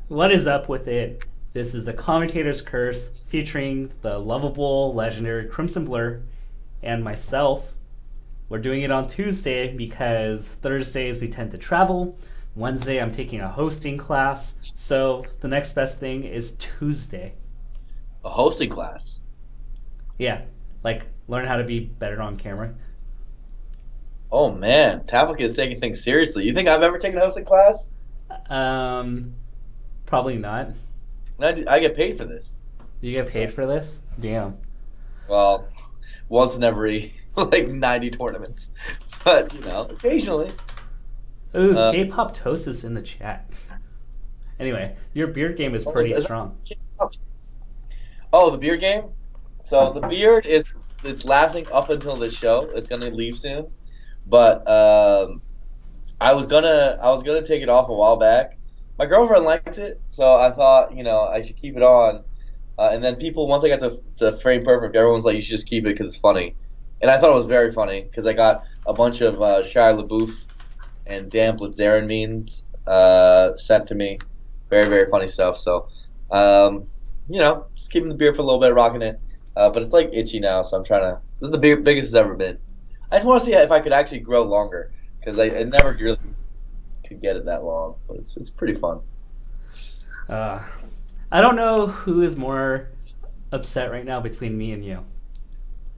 What is up with it? This is the Commentator's Curse featuring the lovable, legendary Crimson Blur and myself. We're doing it on Tuesday because Thursdays we tend to travel. Wednesday I'm taking a hosting class. So the next best thing is Tuesday. A hosting class. Yeah, like learn how to be better on camera. Oh man, Tafik is taking things seriously. You think I've ever taken a hosting class? Um, Probably not. I get paid for this. You get paid So, for this? Damn. well, once in every like 90 tournaments, but occasionally. Ooh, Uh, K-pop toast is in the chat. Anyway, your beard game is oh, pretty strong. oh, the beard game. So the beard is it's lasting up until the show. It's gonna leave soon, but I was gonna take it off a while back. My girlfriend likes it, so I thought I should keep it on. And then people, once I got to Frame Perfect, everyone's like, you should just keep it because it's funny. And I thought it was very funny because I got a bunch of Shia LaBeouf and Dan Blitzerin memes sent to me. Very, very funny stuff. So, just keeping the beard for a little bit, rocking it. But it's like itchy now, so I'm trying to. This is the biggest it's ever been. I just want to see if I could actually grow longer because I never really could get it that long. But it's pretty fun. Uh, I don't know who is more upset right now between me and you.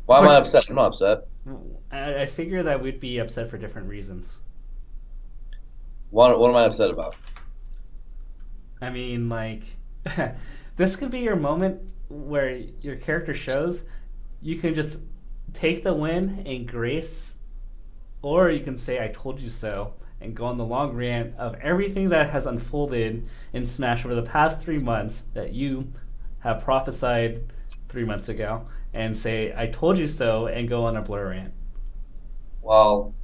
Why am I For, upset? I'm not upset. I figure that we'd be upset for different reasons. What am I upset about? I mean, like, this could be your moment where your character shows you can just take the win and grace, or you can say, I told you so, and go on the long rant of everything that has unfolded in Smash over the past 3 months that you have prophesied 3 months ago, and say, I told you so, and go on a blur rant. Well,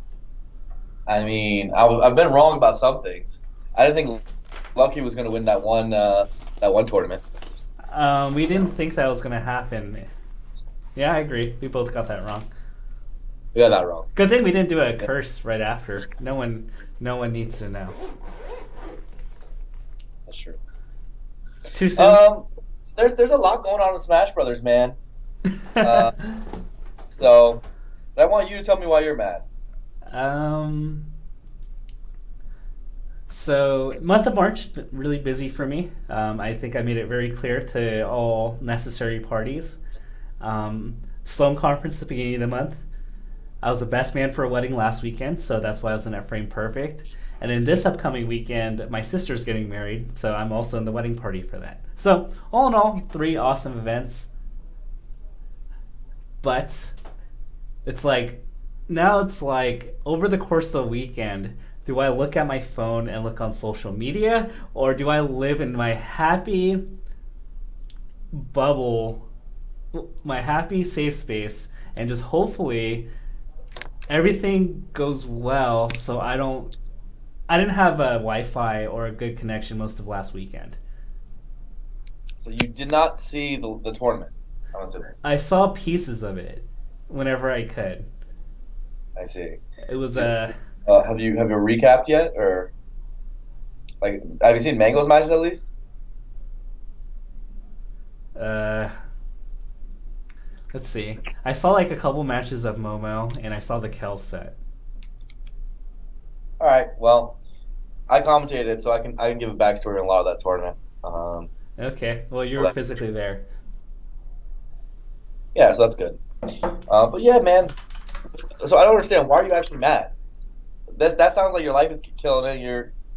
I mean, I've been wrong about some things. I didn't think Lucky was going to win that one tournament. We didn't think that was going to happen. Yeah, I agree. We both got that wrong. We got that wrong. Good thing we didn't do a curse right after. No one needs to know. That's true. Too soon. There's a lot going on in Smash Brothers, man. Uh, so, but I want you to tell me why you're mad. um. So month of March really busy for me. I think I made it very clear to all necessary parties. Sloan conference at the beginning of the month. I was the best man for a wedding last weekend, so that's why I was in that frame perfect. And then this upcoming weekend, my sister's getting married, so I'm also in the wedding party for that. So all in all, 3 awesome events. But now it's like over the course of the weekend, do I look at my phone and look on social media, or do I live in my happy bubble, my happy safe space, and just hopefully everything goes well so I didn't have a Wi-Fi or a good connection most of last weekend. So you did not see the tournament. I'm assuming. I saw pieces of it whenever I could. I see. It was Have you recapped yet, or like have you seen Mango's matches at least? uh let's see. I saw like a couple matches of Momo and I saw the Kel set. All right. Well, I commentated it, so I can give a backstory on a lot of that tournament. Okay. Well, you were physically there. Yeah, so that's good. But yeah, man. So I don't understand. Why are you actually mad? That sounds like your life is killing it.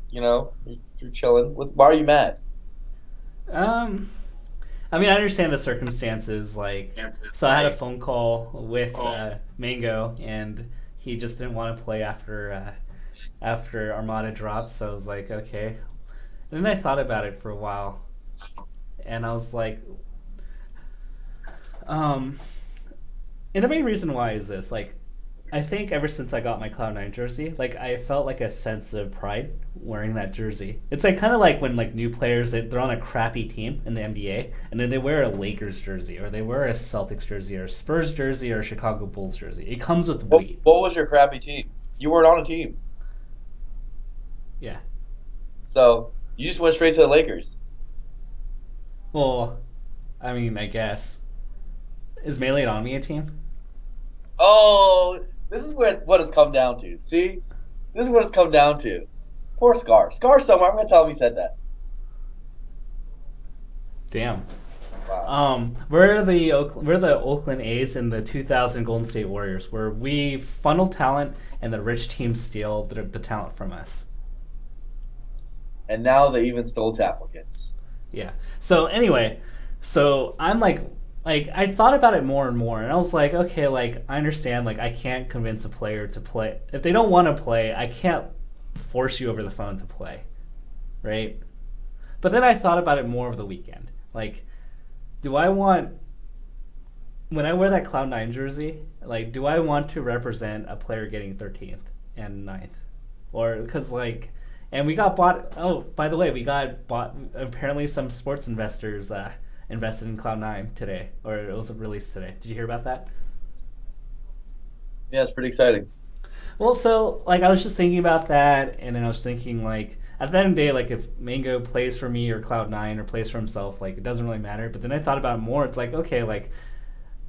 You're chilling. Why are you mad? Um I mean, I understand the circumstances. Like, so I had a phone call with Mango, and he just didn't want to play after Armada dropped. So I was like, okay. And then I thought about it for a while, and I was like, um, and the main reason why is this. Like, I think ever since I got my Cloud9 jersey, like I felt like a sense of pride wearing that jersey. It's like kind of like when like new players they're on a crappy team in the NBA and then they wear a Lakers jersey or they wear a Celtics jersey or a Spurs jersey or a Chicago Bulls jersey. It comes with What, weight. what was your crappy team? You weren't on a team, Yeah. so you just went straight to the Lakers. Well, I mean, I guess. Is Melee on me a team? Oh, this is what it's come down to. See, this is what it's come down to. Poor Scar. Scar somewhere. I'm gonna tell him he said that. Damn. Wow. We're the Oakland A's and the 2000 Golden State Warriors, where we funnel talent and the rich teams steal the talent from us. And now they even stole applicants. Yeah. So anyway, so I'm like I thought about it more and more, and I was like, okay, like I understand, like I can't convince a player to play if they don't want to play. I can't force you over the phone to play, right? But then I thought about it more over the weekend. Like, do I want when I wear that Cloud9 jersey? Like, do I want to represent a player getting 13th and 9th, or because like. And we got bought. Oh, by the way, we got bought. Apparently, some sports investors invested in Cloud9 today, or it was released today. Did you hear about that? Yeah, it's pretty exciting. Well, so like I was just thinking about that, and then I was thinking like at the end of the day, like if Mango plays for me or Cloud9 or plays for himself, like it doesn't really matter. But then I thought about it more. It's like okay, like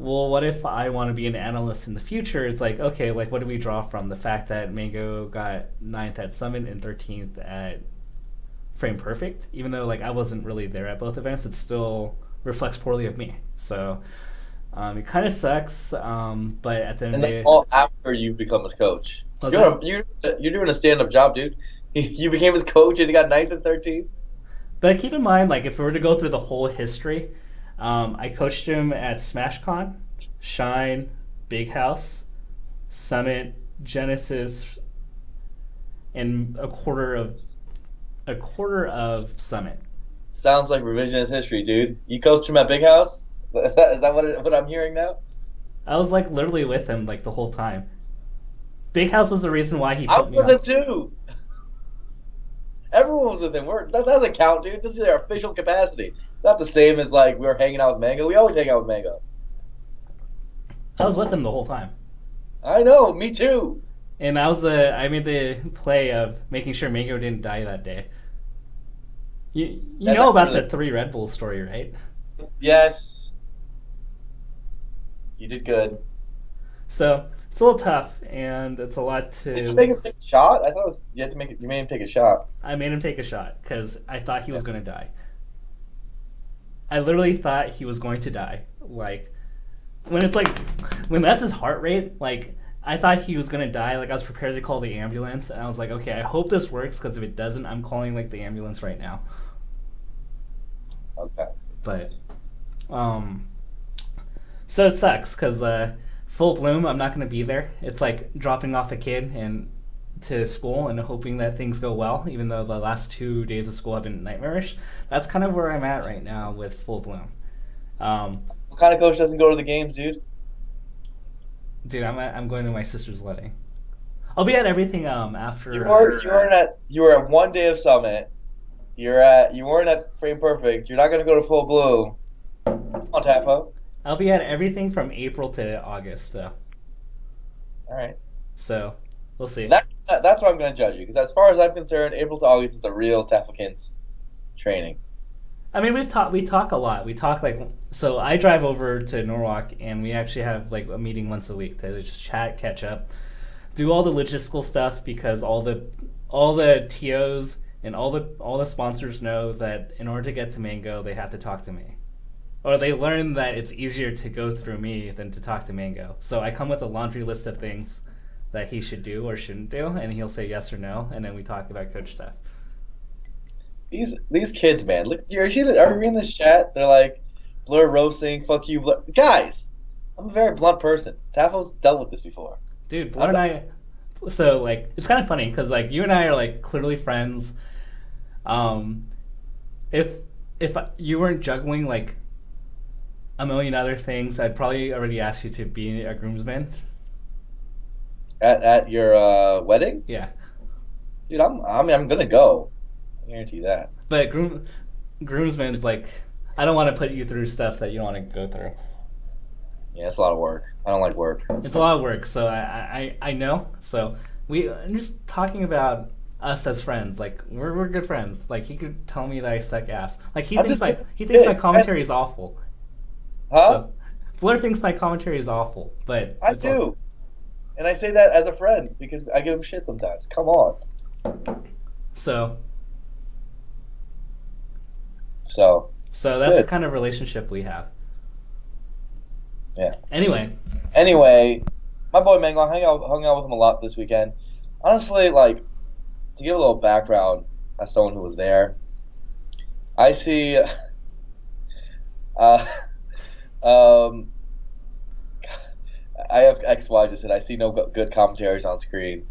well, what if I want to be an analyst in the future? It's like, okay, like what do we draw from? The fact that Mango got 9th at Summit and 13th at Frame Perfect, even though like I wasn't really there at both events, it still reflects poorly of me. So it kind of sucks, but at the end of the day... And that's all after you become his coach. You're doing a stand-up job, dude. You became his coach and you got 9th and 13th? But keep in mind, like if we were to go through the whole history... I coached him at SmashCon, Shine, Big House, Summit, Genesis, and a quarter of Summit. Sounds like revisionist history, dude. You coached him at Big House? Is that what I'm hearing now? I was like literally with him like the whole time. Big House was the reason why he put I was with him too. Everyone was with him. That doesn't count, dude. This is our official capacity. Not the same as like we were hanging out with Mango. We always hang out with Mango. I was with him the whole time. I know, me too. And I made the play of making sure Mango didn't die that day. You know about the 3 Red Bulls story, right? Yes. You did good. So it's a little tough, and it's a lot to. Did you make him take a shot? I thought you made him take a shot. I made him take a shot because I thought he was going to die. I literally thought he was going to die. Like when that's his heart rate, like I thought he was going to die. Like I was prepared to call the ambulance, and I was like, okay, I hope this works because if it doesn't, I'm calling like the ambulance right now. Okay. But so it sucks because full bloom, I'm not going to be there. It's like dropping off a kid and to school and hoping that things go well, even though the last 2 days of school have been nightmarish. That's kind of where I'm at right now with full bloom. What kind of coach doesn't go to the games, dude? Dude, I'm going to my sister's wedding. I'll be at everything after. You were at 1 day of Summit. You weren't at Frame Perfect. You're not going to go to Full Bloom. Come on, Tapo. I'll be at everything from April to August, though. All right. So we'll see. That's where I'm going to judge you, because as far as I'm concerned, April to August is the real Tafakins training. I mean, we talk a lot. We talk like, so I drive over to Norwalk, and we actually have like a meeting once a week to just chat, catch up, do all the logistical stuff, because all the TOs and all the sponsors know that in order to get to Mango, they have to talk to me. Or they learn that it's easier to go through me than to talk to Mango. So I come with a laundry list of things that he should do or shouldn't do, and he'll say yes or no, and then we talk about coach stuff. These kids, man. Look, are you reading this chat? They're like, Blur roasting, fuck you, Blur. Guys, I'm a very blunt person. Tafo's dealt with this before. Dude, Blur and I... So, like, it's kind of funny, because, like, you and I are, like, clearly friends. If you weren't juggling, like, a million other things, I'd probably already ask you to be a groomsman. At your wedding? Yeah. Dude, I'm gonna go. I guarantee that. But groomsman's like, I don't want to put you through stuff that you don't want to go through. Yeah, it's a lot of work. I don't like work. It's a lot of work, so I know. So I'm just talking about us as friends. Like we're good friends. Like he could tell me that I suck ass. Like I'm just he thinks my commentary is awful. huh? So Fleur thinks my commentary is awful, but I it's all, do, and I say that as a friend because I give him shit sometimes. Come on. so So so it's that's the good. kind of relationship we have. Yeah. Anyway, My boy Mango, I hung out with him a lot this weekend. Honestly, like to give a little background as someone who was there, I see. Uh, um, I have XY just said I see no good commentaries on screen.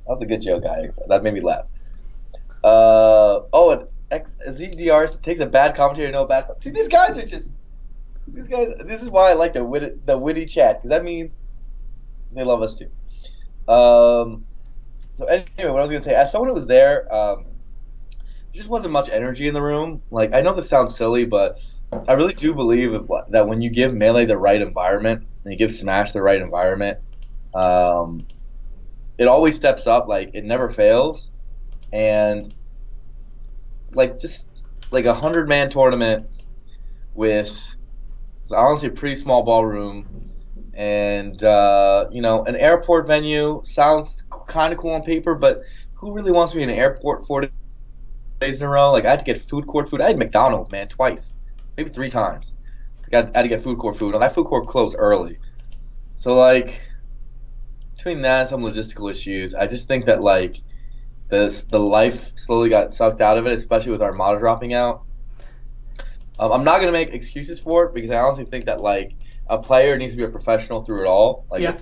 That was a good joke, guy. That made me laugh. And ZDR takes a bad commentary, no bad. See, these guys are just these guys. This is why I like the witty chat because that means they love us too. So anyway, what I was gonna say, as someone who was there, there just wasn't much energy in the room. Like I know this sounds silly, but I really do believe that when you give Melee the right environment and you give Smash the right environment, um, it always steps up. Like it never fails, and like just like 100-man tournament with it's honestly a pretty small ballroom, and an airport venue sounds kind of cool on paper, but who really wants to be in an airport 4 days in a row? Like I had to get food court food. I had McDonald's, man, twice, maybe 3 times. I had to get food court food. And that food court closed early, so like between that and some logistical issues, I just think that like the life slowly got sucked out of it, especially with Armada dropping out. I'm not gonna make excuses for it because I honestly think that like a player needs to be a professional through it all. Like yeah.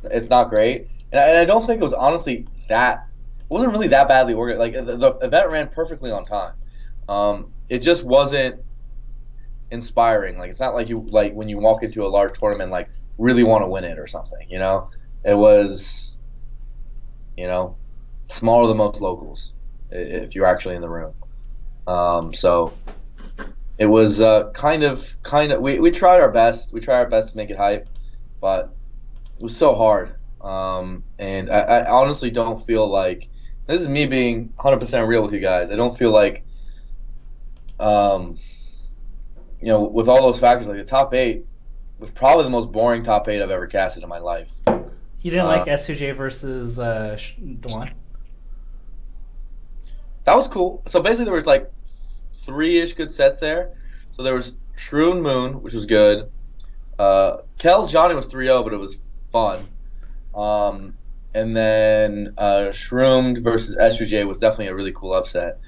it's not great, and I don't think it was honestly that it wasn't really that badly organized. Like the event ran perfectly on time. It just wasn't inspiring. Like it's not like you like when you walk into a large tournament like really want to win it or something. It was smaller than most locals if you're actually in the room. So it was kind of we tried our best. We tried our best to make it hype, but it was so hard. And I honestly don't feel like this is me being 100% real with you guys. I don't feel like with all those factors, like the top 8 was probably the most boring top 8 I've ever casted in my life. You didn't like SUJ versus Dwan? That was cool. So basically, there was like 3-ish good sets there. So there was Shroomed Moon, which was good. Kel Johnny was 3-0, but it was fun. And then Shroomed versus SUJ was definitely a really cool upset.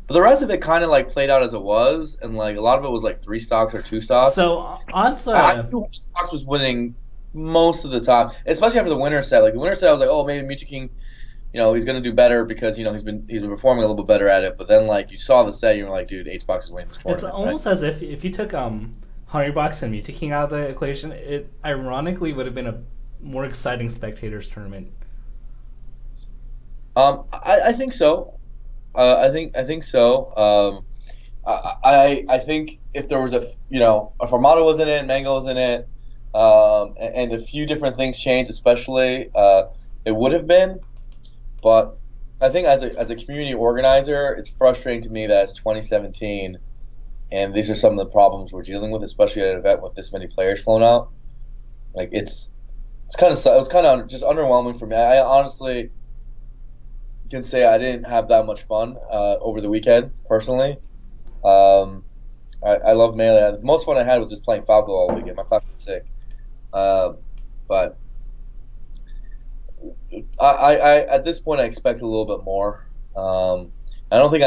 But the rest of it kind of like played out as it was, and like a lot of it was like 3 stocks or 2 stocks. So Ansa, I knew stocks was winning most of the time, especially after the winner set. Like the winner set, I was like, oh, maybe Michi King, he's gonna do better because he's been performing a little bit better at it. But then like you saw the set, you were like, dude, Hbox is winning this tournament. It's almost as if you took Honeybox and Michi King out of the equation, it ironically would have been a more exciting spectators tournament. I think so. I think so. I think if there was if Armada was in it, Mango was in it, and a few different things changed, especially it would have been. But I think as a community organizer, it's frustrating to me that it's 2017, and these are some of the problems we're dealing with, especially at an event with this many players flown out. Like it was kind of just underwhelming for me. I honestly can say I didn't have that much fun over the weekend personally. I love Melee. The most fun I had was just playing Falco all weekend. My Falco was sick, but I at this point I expect a little bit more. I don't think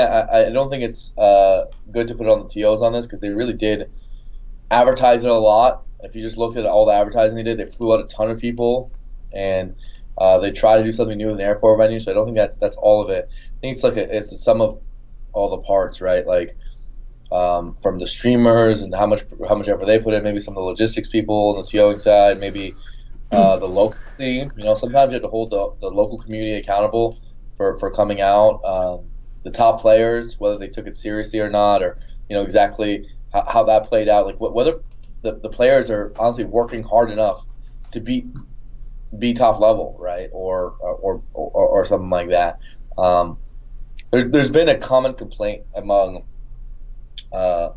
it's good to put on the TOs on this because they really did advertise it a lot. If you just looked at all the advertising they did, they flew out a ton of people and. They try to do something new with an airport venue, so I don't think that's all of it. I think it's the sum of all the parts, right? Like from the streamers and how much effort they put in, maybe some of the logistics people on the TOing side, maybe the local team. Sometimes you have to hold the local community accountable for coming out. The top players, whether they took it seriously or not, or exactly how that played out. Like whether the players are honestly working hard enough to be top level, right, or something like that. Um, there's been a common complaint among uh,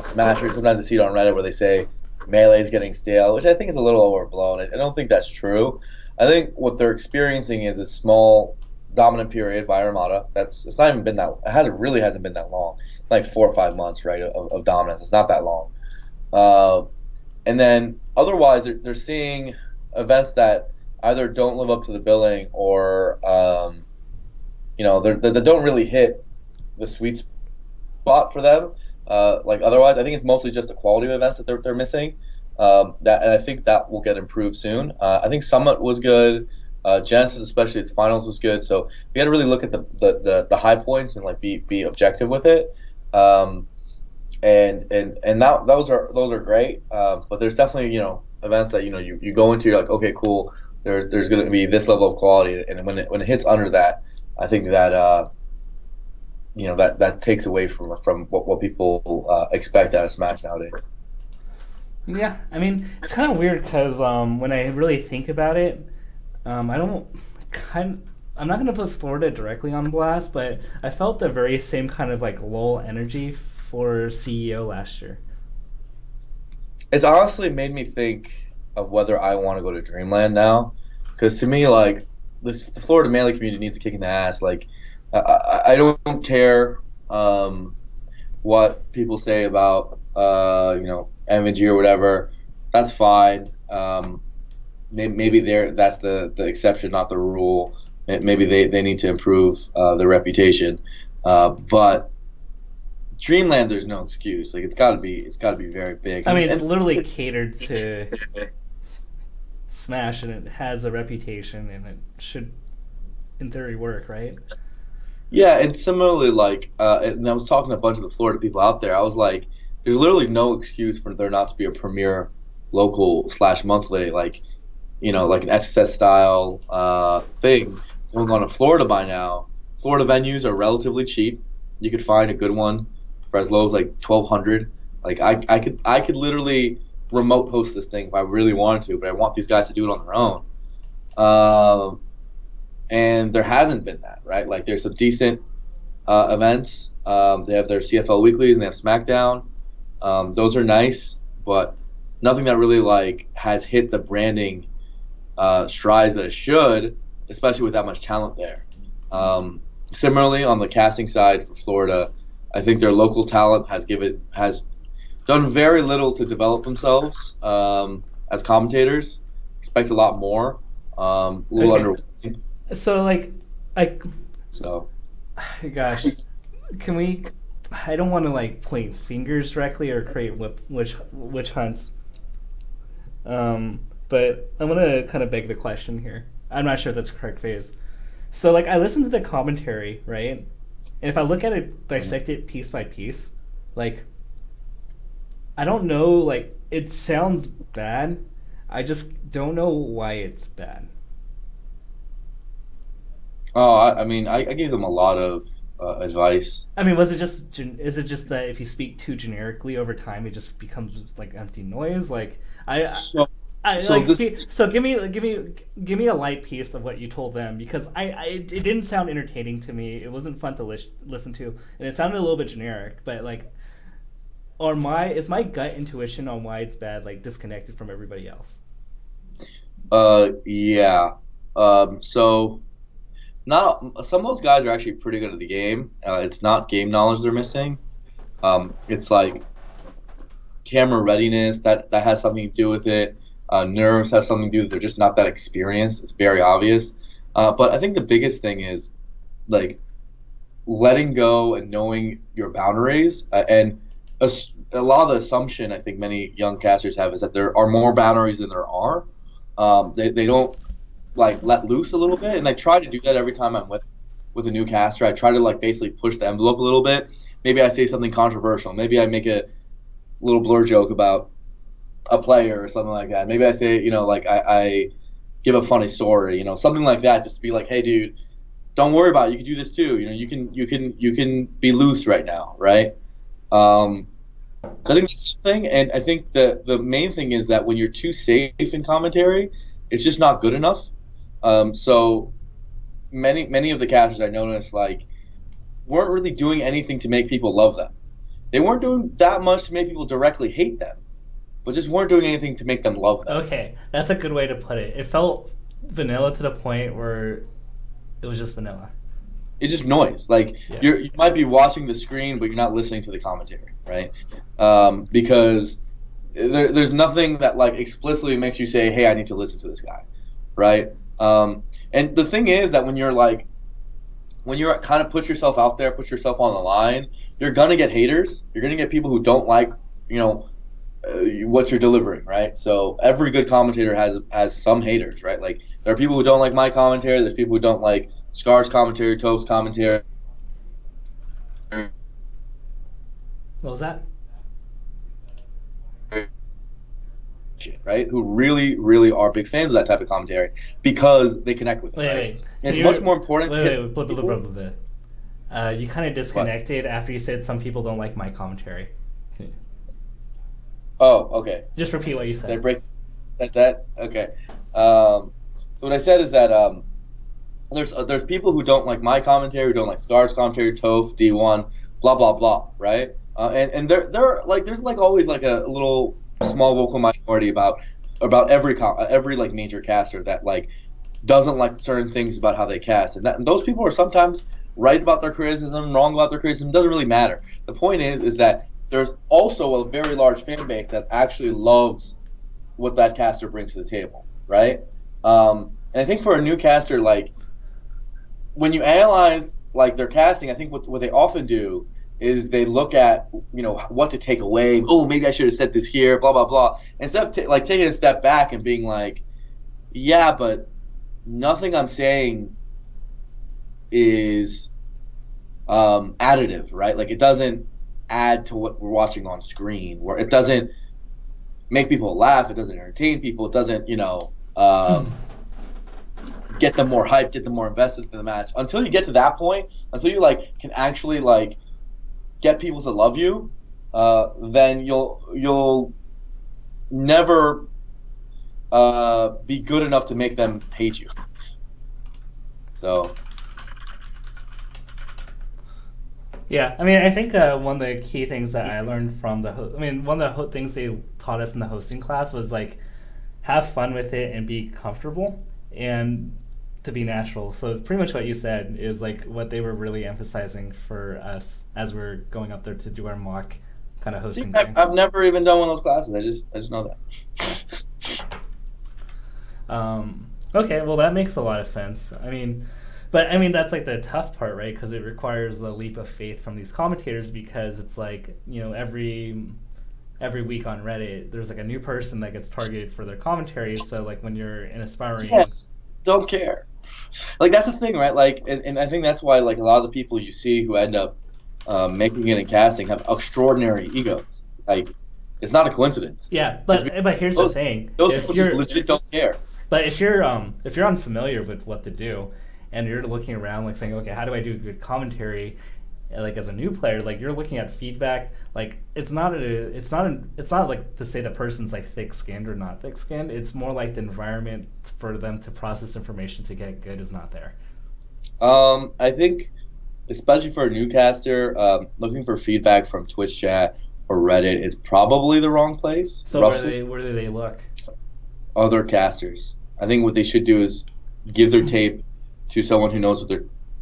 smashers. Sometimes I see it on Reddit where they say melee is getting stale, which I think is a little overblown. I don't think that's true. I think what they're experiencing is a small dominant period by Armada. It's not even been that. Hasn't been that long. Like 4 or 5 months, right, of dominance. It's not that long. And then otherwise, they're seeing events that either don't live up to the billing or they don't really hit the sweet spot for them. Like otherwise, I think it's mostly just the quality of events that they're missing. And I think that will get improved soon. I think Summit was good. Genesis, especially its finals, was good. So we got to really look at the high points and like be objective with it. And those are great. But there's definitely events that you go into, you're like, okay, cool. There's going to be this level of quality, and when it hits under that, I think that that takes away from what people expect out of Smash nowadays. Yeah, I mean, it's kind of weird because when I really think about it, I'm not going to put Florida directly on blast, but I felt the very same kind of like lull energy for CEO last year. It's honestly made me think of whether I want to go to Dreamland now, because to me, like, the Florida Melee community needs a kick in the ass. Like, I don't care what people say about MVG or whatever. That's fine. Maybe that's the exception, not the rule. Maybe they need to improve their reputation. But Dreamland, there's no excuse. Like, it's got to be very big. I mean, it's literally catered to Smash, and it has a reputation, and it should, in theory, work, right? Yeah, and similarly, like, and I was talking to a bunch of the Florida people out there. I was like, there's literally no excuse for there not to be a premier local / monthly, like an SSS style thing going on in Florida by now. Florida venues are relatively cheap. You could find a good one for as low as like $1,200. Like I could literally remote host this thing if I really wanted to, but I want these guys to do it on their own. And there hasn't been that, right? Like, there's some decent events. They have their CFL weeklies and they have SmackDown. Those are nice, but nothing that really like has hit the branding strides that it should, especially with that much talent there. Similarly, on the casting side for Florida, I think their local talent has done very little to develop themselves as commentators. Expect a lot more. A little under. So, gosh, can we? I don't want to like point fingers directly or create witch hunts. But I'm gonna kind of beg the question here. I'm not sure if that's the correct phrase. So, like, I listened to the commentary, right? And if I look at it, dissect it piece by piece, like, I don't know, like, it sounds bad. I just don't know why it's bad. Oh, I mean, I gave them a lot of advice. I mean, is it just that if you speak too generically over time, it just becomes like empty noise? Like, so give me a light piece of what you told them, because it didn't sound entertaining to me. It wasn't fun to listen to, and it sounded a little bit generic. But like, is my gut intuition on why it's bad like disconnected from everybody else? Yeah. So. Not some of those guys are actually pretty good at the game. It's not game knowledge they're missing. It's like camera readiness that has something to do with it. Nerves have something to do with it. They're just not that experienced. It's very obvious. But I think the biggest thing is like letting go and knowing your boundaries. And a lot of the assumption I think many young casters have is that there are more boundaries than there are. They don't like let loose a little bit, and I try to do that every time I'm with a new caster. I try to like basically push the envelope a little bit. Maybe I say something controversial. Maybe I make a little blur joke about a player or something like that. Maybe I say, like I give a funny story, something like that, just to be like, hey dude, don't worry about it. You can do this too. You can be loose right now, right? So I think that's the thing, and I think the main thing is that when you're too safe in commentary, it's just not good enough. So many of the casters I noticed like weren't really doing anything to make people love them. They weren't doing that much to make people directly hate them, but just weren't doing anything to make them love them. Okay, that's a good way to put it. It felt vanilla to the point where it was just vanilla. It's just noise. Like Yeah. you might be watching the screen, but you're not listening to the commentary, right? Because there's nothing that like explicitly makes you say, "Hey, I need to listen to this guy," right? And the thing is that when you're kind of put yourself out there, put yourself on the line, you're gonna get haters. You're gonna get people who don't like what you're delivering, right? So every good commentator has some haters, right? Like there are people who don't like my commentary. There's people who don't like Scar's commentary, Toph's commentary. What was that? Right? Who really, really are big fans of that type of commentary because they connect with it. Wait. It's much more important to get blah, you kind of disconnected after you said some people don't like my commentary. Oh, okay. Just repeat what you said. Did I break that? Okay. What I said is that there's people who don't like my commentary, who don't like Scar's commentary, Toph, D1, blah blah blah, right? And there like there's like always like a little small vocal minority about every like major caster that like doesn't like certain things about how they cast, and those people are sometimes right about their criticism, wrong about their criticism. It doesn't really matter. The point is that there's also a very large fan base that actually loves what that caster brings to the table, right? And I think for a new caster, like when you analyze like their casting, I think what they often do is they look at what to take away. Oh, maybe I should have said this here, blah blah blah. Instead of like taking a step back and being like, yeah, but nothing I'm saying is additive, right? Like it doesn't add to what we're watching on screen, where it doesn't make people laugh, it doesn't entertain people, it doesn't get them more hyped, get them more invested in the match. Until you get to that point, until you like can actually like get people to love you, then you'll never be good enough to make them hate you. So yeah, I mean, I think one of the key things that I learned from one of the things they taught us in the hosting class was like have fun with it and be comfortable and to be natural. So pretty much what you said is like what they were really emphasizing for us as we're going up there to do our mock kind of hosting things. I've never even done one of those classes. I just know that. Okay, well that makes a lot of sense. I mean, that's like the tough part, right? Because it requires a leap of faith from these commentators, because it's like, every week on Reddit, there's like a new person that gets targeted for their commentary. So like when you're an aspiring, don't care. Like that's the thing, right? Like, and I think that's why like a lot of the people you see who end up making it in casting have extraordinary egos. Like, it's not a coincidence. Yeah, but here's the thing: those people just legit don't care. But if you're unfamiliar with what to do, and you're looking around like saying, okay, how do I do good commentary? Like as a new player, like you're looking at feedback. Like it's not like to say the person's like thick-skinned or not thick-skinned. It's more like the environment for them to process information to get good is not there. I think, especially for a new caster, looking for feedback from Twitch chat or Reddit is probably the wrong place. So where do they look? Other casters. I think what they should do is give their tape to someone who knows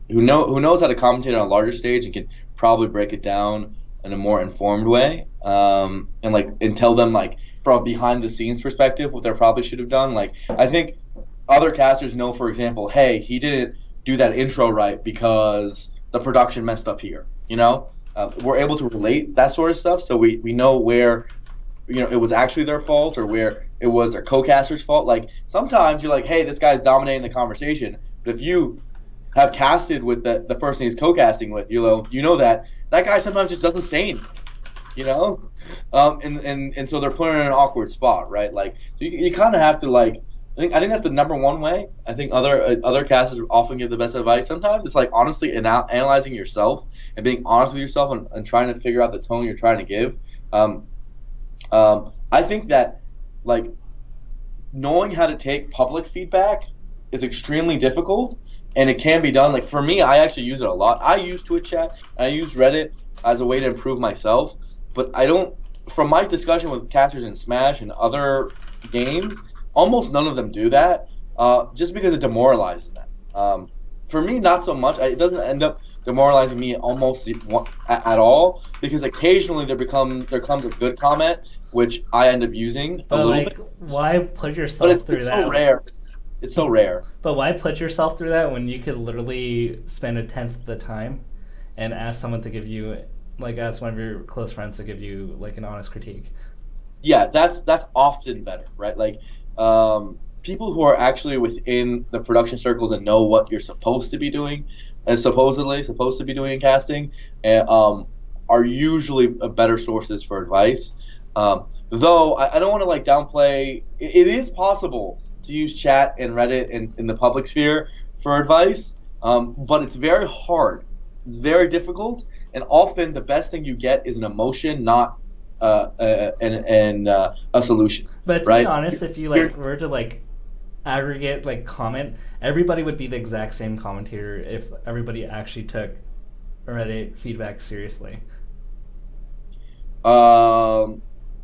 who knows how to commentate on a larger stage and can probably break it down in a more informed way, and tell them like from a behind the scenes perspective what they probably should have done. Like I think other casters know, for example, hey, he didn't do that intro right because the production messed up here. We're able to relate that sort of stuff, so we know where it was actually their fault or where it was their co-caster's fault. Like sometimes you're like, hey, this guy's dominating the conversation, but if you have casted with the person he's co-casting with, you know that guy sometimes just doesn't say anything, and so they're put in an awkward spot, right? Like so you kind of have to like. I think that's the number one way. I think other casters often give the best advice. Sometimes it's like honestly analyzing yourself and being honest with yourself and trying to figure out the tone you're trying to give. I think that like knowing how to take public feedback is extremely difficult, and it can be done. Like for me, I actually use it a lot. I use Twitch chat and I use Reddit as a way to improve myself, but I don't. From my discussion with casters in Smash and other games, almost none of them do that, just because it demoralizes them. For me, not so much. It doesn't end up demoralizing me almost at all, because occasionally there comes a good comment which I end up using a But little like, bit. why put But yourself through it's that? so rare. It's so rare. But why put yourself through that when you could literally spend a tenth of the time and ask someone to give you, like, ask one of your close friends to give you like an honest critique? Yeah, that's often better, right? Like, people who are actually within the production circles and know what you're supposed to be doing, and supposedly supposed to be doing in casting, and, are usually better sources for advice. Though I don't want to like downplay. It is possible to use chat and Reddit in the public sphere for advice, but it's very hard. It's very difficult, and often the best thing you get is an emotion, not a solution. But to be Right? honest, if you like were to like aggregate like comment, everybody would be the exact same commentator if everybody actually took Reddit feedback seriously.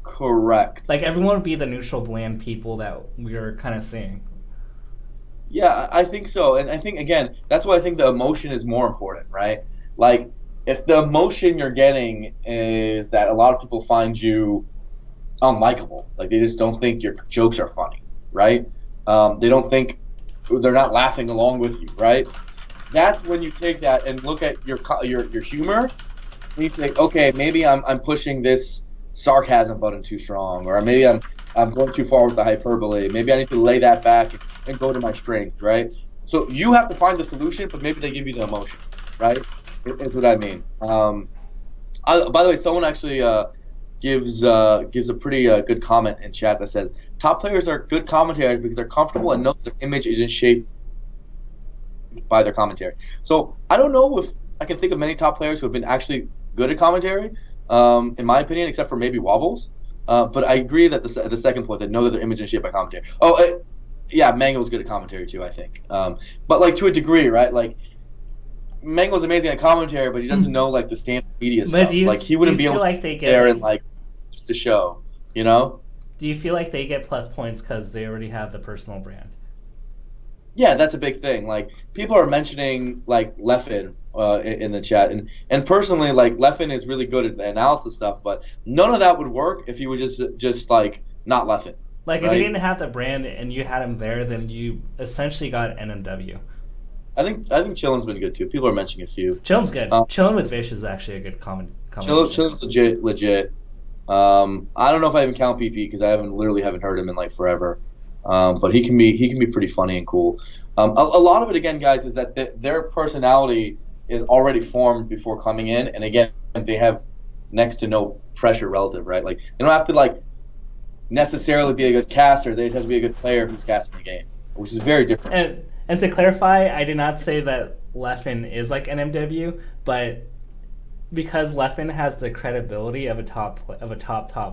Correct. Like everyone would be the neutral, bland people that we are kind of seeing. Yeah, I think so, and I think again that's why I think the emotion is more important, right? Like, if the emotion you're getting is that a lot of people find you unlikable, like they just don't think your jokes are funny, right? They don't think, they're not laughing along with you, right? That's when you take that and look at your humor, and you say, okay, maybe I'm pushing this sarcasm button too strong, or maybe I'm going too far with the hyperbole. Maybe I need to lay that back and go to my strength, right? So you have to find the solution, but maybe they give you the emotion, right? Is what I mean. By the way, someone actually gives a pretty good comment in chat that says top players are good commentators because they're comfortable and know their image isn't shaped by their commentary. So I don't know if I can think of many top players who have been actually good at commentary, in my opinion, except for maybe Wobbles. But I agree that the second point, that know that their image is shaped by commentary. Yeah, Mango was good at commentary too, I think. But like to a degree, right? Like Mango's amazing at commentary, but he doesn't know like the standard media stuff. Like he wouldn't be able like to they there get and like just to show, you know? do you feel like they get plus points because they already have the personal brand? Yeah, that's a big thing. Like people are mentioning like Leffen in the chat, and personally, like Leffen is really good at the analysis stuff, but none of that would work if he was just like not Leffen. Like if Right? you didn't have the brand and you had him there, then you essentially got NMW. I think Chillin's been good too. People are mentioning a few. Chillin's good. Chillin with Vish is actually a good Chillin's legit. I don't know if I even count PP because I haven't heard him in like forever. But he can be pretty funny and cool. A lot of it again, guys, is that their personality is already formed before coming in, and again, they have next to no pressure relative, right? Like they don't have to like necessarily be a good caster; they just have to be a good player who's casting the game, which is very different. And to clarify, I did not say that Leffen is like NMW, but because Leffen has the credibility of a top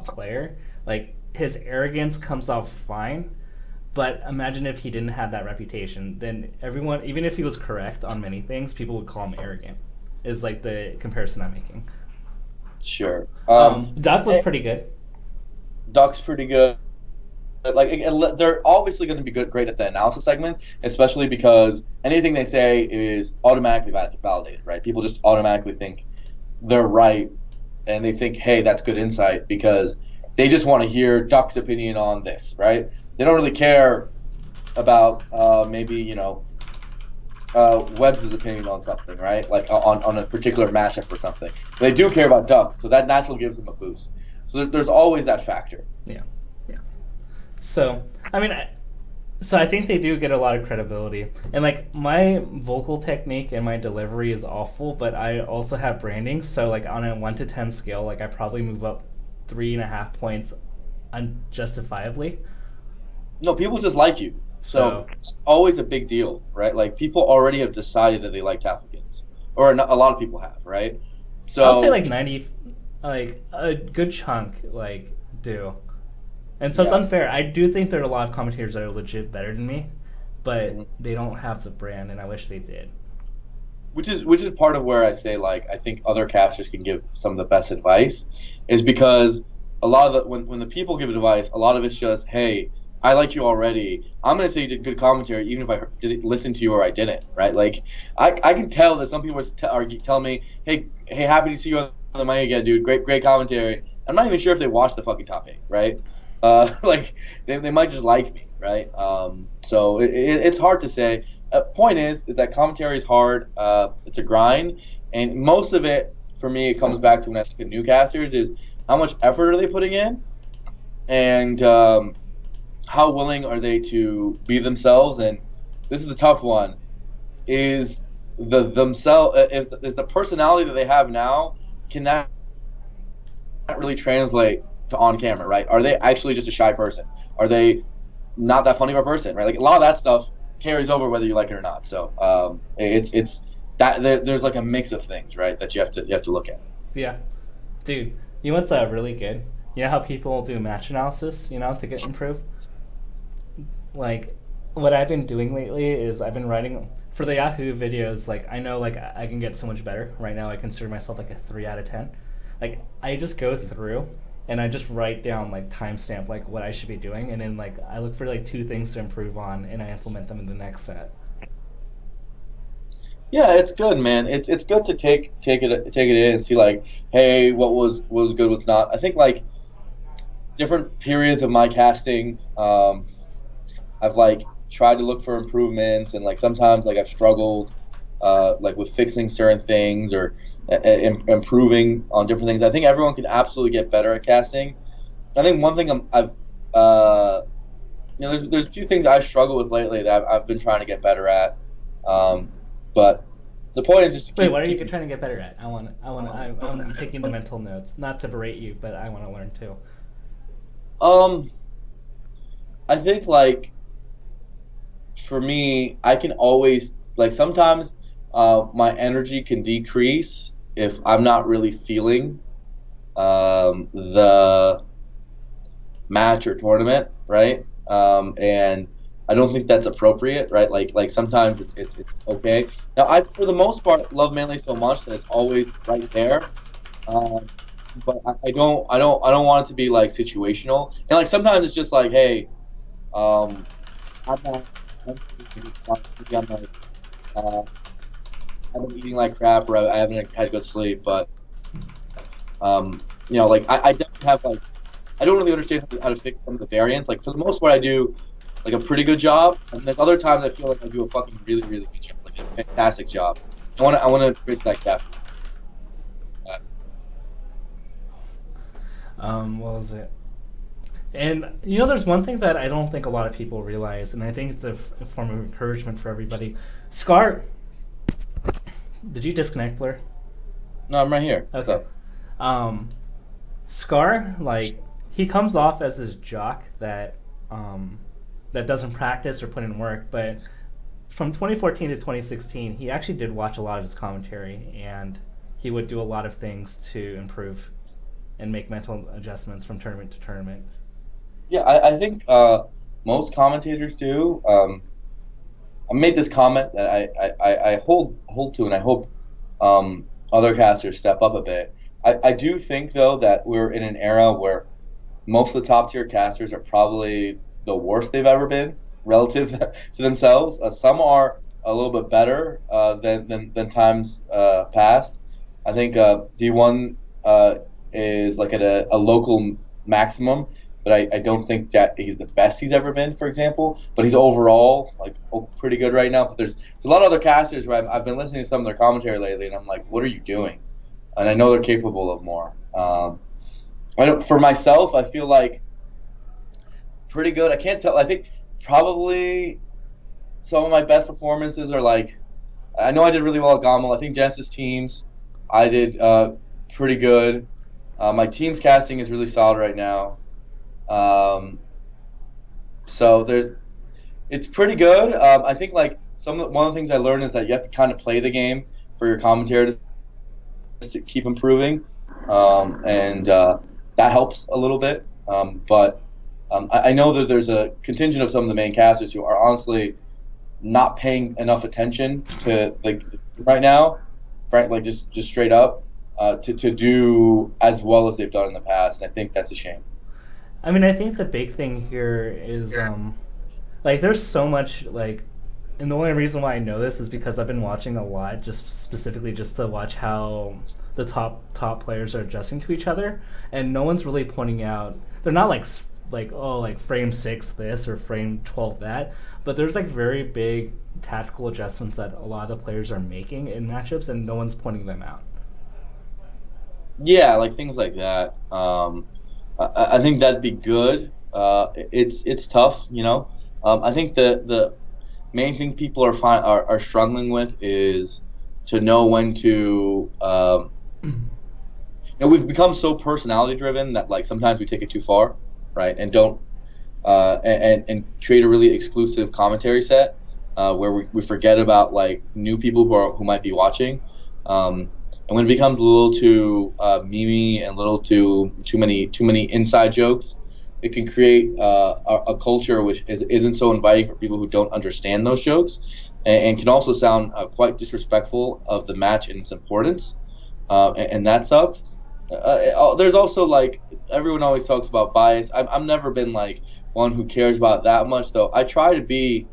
player, like his arrogance comes off fine. But imagine if he didn't have that reputation, then everyone, even if he was correct on many things, people would call him arrogant. Is like the comparison I'm making. Sure. Duck was pretty good. Duck's pretty good. Like they're obviously going to be great at the analysis segments, especially because anything they say is automatically validated, right? People just automatically think they're right, and they think, hey, that's good insight because they just want to hear Duck's opinion on this, right? They don't really care about maybe Webbs' opinion on something, right? Like on a particular matchup or something. They do care about Duck, so that naturally gives them a boost. So there's always that factor. Yeah. So I think they do get a lot of credibility, and like my vocal technique and my delivery is awful, but I also have branding. So like on a 1 to 10 scale, like I probably move up 3.5 points unjustifiably. No, people just like you. So it's always a big deal, right? Like people already have decided that they like Tapplicans, or a lot of people have, right? So I'll say like 90, like a good chunk, like do. And so it's unfair. I do think there are a lot of commentators that are legit better than me, but they don't have the brand, and I wish they did. Which is part of where I say, like, I think other casters can give some of the best advice, is because a lot of the when the people give advice, a lot of it's just, hey, I like you already. I'm gonna say you did good commentary, even if I didn't listen to you or I didn't, right? Like, I can tell that some people are telling me, hey, happy to see you on the mic again, dude. Great commentary. I'm not even sure if they watched the fucking top 8, right? Like, they might just like me, right? So it's hard to say. Point is that commentary is hard. It's a grind, and most of it, for me, it comes back to when I look at new casters, is how much effort are they putting in, and how willing are they to be themselves. And this is the tough one: is is the personality that they have now, can that really translate to on camera, right? Are they actually just a shy person? Are they not that funny of a person, right? Like, a lot of that stuff carries over whether you like it or not. So it's that there's like a mix of things, right, that you have to look at. Yeah, dude. You know what's really good? You know how people do match analysis, to get improved. Like, what I've been doing lately is I've been writing for the Yahoo videos. Like, I know, like, I can get so much better. Right now, I consider myself like a 3 out of 10. Like, I just go through and I just write down, like, timestamp, like, what I should be doing, and then, like, I look for, like, 2 things to improve on, and I implement them in the next set. Yeah, it's good, man. It's good to take it in and see, like, hey, what was good, what's not. I think, like, different periods of my casting, I've, like, tried to look for improvements, and, like, sometimes, like, I've struggled, like, with fixing certain things or improving on different things. I think everyone can absolutely get better at casting. I think one thing there's a few things I've struggled with lately that I've been trying to get better at. But the point is just to Wait, what are you trying to get better at? I'm taking the mental notes, not to berate you, but I want to learn too. I think, like, for me, I can always, like, sometimes my energy can decrease if I'm not really feeling the match or tournament, right? And I don't think that's appropriate, right? Like sometimes it's okay. Now, I, for the most part, love Melee so much that it's always right there. But I don't want it to be, like, situational. And, like, sometimes it's just like, hey, I'm not. I'm like, I've been eating like crap, or I haven't had good sleep. But like, I definitely have, like, I don't really understand how to fix some of the variants. Like, for the most part, I do, like, a pretty good job, and there's other times I feel like I do a fucking really, really good job, like a fantastic job. I want to break that gap. What was it? And, there's one thing that I don't think a lot of people realize, and I think it's a form of encouragement for everybody. Scar, did you disconnect, Blair? No, I'm right here. Okay. Scar, like, he comes off as this jock that doesn't practice or put in work, but from 2014 to 2016, he actually did watch a lot of his commentary, and he would do a lot of things to improve and make mental adjustments from tournament to tournament. Yeah, I think most commentators do. I made this comment that I hold to, and I hope other casters step up a bit. I do think, though, that we're in an era where most of the top tier casters are probably the worst they've ever been relative to themselves. Some are a little bit better than times past. I think D1 is, like, at a local maximum, but I don't think that he's the best he's ever been, for example. But he's overall, like, pretty good right now. But there's a lot of other casters where I've been listening to some of their commentary lately, and I'm like, what are you doing? And I know they're capable of more. For myself, I feel like pretty good. I can't tell. I think probably some of my best performances are, like, I know I did really well at Gommel. I think Genesis teams, I did pretty good. My team's casting is really solid right now. So it's pretty good. I think, like, one of the things I learned is that you have to kind of play the game for your commentator to keep improving, and that helps a little bit. But I know that there's a contingent of some of the main casters who are honestly not paying enough attention to like right now, right? Like just straight up to do as well as they've done in the past. I think that's a shame. I mean, I think the big thing here is like there's so much like, and the only reason why I know this is because I've been watching a lot, just specifically just to watch how the top players are adjusting to each other, and no one's really pointing out. They're not like oh like frame 6 this or frame 12 that, but there's like very big tactical adjustments that a lot of the players are making in matchups, and no one's pointing them out. Yeah, like things like that. I think that'd be good. It's tough, you know. I think the main thing people are struggling with is to know when to. We've become so personality driven that like sometimes we take it too far, right? And don't and create a really exclusive commentary set where we forget about like new people who might be watching. And when it becomes a little too memey and a little too many inside jokes, it can create a culture which isn't so inviting for people who don't understand those jokes, and can also sound quite disrespectful of the match and its importance, and that sucks. There's also like everyone always talks about bias. I've never been like one who cares about that much, though. I try to be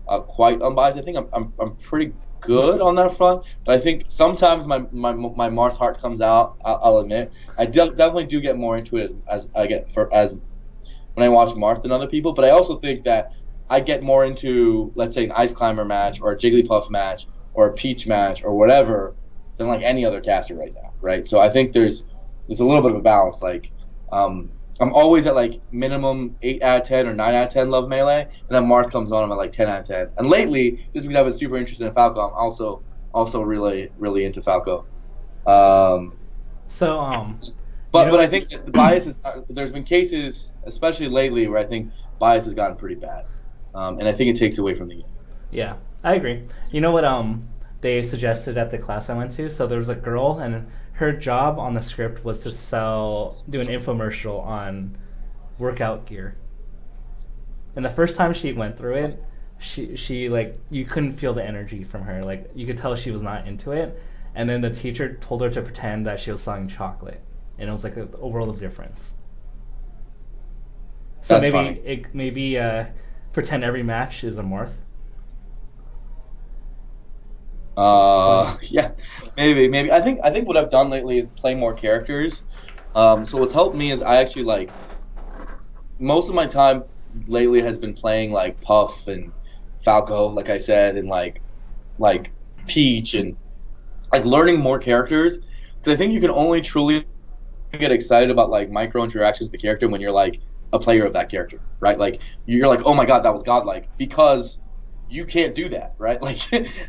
quite unbiased. I think I'm pretty good on that front, but I think sometimes my Marth heart comes out. I'll admit, I definitely do get more into it as when I watch Marth than other people. But I also think that I get more into, let's say, an Ice Climber match or a Jigglypuff match or a Peach match or whatever than like any other caster right now, right? So I think there's a little bit of a balance. Like, I'm always at like minimum 8 out of 10 or 9 out of 10 love Melee, and then Marth comes on, I'm at like 10 out of 10. And lately, just because I've been super interested in Falco, I'm also really into Falco. But I think that the bias is. There's been cases, especially lately, where I think bias has gotten pretty bad, and I think it takes away from the game. Yeah, I agree. You know what? They suggested at the class I went to. So there was a girl, and her job on the script was to do an infomercial on workout gear. And the first time she went through it, she like you couldn't feel the energy from her. Like you could tell she was not into it. And then the teacher told her to pretend that she was selling chocolate, and it was like a world of difference. So That's maybe pretend every match is a Marth. Yeah, maybe. I think what I've done lately is play more characters. So what's helped me is I actually like most of my time lately has been playing like Puff and Falco, like I said, and like Peach, and like learning more characters, because I think you can only truly get excited about like micro interactions with the character when you're like a player of that character, right? Like you're like, oh my god, that was godlike, because you can't do that, right? Like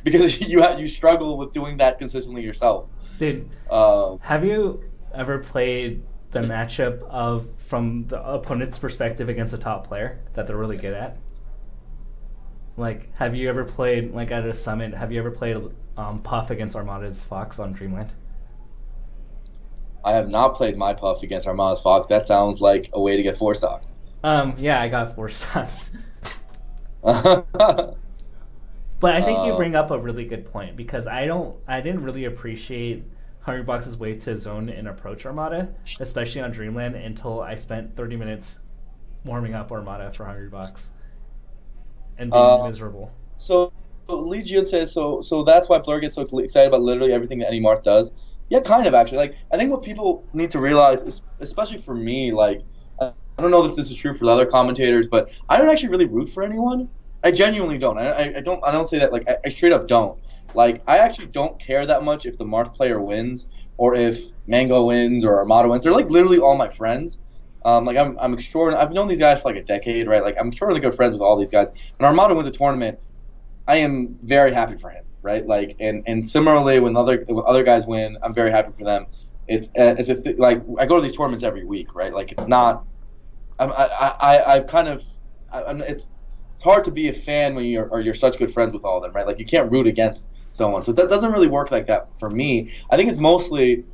because you struggle with doing that consistently yourself. Dude, have you ever played the matchup from the opponent's perspective against a top player that they're really good at? Like, have you ever played, like at a summit, have you ever played Puff against Armada's Fox on Dreamland? I have not played my Puff against Armada's Fox. That sounds like a way to get 4-stock. Yeah, I got 4-stocked. But I think you bring up a really good point, because I didn't really appreciate Hungrybox's way to zone and approach Armada, especially on Dreamland, until I spent 30 minutes warming up Armada for Hungrybox and being miserable. So Lee Jun says, so that's why Blur gets so excited about literally everything that any Marth does. Yeah, kind of, actually. Like, I think what people need to realize, is, especially for me, like, I don't know if this is true for the other commentators, but I don't actually really root for anyone. I genuinely don't. I don't say that. Like, I straight up don't. Like, I actually don't care that much if the Marth player wins or if Mango wins or Armada wins. They're like literally all my friends. Like I'm extraordinary. I've known these guys for like a decade, right? Like I'm extraordinarily good friends with all these guys. When Armada wins a tournament, I am very happy for him, right? Like, and similarly when other guys win, I'm very happy for them. It's as if like I go to these tournaments every week, right? Like it's not. It's hard to be a fan when you're such good friends with all of them, right? Like you can't root against someone, so that doesn't really work like that for me. I think it's mostly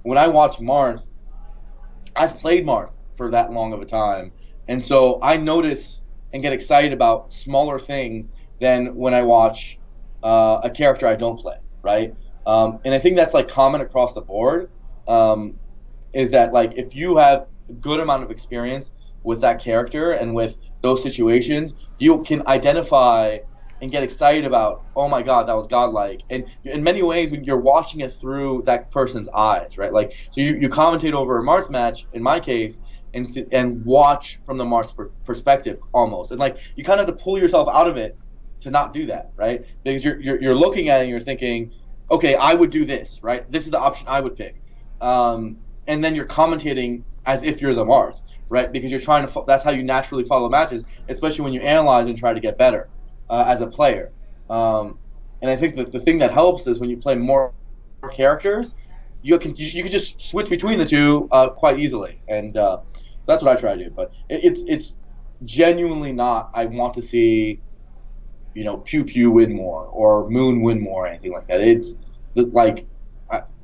when I watch Marth. I've played Marth for that long of a time, and so I notice and get excited about smaller things than when I watch a character I don't play, right? And I think that's like common across the board. Um, is that like if you have a good amount of experience with that character and with those situations, you can identify and get excited about, oh my god, that was godlike. And in many ways, when you're watching it through that person's eyes, right? Like, so you commentate over a Marth match, in my case, and watch from the Marth perspective almost. And like, you kind of have to pull yourself out of it to not do that, right? Because you're looking at it and you're thinking, okay, I would do this, right? This is the option I would pick. And then you're commentating as if you're the Marth, right? Because you're trying to. That's how you naturally follow matches, especially when you analyze and try to get better as a player. And I think that the thing that helps is when you play more characters, you can just switch between the two quite easily, and that's what I try to do. But it's genuinely not. I want to see, Pew Pew win more or Moon win more or anything like that. It's like.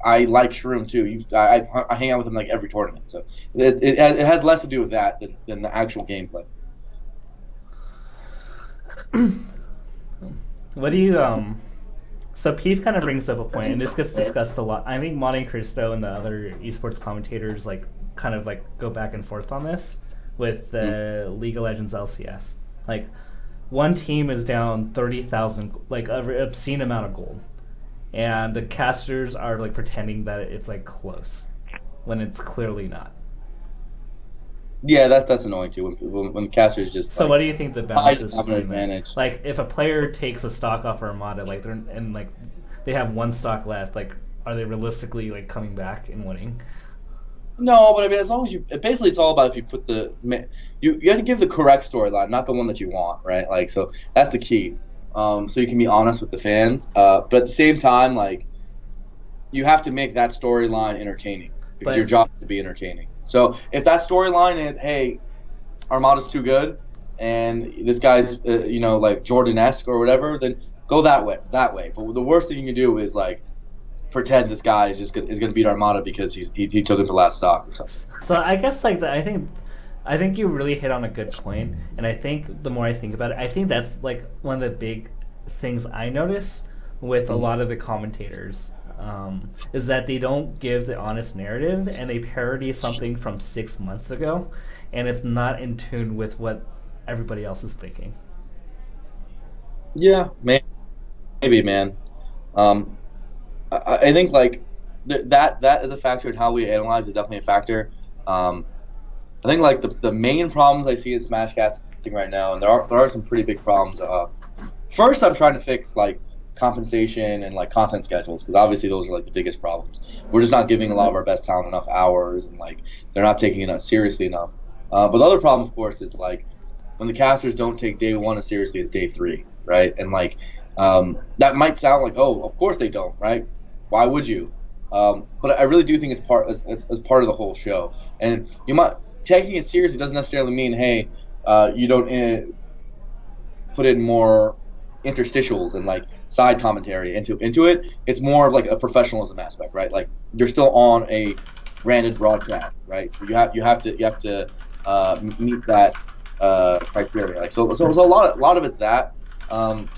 I like Shroomed too. I hang out with him like every tournament, so it has less to do with that than the actual gameplay. What do you So Pete kind of brings up a point, and this gets discussed a lot. I think Monte Cristo and the other esports commentators like kind of like go back and forth on this with the League of Legends LCS. Like, one team is down 30,000, like an obscene amount of gold, and the casters are like pretending that it's like close when it's clearly not. Yeah, that's annoying too when casters just. So like, what do you think the balance is have an between that? advantage. Like, if a player takes a stock off Armada, like they have one stock left, like, are they realistically like coming back and winning? No, but I mean, as long as basically it's all about if you put you have to give the correct storyline, not the one that you want, right? Like, so that's the key. So you can be honest with the fans, but at the same time, like, you have to make that storyline entertaining because your job is to be entertaining. So if that storyline is, hey, Armada's too good, and this guy's, like Jordan-esque or whatever, then go that way. But the worst thing you can do is like pretend this guy is just is going to beat Armada because he took it the last stock or something. So I guess like I think you really hit on a good point, and I think the more I think about it, I think that's like one of the big things I notice with a lot of the commentators. Is that they don't give the honest narrative, and they parody something from 6 months ago, and it's not in tune with what everybody else is thinking. Yeah, maybe, man. I think like that is a factor in how we analyze is definitely a factor. I think like the main problems I see in Smash casting right now, and there are some pretty big problems. First, I'm trying to fix like compensation and like content schedules, because obviously those are like the biggest problems. We're just not giving a lot of our best talent enough hours, and like they're not taking it seriously enough. But the other problem, of course, is like when the casters don't take day one as seriously as day three, right? And like that might sound like, oh, of course they don't, right? Why would you? But I really do think it's part of the whole show. And taking it seriously doesn't necessarily mean, hey, you don't put in more interstitials and like side commentary into it. It's more of like a professionalism aspect, right? Like, you're still on a branded broadcast, right? So you have to meet that criteria. Like, so a lot of it's that. And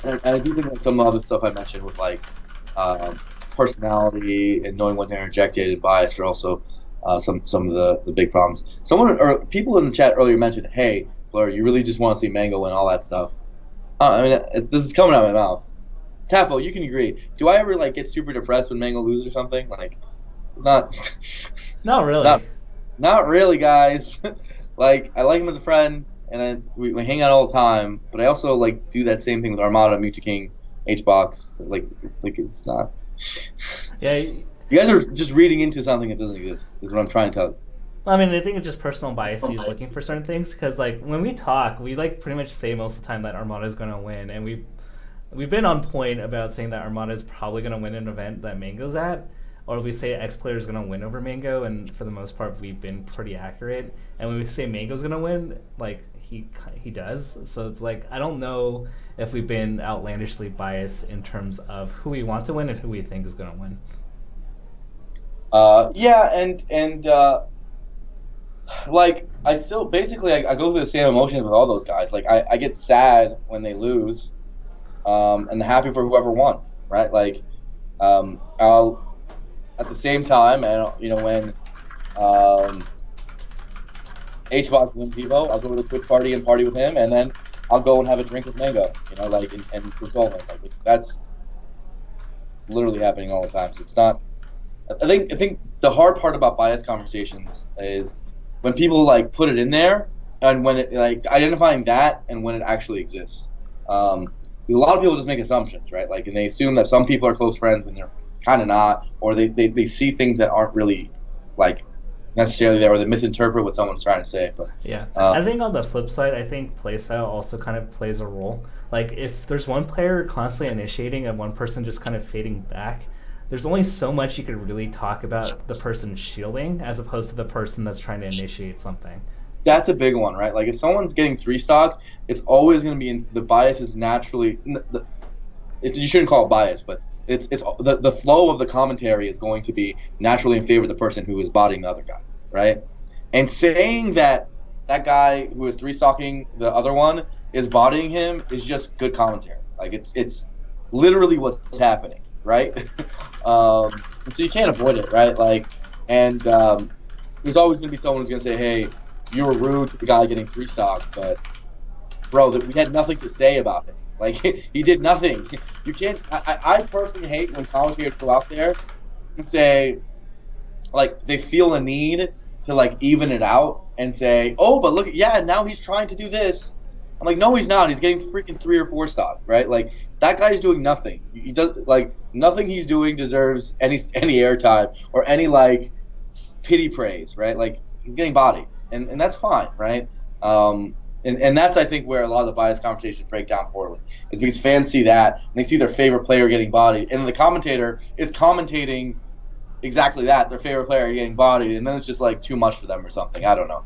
I do think that some of the other stuff I mentioned with like personality and knowing when they're injected and biased are also some of the big problems. Someone or people in the chat earlier mentioned, "Hey, Blur, you really just want to see Mango win all that stuff." I mean, this is coming out of my mouth. Tafo, you can agree. Do I ever like get super depressed when Mango loses or something? Like, not really. Not really, guys. Like, I like him as a friend, and we hang out all the time. But I also like do that same thing with Armada, Mewtwo King, HBox. Like it's not. Yeah. You guys are just reading into something that doesn't exist. Is what I'm trying to tell you. I mean, I think it's just personal bias he's looking for certain things, because like when we talk, we like pretty much say most of the time that Armada is going to win, and we've been on point about saying that Armada is probably going to win an event that Mango's at, or we say X player is going to win over Mango, and for the most part we've been pretty accurate. And when we say Mango's going to win, like he does. So it's like, I don't know if we've been outlandishly biased in terms of who we want to win and who we think is going to win. Yeah, and like I still basically I go through the same emotions with all those guys. Like I get sad when they lose, and happy for whoever won, right? Like I'll at the same time, and when HBox wins Vivo, I'll go to the Twitch party and party with him, and then I'll go and have a drink with Mango, like and console him. Like that's it's literally happening all the time. So it's not. I think the hard part about bias conversations is when people like put it in there and when it like identifying that and when it actually exists. A lot of people just make assumptions, right? Like, and they assume that some people are close friends when they're kind of not, or they see things that aren't really like necessarily there, or they misinterpret what someone's trying to say. But yeah, I think on the flip side, I think playstyle also kind of plays a role. Like if there's one player constantly initiating and one person just kind of fading back, there's only so much you could really talk about the person shielding as opposed to the person that's trying to initiate something. That's a big one, right? Like if someone's getting 3-stock, it's always going to be the bias is naturally. You shouldn't call it bias, but it's the flow of the commentary is going to be naturally in favor of the person who is botting the other guy, right? And saying that guy who is 3-stocking the other one is botting him is just good commentary. Like it's literally what's happening, right? So you can't avoid it, right? Like, and there's always going to be someone who's going to say, "Hey, you were rude to the guy getting 3-stock," but bro, we had nothing to say about it. Like he did nothing. You can't. I personally hate when commentators go out there and say, like, they feel a need to like even it out and say, "Oh, but look, yeah, now he's trying to do this." I'm like, no, he's not. He's getting freaking 3 or 4-stock, right? Like that guy's doing nothing. He does like nothing he's doing deserves any airtime or any like pity praise, right? Like he's getting bodied, and that's fine, right? And that's, I think, where a lot of the bias conversations break down poorly. Is because fans see that, and they see their favorite player getting bodied, and the commentator is commentating exactly that, their favorite player getting bodied, and then it's just, like, too much for them or something. I don't know.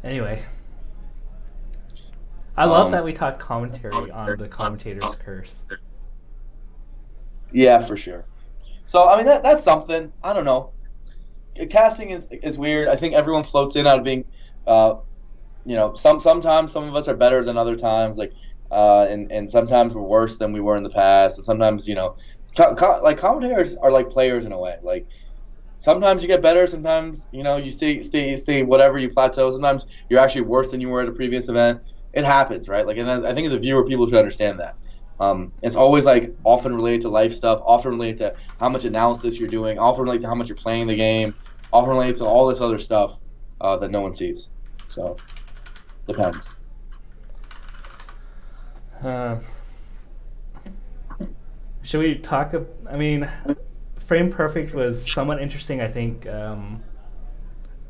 Anyway. I love that we talk commentary on the commentator's curse. Yeah, for sure. So, I mean, that's something. I don't know. Casting is weird. I think everyone floats in out of being, sometimes some of us are better than other times, like, and sometimes we're worse than we were in the past, and sometimes like commentators are like players in a way. Like sometimes you get better, sometimes you stay whatever you plateau. Sometimes you're actually worse than you were at a previous event. It happens, right? Like, and I think as a viewer, people should understand that. It's always like often related to life stuff, often related to how much analysis you're doing, often related to how much you're playing the game, often related to all this other stuff that no one sees. So, depends. Should we talk? I mean, Frame Perfect was somewhat interesting. I think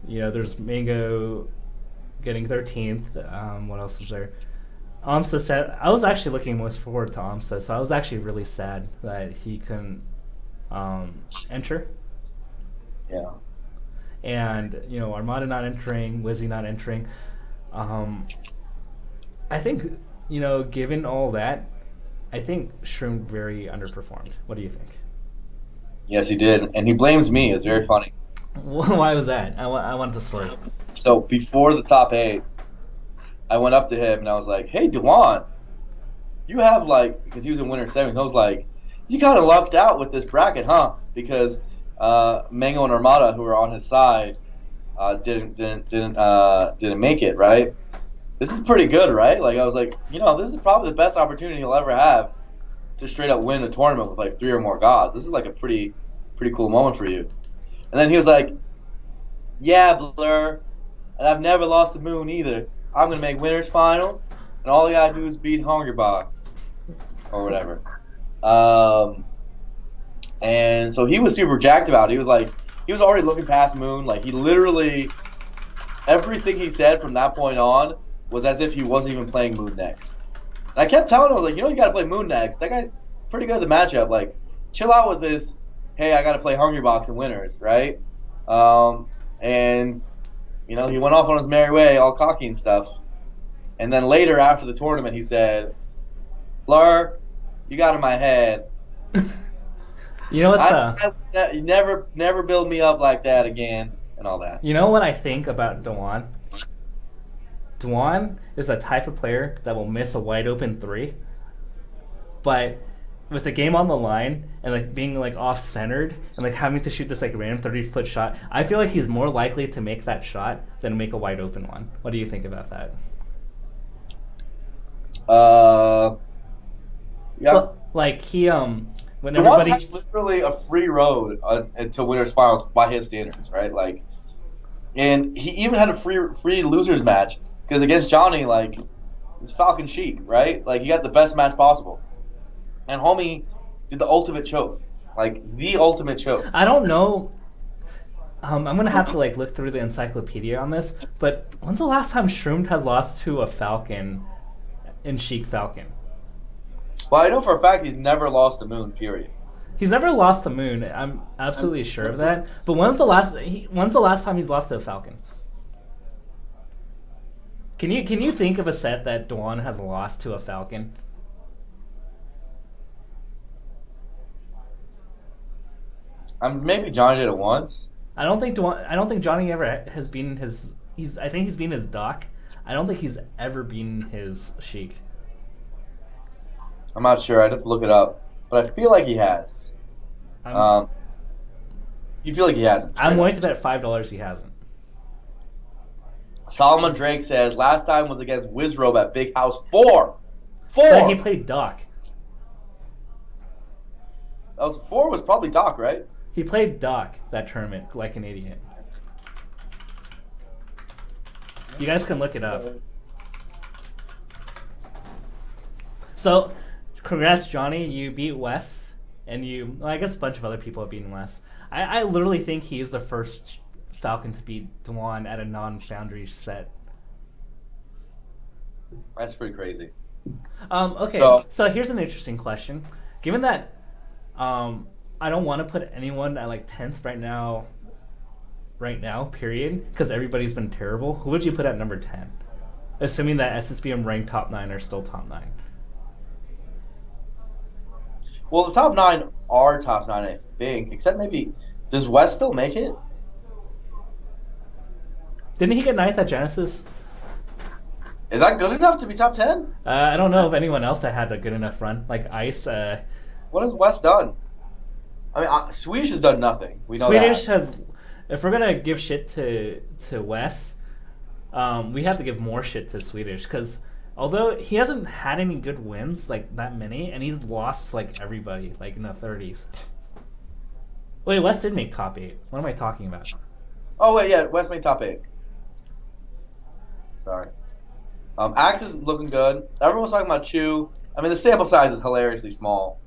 there's Mango getting 13th. What else is there? Amsa said, I was actually looking most forward to Amsa, so I was actually really sad that he couldn't enter. Yeah. And, Armada not entering, Wizzy not entering. I think, given all that, I think Shroomed very underperformed. What do you think? Yes, he did. And he blames me. It's very funny. Why was that? I want the story. So, before the top 8, I went up to him and I was like, "Hey, Dewan, you have because he was in winter 7th. I was like, you kind of lucked out with this bracket, huh? Because Mango and Armada, who were on his side, didn't make it, right? This is pretty good, right? Like I was like, this is probably the best opportunity he'll ever have to straight up win a tournament with like 3 or more gods. This is like a pretty cool moment for you." And then he was like, "Yeah, Blur, and I've never lost the moon either. I'm going to make winners finals, and all I got to do is beat Hungerbox," or whatever. And so he was super jacked about it. He was like, he was already looking past Moon. Like, he literally, everything he said from that point on was as if he wasn't even playing Moon next. And I kept telling him, I was like, you got to play Moon next. That guy's pretty good at the matchup. Like, chill out with this, hey, I got to play Hungerbox and winners, right? And he went off on his merry way, all cocky and stuff. And then later, after the tournament, he said, "Blur, you got in my head." You know what's You never build me up like that again, and all that. you know what I think about Dwan? Dwan is a type of player that will miss a wide open three, but with the game on the line and like being like off centered and like having to shoot this like random 30-foot shot, I feel like he's more likely to make that shot than make a wide open one. What do you think about that? Yeah. Well, like he when Jawan everybody has literally a free road until winners finals by his standards, right? Like, and he even had a free losers match because against Johnny, like, it's Falcon Sheik, right? Like, he got the best match possible, and homie did the ultimate choke, like the ultimate choke. I don't know. I'm gonna have to like look through the encyclopedia on this, but when's the last time Shroomed has lost to a Falcon in Sheik Falcon? Well, I know for a fact he's never lost a moon. Period. He's never lost the moon. I'm absolutely sure of that. But when's the last time he's lost to a Falcon? Can you think of a set that Dwan has lost to a Falcon? Maybe Johnny did it once. I don't think Johnny ever has been his. I think he's been his Doc. I don't think he's ever been his Sheik. I'm not sure. I'd have to look it up, but I feel like he has. You feel like he hasn't? I'm willing to bet $5 he hasn't. Solomon Drake says last time was against Wizrobe at Big House 4. But he played Doc. That was 4 was probably Doc, right? He played Doc that tournament like an idiot. You guys can look it up. So, congrats, Johnny. You beat Wes, and I guess a bunch of other people have beaten Wes. I literally think he is the first Falcon to beat Dwan at a non-Foundry set. That's pretty crazy. Okay, so here's an interesting question. Given that I don't want to put anyone at like 10th right now, period, because everybody's been terrible, who would you put at number 10? Assuming that SSBM ranked top 9 are still top 9. Well, the top 9 are top 9, I think. Except maybe, does West still make it? Didn't he get 9th at Genesis? Is that good enough to be top 10? I don't know of anyone else that had a good enough run. Like Ice. What has West done? I mean, Swedish has done nothing. We know Swedish that. has. If we're gonna give shit to Wes, we have to give more shit to Swedish because although he hasn't had any good wins, like that many, and he's lost like everybody, like in the 30s. Wait, Wes did make top 8. What am I talking about? Oh wait, yeah, West made top 8. Sorry. Axe is looking good. Everyone's talking about Chew. I mean, the sample size is hilariously small.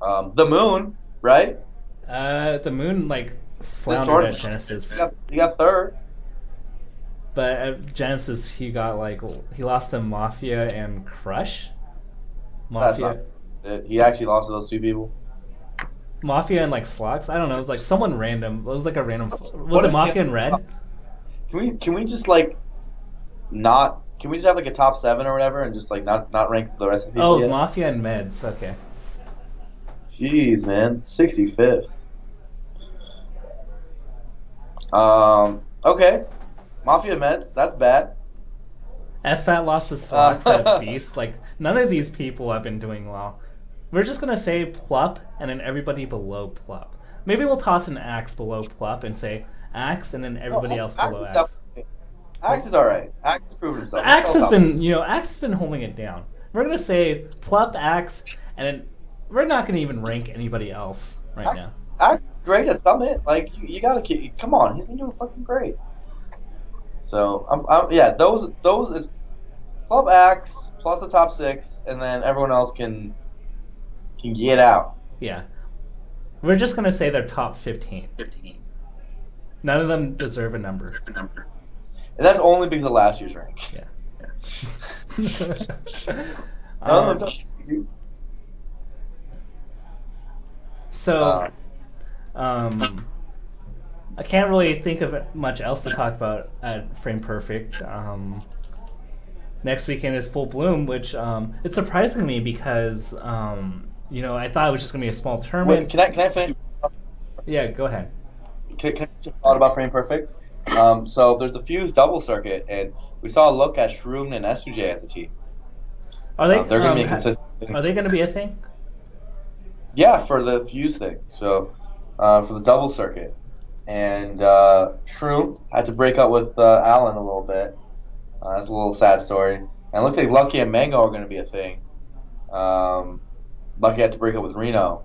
The Moon, right? The Moon like floundered at Genesis. He got 3rd. But at Genesis, he lost to Mafia and Crush. Mafia. He actually lost to those 2 people. Mafia and like Slugs. I don't know, like someone random. It was like a random. Was it Mafia and Red? Can we just like not? Can we just have like a top 7 or whatever, and just like not rank the rest of the people? Oh, it was Mafia and Meds. Okay. Jeez, man, 65th. Okay, Mafia Meds. That's bad. SFAT lost to Slugs at Beast. Like none of these people have been doing well. We're just gonna say Plup and then everybody below Plup. Maybe we'll toss an Axe below Plup and say Axe and then everybody else below Axe. Axe is alright. Axe has proven himself. Axe has been holding it down. We're gonna say Plup, Axe, and then we're not gonna even rank anybody else right now. Axe is great at Summit. Like you gotta keep. Come on, he's been doing fucking great. So yeah, those is Plup, Axe plus the top 6, and then everyone else can get out. Yeah. We're just going to say they're top 15. None of them deserve a number. And that's only because of last year's rank. Yeah. I can't really think of much else to talk about at Frame Perfect. Next weekend is Full Bloom, which it's surprising me because I thought it was just gonna be a small Wait, tournament. can I finish? Yeah, go ahead. Can I just thought about Frame Perfect? So there's the Fuse double circuit, and we saw a look at Shroomed and S2J as a team. Are they They're going to be a consistent thing. are they gonna be a thing? Yeah, for the Fuse thing. So for the double circuit, and Shroomed had to break up with Alan a little bit. That's a little sad story. And it looks like Lucky and Mango are going to be a thing. Lucky had to break up with Reno.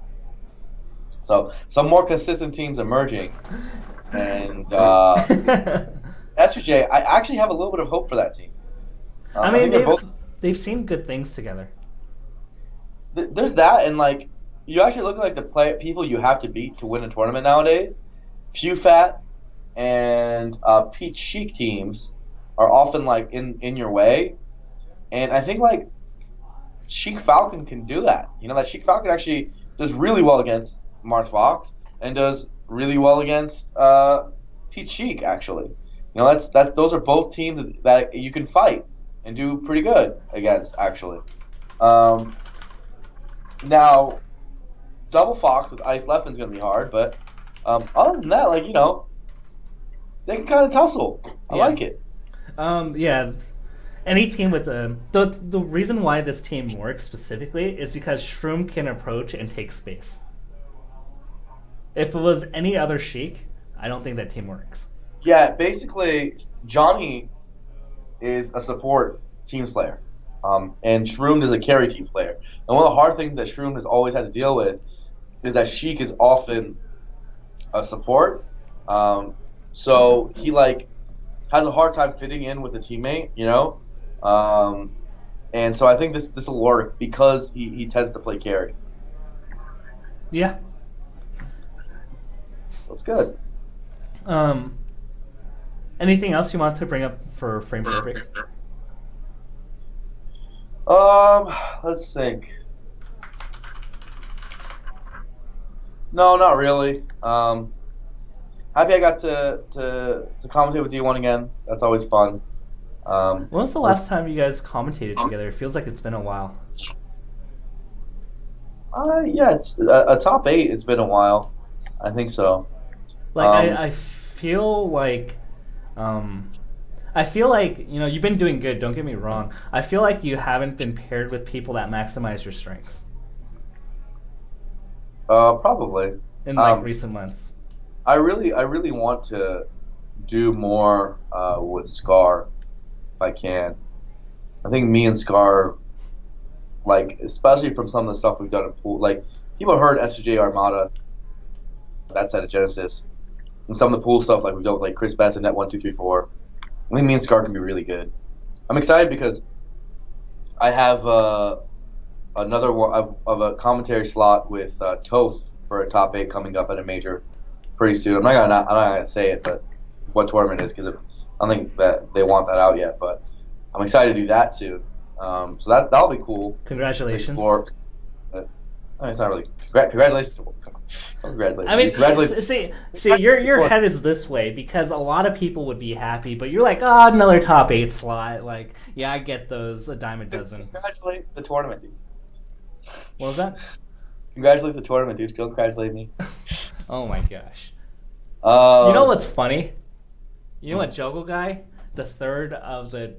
So some more consistent teams emerging, and S2J. I actually have a little bit of hope for that team. I mean, they've seen good things together. There's that, and like you actually look like the people you have to beat to win a tournament nowadays. PewFat and Peach Chic teams are often like in your way, and I think like Chic Falcon can do that. That Chic Falcon actually does really well against Marth Fox and does really well against Peach Chic actually. Those are both teams that you can fight and do pretty good against actually. Now, Double Fox with Ice Leffen is going to be hard, but other than that, they can kind of tussle. I like it. Yeah. Any team with the reason why this team works specifically is because Shroom can approach and take space. If it was any other Sheik, I don't think that team works. Yeah, basically, Johnny is a support teams player, and Shroomed is a carry team player. And one of the hard things that Shroomed has always had to deal with is that Sheik is often a support, so he has a hard time fitting in with a teammate, and so I think this will work because he tends to play carry. Yeah, that's good. Anything else you want to bring up for Frame Perfect? Let's think. No, not really. Happy I got to commentate with D1 again. That's always fun. When was the last time you guys commentated together? It feels like it's been a while. Yeah, it's a top 8. It's been a while. I think so. I feel like, you've been doing good. Don't get me wrong. I feel like you haven't been paired with people that maximize your strengths. Probably. In recent months. I really want to do more with Scar if I can. I think me and Scar, especially from some of the stuff we've done in pool, people heard S2J Armada, that side of Genesis, and some of the pool stuff we've done with Chris Best and Net 1 2 3 4. I think me and Scar can be really good. I'm excited because I have another one of a commentary slot with Toph for a top 8 coming up at a major pretty soon. I'm not gonna say it, but what tournament it is because I don't think that they want that out yet. But I'm excited to do that soon. So that'll be cool. Congratulations. It's not really congratulations. I mean, congratulations. See, your head is this way because a lot of people would be happy, but you're like, another top 8 slot. Yeah, I get those a dime a dozen. Congratulate the tournament, dude. What was that? Congratulate the tournament, dude. Don't congratulate me. Oh my gosh. You know what's funny? You know what Juggle Guy, the third of the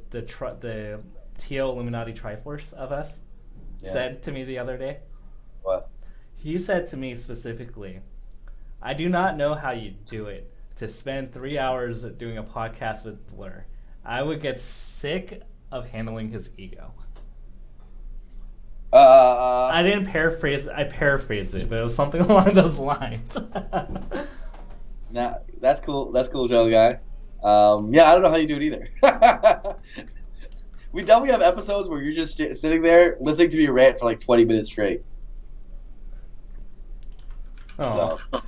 TO Illuminati Triforce of us, said to me the other day? What? He said to me specifically, I do not know how you do it, to spend 3 hours doing a podcast with Blur. I would get sick of handling his ego. I didn't paraphrase. I paraphrased it, but it was something along those lines. Nah, that's cool. That's cool, Joe guy. Yeah, I don't know how you do it either. We definitely have episodes where you're just sitting there listening to me rant for 20 minutes straight. Oh, so.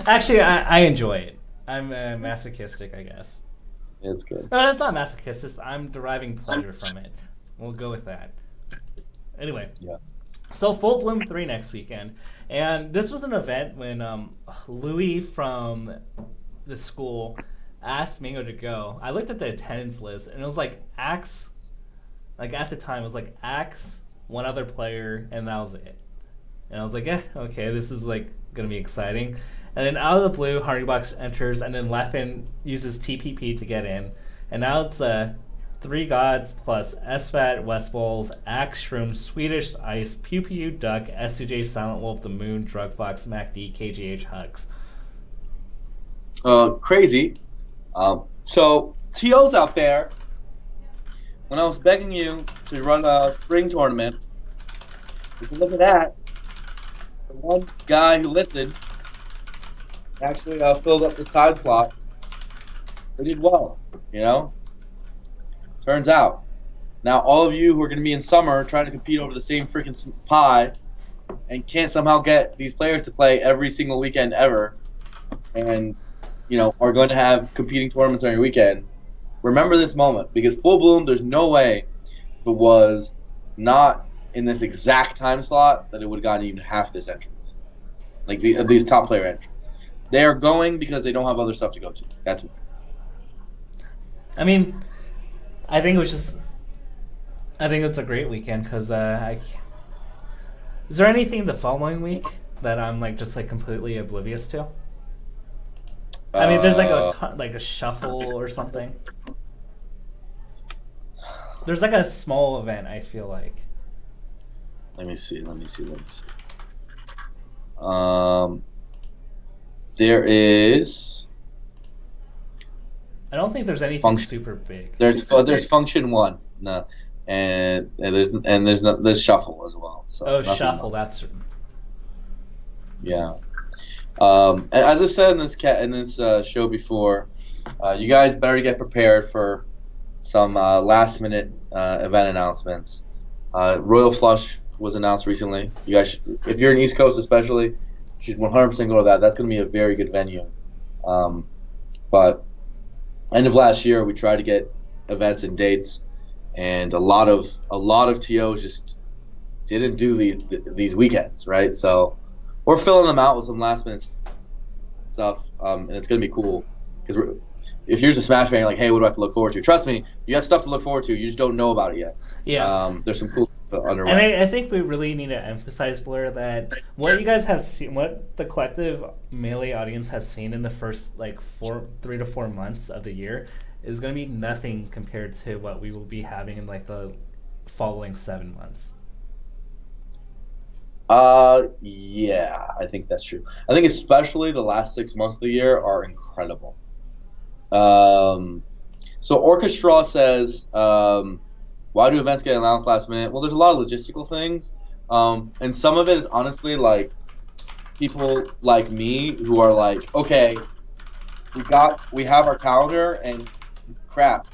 Actually, I enjoy it. I'm masochistic, I guess. It's good. No, it's not masochistic. I'm deriving pleasure from it. We'll go with that. Anyway, yeah. So Full Bloom 3 next weekend, and this was an event when Louis from the school asked Mingo to go. I looked at the attendance list, and it was Axe. At the time, it was Axe, one other player, and that was it. and I was like, okay, this is like gonna be exciting. And then out of the blue, Hungrybox enters, and then Leffen uses TPP to get in, and now it's 3 Gods plus SFAT, West Bowls, Axe, Shroomed, Swedish Ice, Pew Pew, Duck, SCJ, Silent Wolf, The Moon, Drug Fox, MacD, KGH, Hugs. Crazy. So, TOs out there, when I was begging you to run a spring tournament, if you look at that, the one guy who listed actually filled up the side slot. They did well, you know? Turns out. Now, all of you who are going to be in summer trying to compete over the same freaking pie and can't somehow get these players to play every single weekend ever and, you know, are going to have competing tournaments on your weekend, remember this moment, because Full Bloom, there's no way if it was not in this exact time slot that it would have gotten even half this entrance. Like these top player entrants. They are going because they don't have other stuff to go to. That's it. I mean, I think it's a great weekend because is there anything the following week that I'm like just like completely oblivious to? I mean, there's like a shuffle or something. There's like a small event, I feel like. Let me see. There is. I don't think there's anything super big. There's Function 1, no, and there's Shuffle as well. So Shuffle, that's. Yeah. As I said in this show before, you guys better get prepared for some last minute event announcements. Royal Flush was announced recently. You guys, if you're in East Coast especially, you should 100% go to that. That's going to be a very good venue. But end of last year, we tried to get events and dates, and a lot of TOs just didn't do these weekends, right? So we're filling them out with some last minute stuff, and it's going to be cool because if you're just a Smash fan, you're like, hey, what do I have to look forward to? Trust me, you have stuff to look forward to. You just don't know about it yet. Yeah. There's some cool stuff underway. And I think we really need to emphasize, Blur, that what you guys have seen, what the collective Melee audience has seen in the first like 3 to 4 months of the year is going to be nothing compared to what we will be having in like the following 7 months. Yeah, I think that's true. I think especially the last 6 months of the year are incredible. So Orchestra says, why do events get announced last minute? Well, there's a lot of logistical things, and some of it is honestly like people like me who are like, okay, we have our calendar and crap,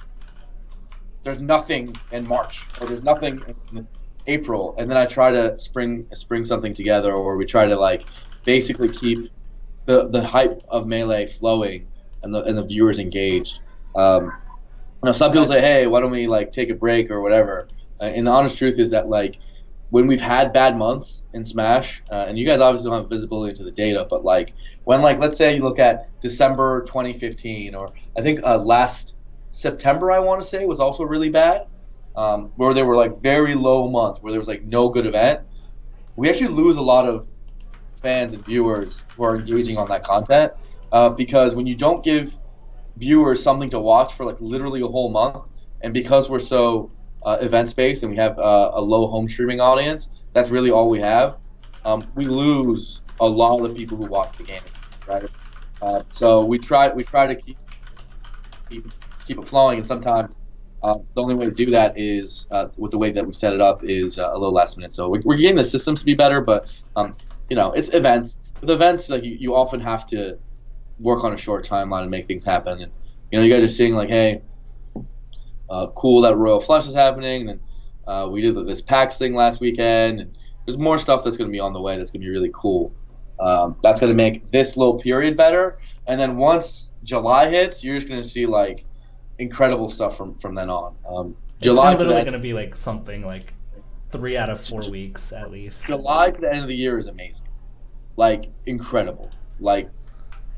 there's nothing in March or there's nothing in April, and then I try to spring something together, or we try to like basically keep the hype of Melee flowing and the viewers engaged. Some people say, hey, why don't we like take a break or whatever, and the honest truth is that like when we've had bad months in Smash, and you guys obviously don't have visibility into the data, but like when like let's say you look at December 2015, or I think last September I want to say was also really bad, where there were like very low months where there was like no good event. We actually lose a lot of fans and viewers who are engaging on that content, because when you don't give viewers something to watch for like literally a whole month, and because we're so event-based and we have a low home streaming audience, that's really all we have, we lose a lot of the people who watch the game, right? So we try to keep it flowing, and sometimes the only way to do that is with the way that we set it up is a little last minute. So we're getting the systems to be better, but it's events. With events, like you often have to work on a short timeline and make things happen. And you guys are seeing like, hey, cool that Royal Flush is happening, and we did this PAX thing last weekend, and there's more stuff that's going to be on the way that's going to be really cool. That's going to make this little period better, and then once July hits, you're just going to see like incredible stuff from then on. July it's literally going to be like something like 3 out of 4 weeks at least. July to the end of the year is amazing, like incredible. Like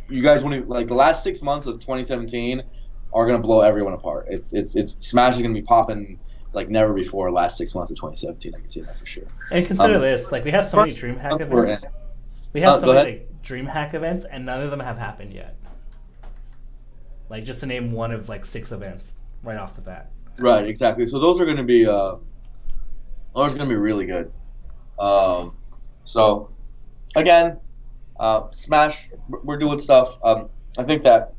you guys want to like the last 6 months of 2017 are going to blow everyone apart. It's Smash is going to be popping like never before last 6 months of 2017. I can see that for sure. And consider this: like we have so many DreamHack events. We have so many like DreamHack events, and none of them have happened yet. Like just to name one of like 6 events right off the bat. Right, exactly. So those are going to be really good. So again, Smash, we're doing stuff. I think that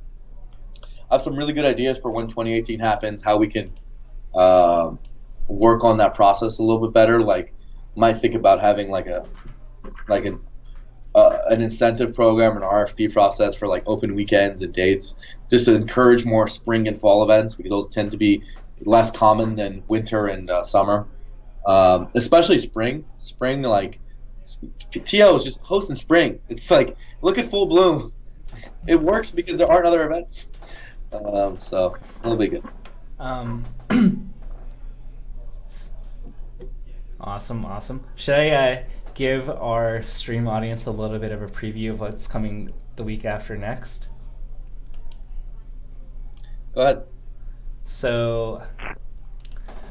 I have some really good ideas for when 2018 happens, how we can work on that process a little bit better. Like, might think about having an incentive program, an RFP process for like open weekends and dates, just to encourage more spring and fall events, because those tend to be less common than winter and summer. Especially spring. Spring, like TO is just hosting spring. It's like, look at Full Bloom. It works because there aren't other events. So it'll be good. Awesome. Should I give our stream audience a little bit of a preview of what's coming the week after next? Go ahead. So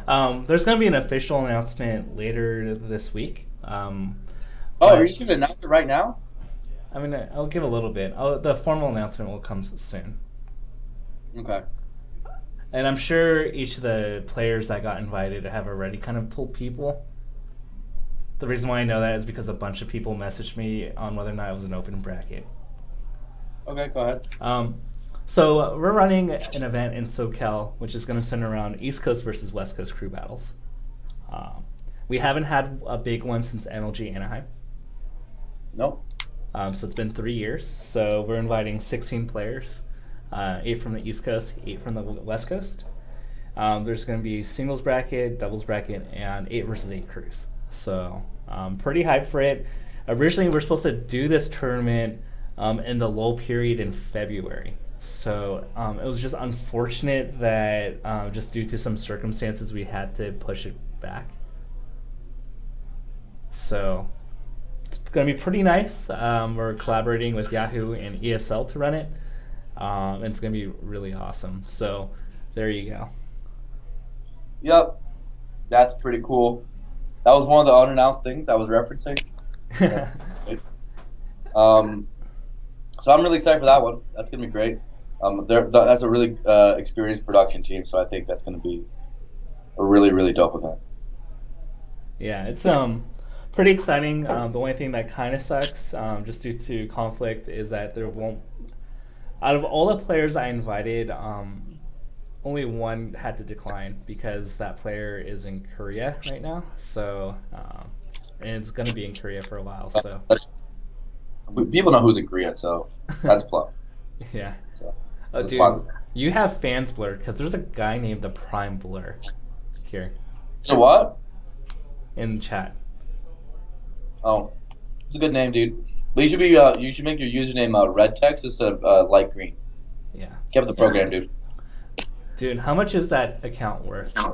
there's going to be an official announcement later this week. Are you just going to announce it right now? I mean, I'll give a little bit. The formal announcement will come soon. Okay. And I'm sure each of the players that got invited have already kind of told people. The reason why I know that is because a bunch of people messaged me on whether or not it was an open bracket. Okay, go ahead. So we're running an event in SoCal, which is going to center around East Coast versus West Coast crew battles. We haven't had a big one since MLG Anaheim. Nope. So it's been 3 years. So we're inviting 16 players, 8 from the East Coast, 8 from the West Coast. There's going to be singles bracket, doubles bracket, and 8 versus 8 crews. So pretty hyped for it. Originally, we were supposed to do this tournament in the lull period in February. So it was just unfortunate that just due to some circumstances, we had to push it back. So it's going to be pretty nice. We're collaborating with Yahoo and ESL to run it. And it's going to be really awesome. So there you go. Yep. That's pretty cool. That was one of the unannounced things I was referencing. So I'm really excited for that one. That's going to be great. That's a really experienced production team, so I think that's going to be a really, really dope event. Yeah, it's pretty exciting. The only thing that kind of sucks, just due to conflict, is that there won't. Out of all the players I invited, only one had to decline because that player is in Korea right now. So, and it's going to be in Korea for a while. So people know who's in Korea, so that's Plup. Yeah. So, oh, dude, you have fans blur because there's a guy named the Prime Blur here. The what? In chat. Oh, it's a good name, dude. But you should make your username red text instead of light green. Yeah. Get with the program, dude. Dude, how much is that account worth? I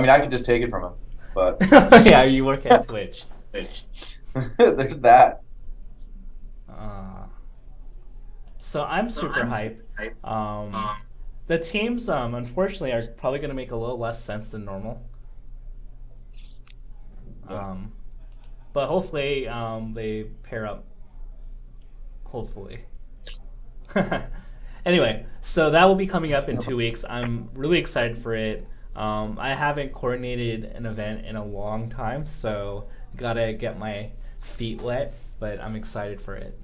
mean, I could just take it from him, but yeah, you work at Twitch. There's that. So I'm super hype. The teams, unfortunately, are probably going to make a little less sense than normal. But hopefully, they pair up. Hopefully. Anyway, so that will be coming up in 2 weeks. I'm really excited for it. I haven't coordinated an event in a long time, so gotta get my feet wet, but I'm excited for it.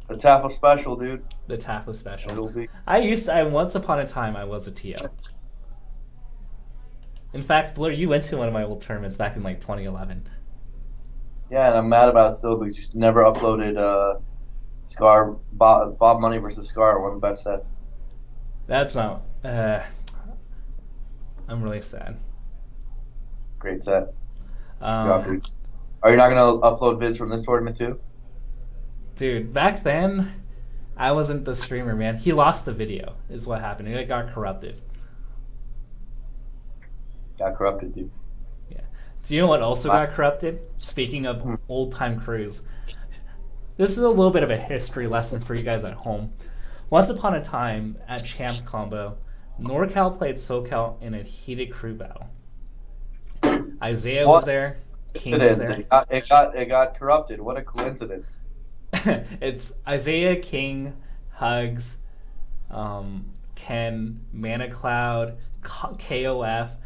The TAFO special, dude. The TAFO special. It'll be. Once upon a time, I was a TO. In fact, Blur, you went to one of my old tournaments back in like 2011. Yeah, and I'm mad about it still because you never uploaded Scar, Bob Money versus Scar, one of the best sets. That's not. I'm really sad. It's a great set. Job, dude. Are you not going to upload vids from this tournament too? Dude, back then, I wasn't the streamer, man. He lost the video, is what happened. It got corrupted. Got corrupted, dude. Yeah. Do you know what also got corrupted? Speaking of old-time crews. This is a little bit of a history lesson for you guys at home. Once upon a time, at Champ Combo, NorCal played SoCal in a heated crew battle. Isaiah was What there. King was coincidence? there. It got corrupted. What a coincidence. It's Isaiah, King, Hugs, Ken, Mana Cloud, KOF,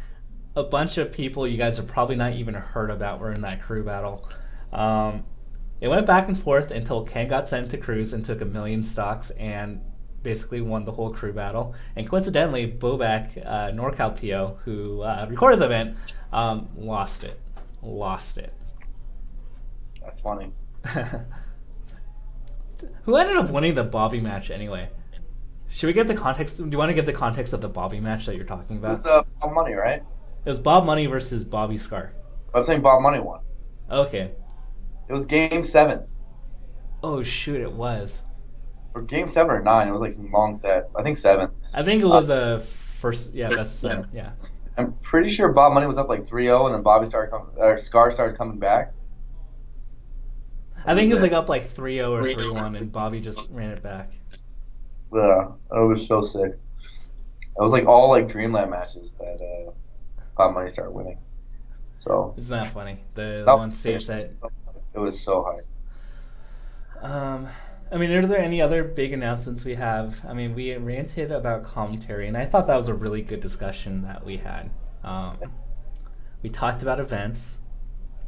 a bunch of people you guys have probably not even heard about were in that crew battle. It went back and forth until Ken got sent to cruise and took 1,000,000 stocks and basically won the whole crew battle. And coincidentally, Bobak, NorCal TO, who recorded the event, lost it. That's funny. Who ended up winning the Bobby match anyway? Should we get the context? Do you want to get the context of the Bobby match that you're talking It about? was Bob Money, right? It was Bob Money versus Bobby Scar. I'm saying Bob Money won. Okay. It was Game 7. Oh shoot, it was. Or Game 7 or 9. It was like some long set. I think 7. I think it was a first, best of 7. Yeah. I'm pretty sure Bob Money was up like 3-0, and then Scar started coming back. I think he was like up like 3-0 or 3-1, and Bobby just ran it back. Yeah, it was so sick. It was like all like Dreamland matches that Bob Money started winning. So Isn't that funny? The that one stage that. it was so high. I mean, are there any other big announcements we have? I mean, we ranted about commentary, and I thought that was a really good discussion that we had. We talked about events.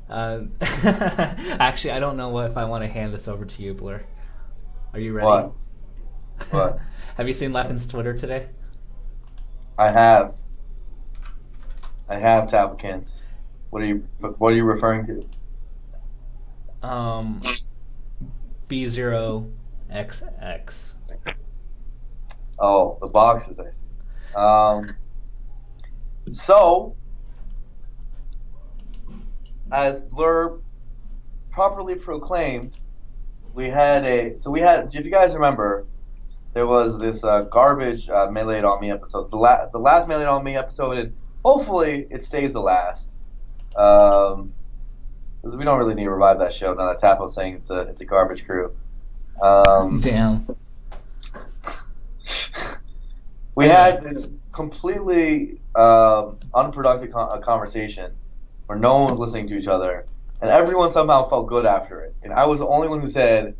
Actually, I don't know if I want to hand this over to you, Blur. Are you ready? What? Have you seen Leffen's Twitter today? I have Tapkins. What are you referring to? B0XX. Oh, the boxes, I see. So, as Blur properly proclaimed, if you guys remember, there was this garbage Melee It On Me episode. The last Melee It On Me episode, and hopefully it stays the last. Because we don't really need to revive that show now that Tapo's saying it's a garbage crew. Damn. We had this completely unproductive conversation where no one was listening to each other, and everyone somehow felt good after it. And I was the only one who said,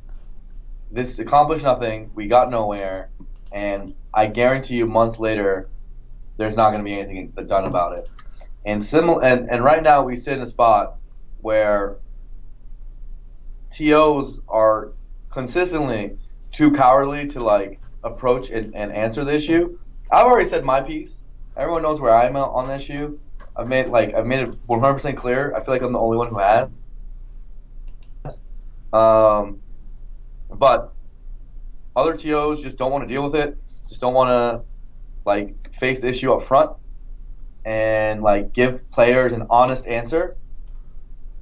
this accomplished nothing, we got nowhere, and I guarantee you months later, there's not going to be anything done about it. And right now we sit in a spot where TOs are consistently too cowardly to like approach and answer the issue. I've already said my piece. Everyone knows where I'm on the issue. I've made it 100% clear. I feel like I'm the only one who has. But other TOs just don't want to deal with it. Just don't want to like face the issue up front and like give players an honest answer.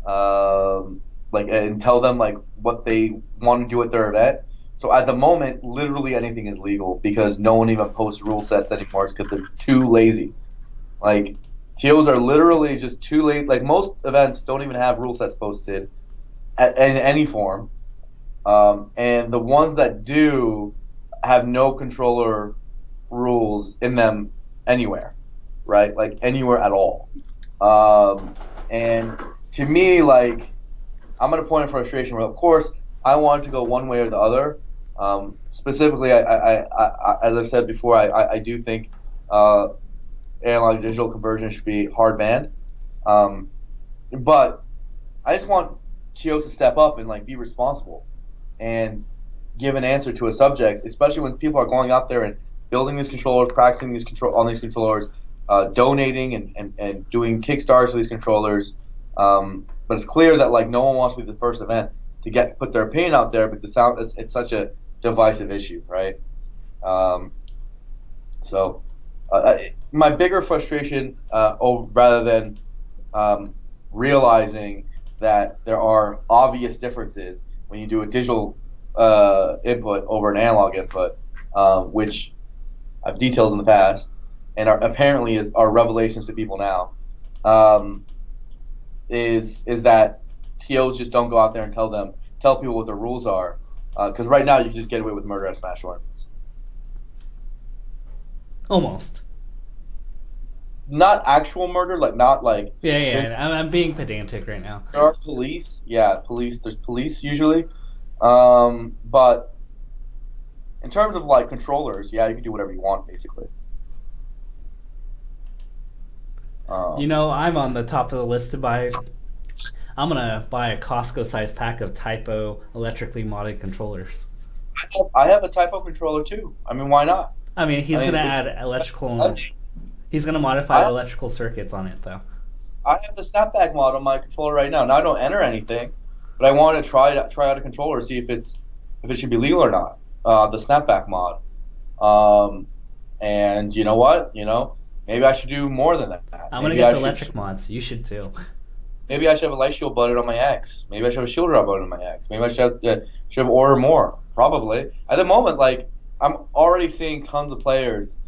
And tell them like what they want to do at their event. So at the moment, literally anything is legal because no one even posts rule sets anymore because they're too lazy. Like TOs are literally just too late. Like most events don't even have rule sets posted in any form, and the ones that do have no controller rules in them anywhere, right? Like anywhere at all. And to me, like, I'm at a point of frustration where, of course, I want to go one way or the other. Specifically, I as I've said before, I do think analog digital conversion should be hard banned. But I just want TOs to step up and like be responsible and give an answer to a subject, especially when people are going out there and building these controllers, practicing on these controllers, donating and doing Kickstarters for these controllers. But it's clear that like no one wants to be the first event to put their opinion out there, but it's such a divisive issue, right? So my bigger frustration, rather than realizing that there are obvious differences when you do a digital input over an analog input, which I've detailed in the past, and apparently are revelations to people now. Is that TOs just don't go out there and tell people what the rules are, because right now you can just get away with murder at Smash tournaments. Almost. not actual murder, like not like Yeah. I'm being pedantic right now. there are police. Yeah, police. There's police usually. But in terms of like controllers, yeah, you can do whatever you want basically. I'm on the top of the list to buy. I'm gonna buy a Costco-sized pack of Typo electrically modded controllers. I have a Typo controller too. I mean, why not? I mean, he's gonna add electrical. He's gonna modify electrical circuits on it, though. I have the snapback mod on my controller right now. Now I don't enter anything, but I want to try out a controller, see if it should be legal or not. The snapback mod. And you know what? Maybe I should do more than that. I'm gonna get the electric mods. You should too. Maybe I should have a light shield button on my X. Maybe I should have a shield drop button on my X. Maybe I should have order more. Probably. At the moment, like I'm already seeing tons of players.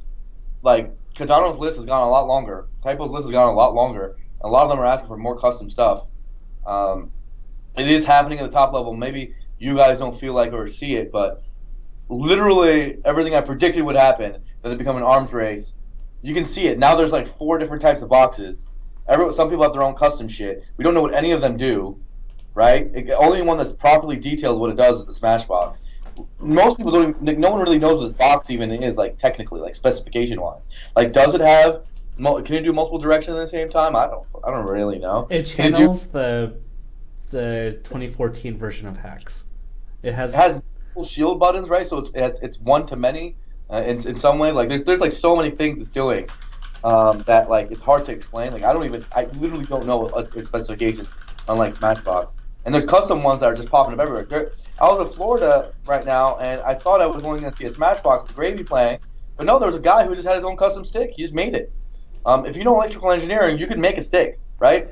Like Katano's list has gone a lot longer. Typo's list has gone a lot longer. A lot of them are asking for more custom stuff. It is happening at the top level. Maybe you guys don't feel like or see it, but literally everything I predicted would happen, that it become an arms race. You can see it. Now there's like 4 different types of boxes. Some people have their own custom shit. We don't know what any of them do, right? Only one that's properly detailed what it does is the Smash box. Most people don't even, no one really knows what the box even is, like technically, like specification-wise. Like, does it have, can it do multiple directions at the same time? I don't really know. It channels the 2014 version of hacks. It has multiple shield buttons, right? So it's one to many. In some ways, like there's like so many things it's doing that like it's hard to explain. Like I literally don't know its specifications on like Smashbox. And there's custom ones that are just popping up everywhere. I was in Florida right now, and I thought I was only going to see a Smashbox with Gravy playing, but no, there was a guy who just had his own custom stick. He just made it. If you know electrical engineering, you can make a stick, right?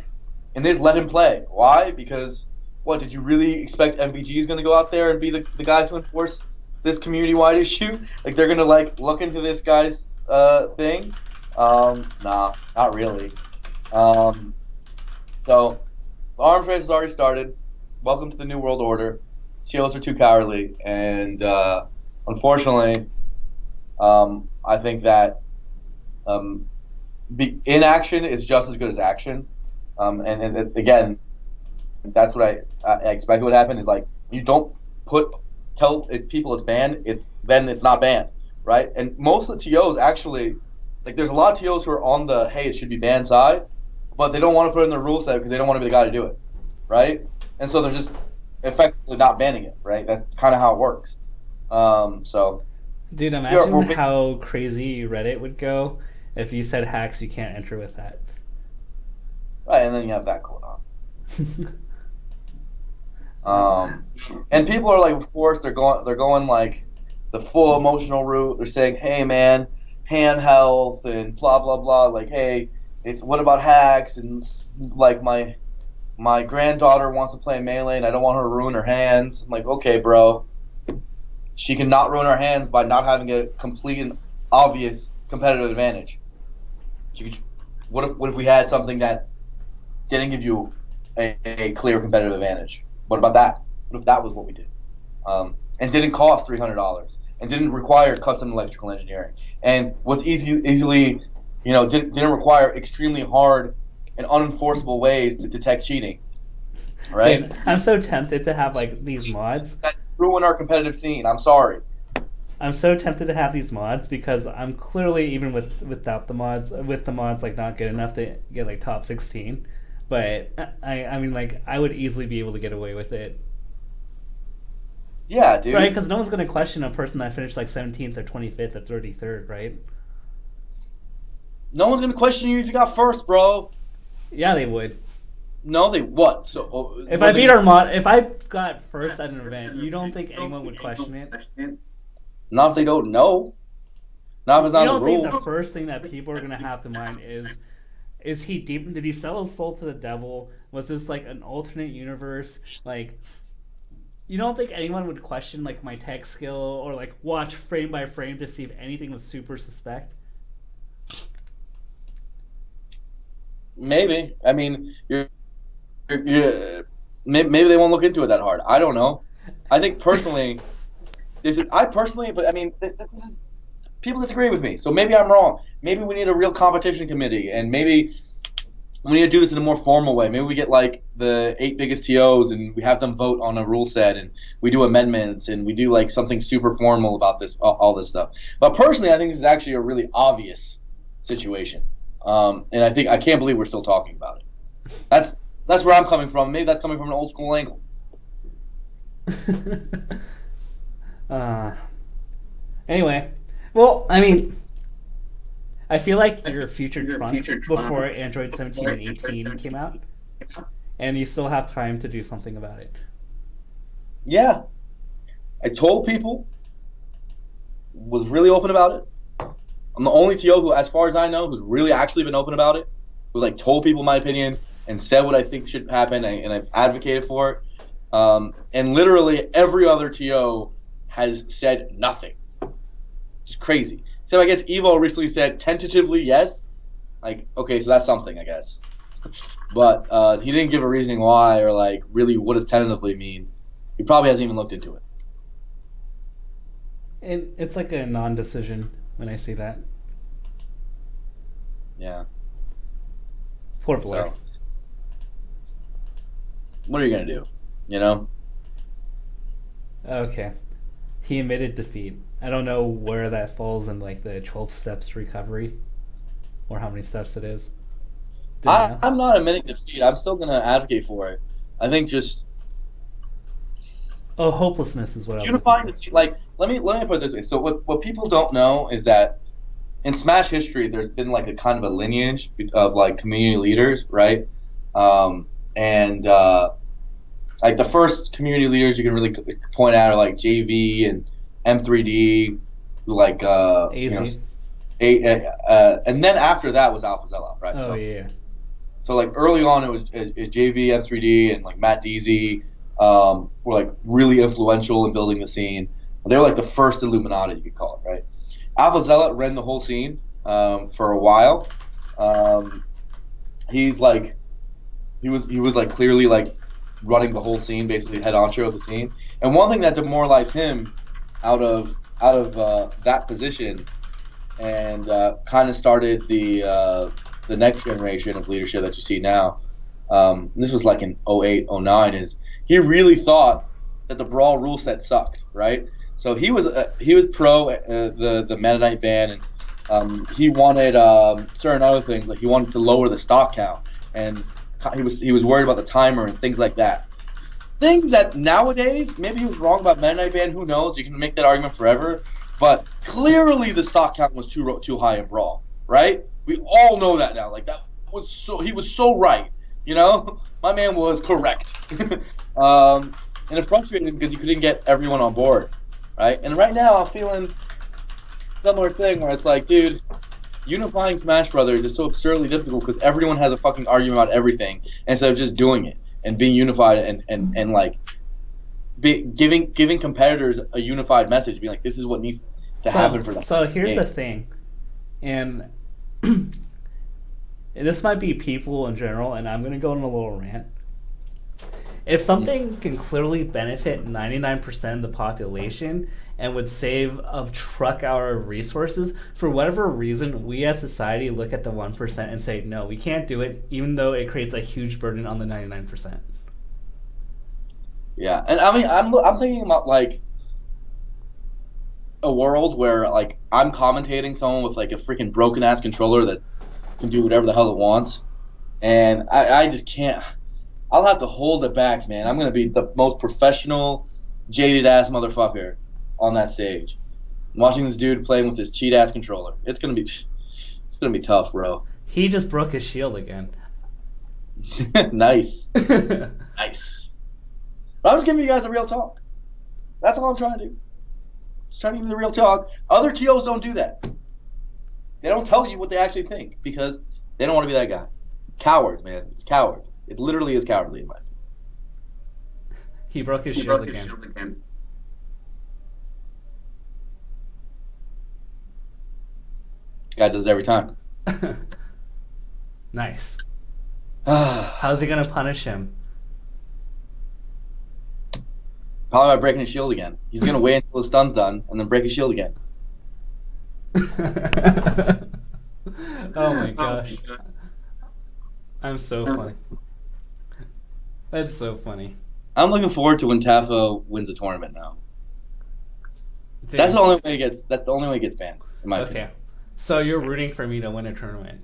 And they just let him play. Why? Because what, did you really expect MVG is going to go out there and be the guys who enforce this community-wide issue? Like they're going to like look into this guy's thing? Nah, not really. So the arms race has already started. Welcome to the New World Order. Chios are too cowardly, and unfortunately, I think that inaction is just as good as action. And again, that's what I expect would happen. Is like you don't tell people it's banned. Then it's not banned, right? And most of the TOs actually, like, there's a lot of TOs who are on the hey, it should be banned side, but they don't want to put it in their rule set because they don't want to be the guy to do it, right? And so they're just effectively not banning it, right? That's kind of how it works. So, dude, imagine how crazy Reddit would go if you said hacks you can't enter with that. Right, and then you have that going on. And people are like, of course, they're going like the full emotional route. They're saying, hey man, hand health and blah blah blah. Like, hey, it's what about hacks? And like my granddaughter wants to play Melee, and I don't want her to ruin her hands. I'm like, okay, bro, she can not ruin her hands by not having a complete and obvious competitive advantage. What if we had something that didn't give you a clear competitive advantage? What about that? What if that was what we did? And didn't cost $300 and didn't require custom electrical engineering and was easily, didn't require extremely hard and unenforceable ways to detect cheating, right? Dude, I'm so tempted to have like these mods that ruin our competitive scene. I'm sorry. I'm so tempted to have these mods because I'm clearly, even without the mods, with the mods, like not good enough to get like top 16. But I mean, like, I would easily be able to get away with it. Yeah, dude. Right, because no one's going to question a person that finished like 17th or 25th or 33rd, right? No one's going to question you if you got first, bro. Yeah, they would. No, they what? So if I beat Armada, if I got first at an event, you don't think anyone would question it? Not if they don't know. Not if it's not a rule. You don't think the first thing that people are going to have to mind is he deep? Did he sell his soul to the devil? Was this like an alternate universe? Like, you don't think anyone would question like my tech skill or like watch frame by frame to see if anything was super suspect? Maybe. I mean, maybe they won't look into it that hard. I don't know. I think personally, but I mean, this is People disagree with me, so maybe I'm wrong. Maybe we need a real competition committee, and maybe we need to do this in a more formal way. Maybe we get like the 8 biggest TOs and we have them vote on a rule set, and we do amendments, and we do like something super formal about this, all this stuff. But personally, I think this is actually a really obvious situation, and I can't believe we're still talking about it. That's where I'm coming from. Maybe that's coming from an old school angle. Anyway, well, I mean, I feel like your future trunks before Android 17 and 18 came out, and you still have time to do something about it. Yeah, I told people, was really open about it. I'm the only TO who, as far as I know, who's really actually been open about it, who like told people my opinion and said what I think should happen, and I've advocated for it. And literally every other TO has said nothing. It's crazy. So I guess Evo recently said tentatively yes. Like, okay, so that's something, I guess. But he didn't give a reasoning why, or like really what does tentatively mean. He probably hasn't even looked into it. And it's like a non-decision when I see that. Yeah. Poor boy. So, what are you gonna do? You know? Okay. He admitted defeat. I don't know where that falls in like the 12 steps to recovery, or how many steps it is. I'm not admitting defeat. I'm still gonna advocate for it. I think just hopelessness is what I was unifying the scene. Like, let me put it this way. So what people don't know is that in Smash history, there's been like a kind of a lineage of like community leaders, right? Like the first community leaders you can really point out are like JV and M3D, who like AZ. And then after that was AlphaZilla, right? Oh yeah. So like early on it was JV, M3D, and like Matt DZ were like really influential in building the scene. They were like the first Illuminati, you could call it, right? AlphaZilla ran the whole scene for a while. He was like clearly like running the whole scene, basically head honcho of the scene. And one thing that demoralized him out of that position and kind of started the next generation of leadership that you see now. This was like in 08, 09, is he really thought that the Brawl rule set sucked, right? So he was pro the Meta Knight ban, and he wanted certain other things, like he wanted to lower the stock count, and he was worried about the timer and things like that. Things that nowadays, maybe he was wrong about Meta Knight ban, who knows? You can make that argument forever, but clearly the stock count was too high in Brawl, right? We all know that now. Like he was so right, you know? My man was correct. And it frustrated him because you couldn't get everyone on board, right? And right now I'm feeling similar thing where it's like, dude, unifying Smash Brothers is so absurdly difficult because everyone has a fucking argument about everything instead of just doing it and being unified and like giving competitors a unified message, being like, this is what needs to happen for them. So here's the thing, and this might be people in general, and I'm going to go on a little rant. If something can clearly benefit 99% of the population and would save a truck hour of resources, for whatever reason, we as society look at the 1% and say, no, we can't do it, even though it creates a huge burden on the 99%. Yeah, and I mean, I'm thinking about like a world where like I'm commentating someone with like a freaking broken ass controller that can do whatever the hell it wants, and I just can't. I'll have to hold it back, man. I'm gonna be the most professional, jaded ass motherfucker on that stage, watching this dude playing with this cheat ass controller. It's gonna be tough, bro. He just broke his shield again. Nice, nice. But I'm just giving you guys a real talk. That's all I'm trying to do. Just trying to give you the real talk. Other TOs don't do that. They don't tell you what they actually think because they don't want to be that guy. Cowards, man. It's coward. It literally is cowardly in my opinion. He broke his shield again. Guy does it every time. Nice. How's he gonna punish him? Probably by breaking his shield again. He's gonna wait until his stun's done and then break his shield again. Oh my gosh. I'm so funny. That's so funny. I'm looking forward to when Tafo wins a tournament now. Dude. That's the only way it gets banned, in my opinion. Okay. So you're rooting for me to win a tournament.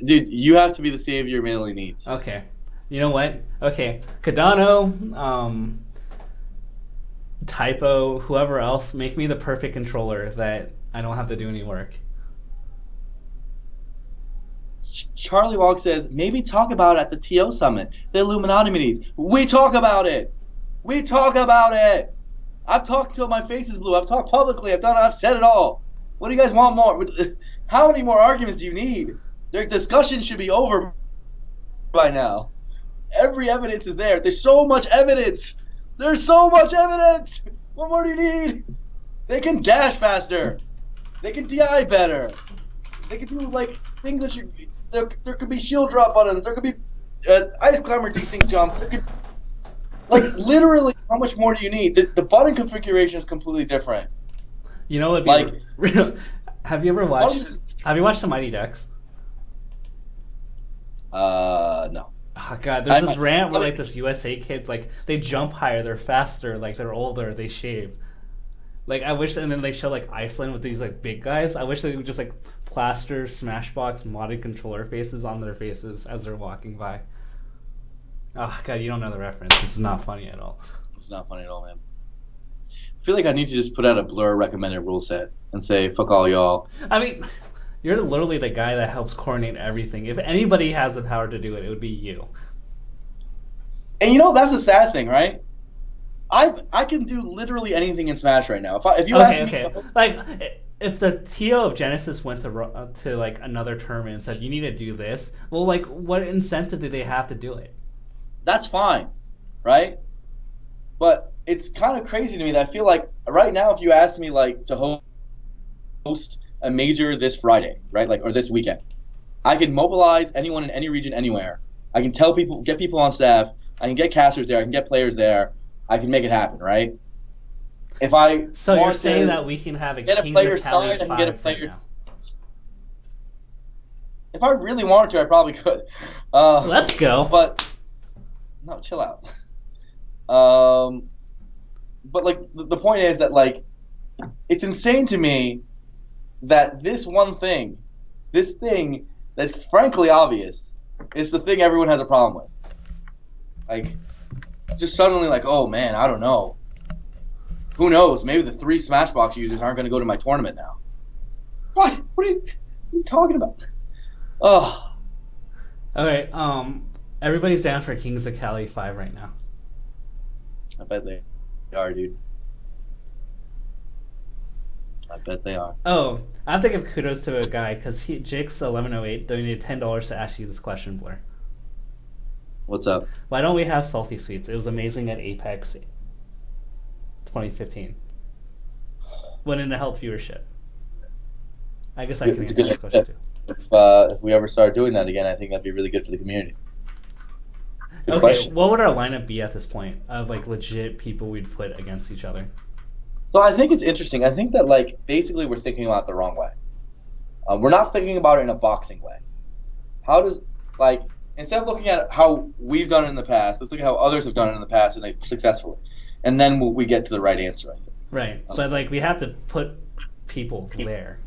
Dude, you have to be the savior Melee needs. Okay. You know what? Okay. Cardano, Typo, whoever else, make me the perfect controller that I don't have to do any work. Charlie Walk says, maybe talk about it at the TO Summit, the Illuminati meetings. We talk about it. We talk about it. I've talked till my face is blue. I've talked publicly. I've said it all. What do you guys want more? How many more arguments do you need? Their discussion should be over by now. Every evidence is there. There's so much evidence. There's so much evidence. What more do you need? They can dash faster. They can DI better. They can do like things that you. There could be shield drop buttons. There could be ice climber desync jumps. There could, like literally, how much more do you need? The button configuration is completely different. You know what? Like, have you ever watched? Have you watched the Mighty Ducks? No. Oh god, there's this rant where like this USA kids like they jump higher, they're faster, like they're older, they shave. Like I wish, and then they show like Iceland with these like big guys. I wish they would just like plaster Smashbox modded controller faces on their faces as they're walking by. Oh god, you don't know the reference. This is not funny at all. This is not funny at all, man. I feel like I need to just put out a Blur recommended rule set and say fuck all y'all. I mean, you're literally the guy that helps coordinate everything. If anybody has the power to do it, it would be you. And you know that's the sad thing, right? I can do literally anything in Smash right now. If you ask me, like if the TO of Genesis went to like another tournament and said you need to do this, well, like what incentive do they have to do it? That's fine, right? But it's kind of crazy to me that I feel like right now, if you ask me like to host a major this Friday, right, like or this weekend, I can mobilize anyone in any region, anywhere. I can tell people, get people on staff. I can get casters there. I can get players there. I can make it happen, right? If I so you're saying that we can have get a player signed, I can get a player. If I really wanted to, I probably could. Let's go. But no, chill out. But like the point is that like it's insane to me that this one thing, this thing that's frankly obvious, is the thing everyone has a problem with. Like, just suddenly like, oh man, I don't know. Who knows? Maybe the 3 Smashbox users aren't going to go to my tournament now. What? What are you talking about? Oh. Okay, everybody's down for Kings of Cali 5 right now. I bet they are, dude. I bet they are. Oh, I have to give kudos to a guy because Jix1108 donated $10 to ask you this question, Blur. What's up? Why don't we have Salty Sweets? It was amazing at Apex 2015. Went in to help viewership. I guess I can answer this question too. If we ever start doing that again, I think that'd be really good for the community. Good question. What would our lineup be at this point of like legit people we'd put against each other? So I think it's interesting. I think that like basically we're thinking about it the wrong way. We're not thinking about it in a boxing way. How does like instead of looking at how we've done it in the past, let's look at how others have done it in the past and like, successfully, and then we get to the right answer. I think. Right, but like we have to put people there.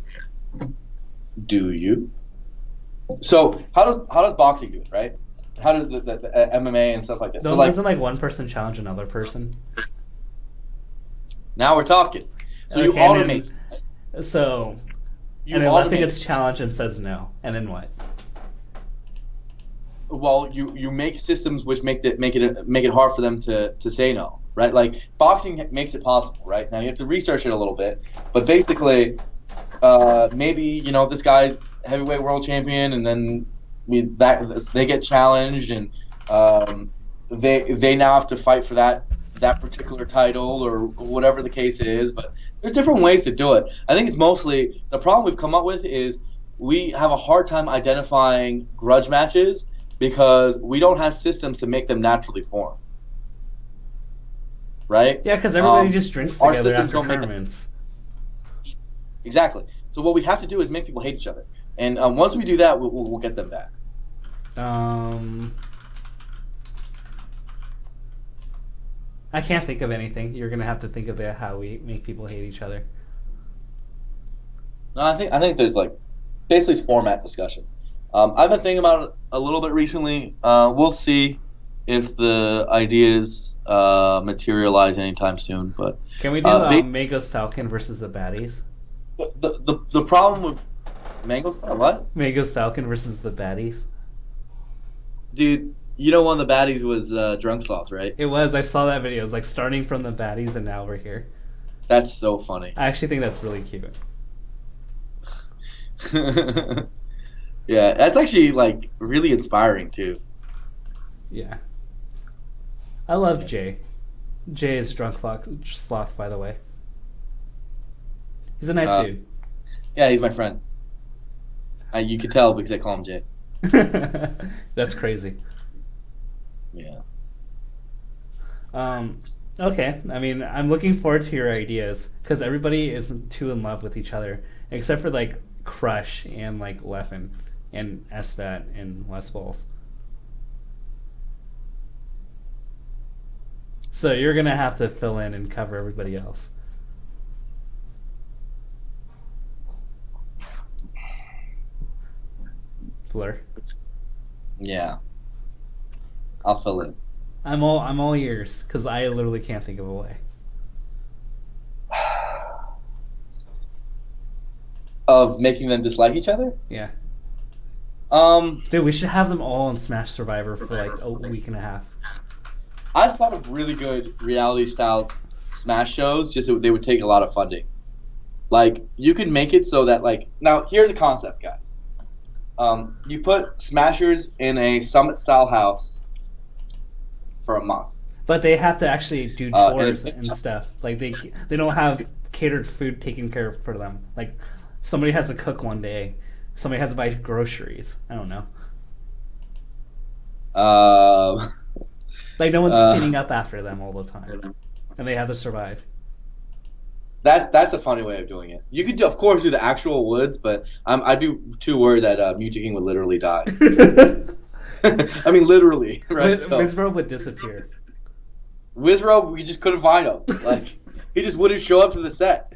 Do you? So how does boxing do it? Right? How does the MMA and stuff like that? So like, doesn't like one person challenge another person? Now we're talking. So you automate. So and then Leffy gets challenged and says no, and then what? Well, you make systems which make it hard for them to say no, right? Like boxing makes it possible, right? Now you have to research it a little bit, but basically, maybe this guy's heavyweight world champion, and then they get challenged, and they now have to fight for that particular title or whatever the case is. But there's different ways to do it. I think it's mostly the problem we've come up with is we have a hard time identifying grudge matches because we don't have systems to make them naturally form. Right? Yeah, because everybody just drinks together after tournaments. Exactly. So what we have to do is make people hate each other, and once we do that, we'll get them back. I can't think of anything. You're gonna have to think of how we make people hate each other. No, I think there's like basically it's format discussion. I've been thinking about it a little bit recently. We'll see if the ideas materialize anytime soon. But Can we do Magos Falcon versus the baddies? the problem with Mango's what? Magos Falcon versus the baddies. Dude, you know one of the baddies was Drunk Sloth, right? It was. I saw that video. It was like starting from the baddies and now we're here. That's so funny. I actually think that's really cute. Yeah, that's actually like really inspiring too. Yeah. I love Jay. Jay is Drunk Sloth, by the way. He's a nice dude. Yeah, he's my friend. You can tell because I call him Jay. That's crazy. Yeah. Okay. I mean, I'm looking forward to your ideas because everybody isn't too in love with each other, except for like Crush and like Leffen and SVAT and Westballs. So you're gonna have to fill in and cover everybody else. Blur. Yeah. I'll fill in. I'm all ears because I literally can't think of a way. Of making them dislike each other? Yeah. Dude, we should have them all on Smash Survivor for like a week and a half. I thought of really good reality style Smash shows, just that they would take a lot of funding. Like, you could make it so that, like, now here's a concept, guys. You put Smashers in a Summit style house for a month. But they have to actually do chores and stuff. Like, they don't have catered food taken care of for them. Like, somebody has to cook one day. Somebody has to buy groceries. I don't know. Like, no one's cleaning up after them all the time. And they have to survive. That's a funny way of doing it. You could, of course, do the actual woods, but I'd be too worried that Mewtwo King would literally die. I mean, literally, right? Wizrobe would disappear. Wizrobe, we just couldn't find him. Like, he just wouldn't show up to the set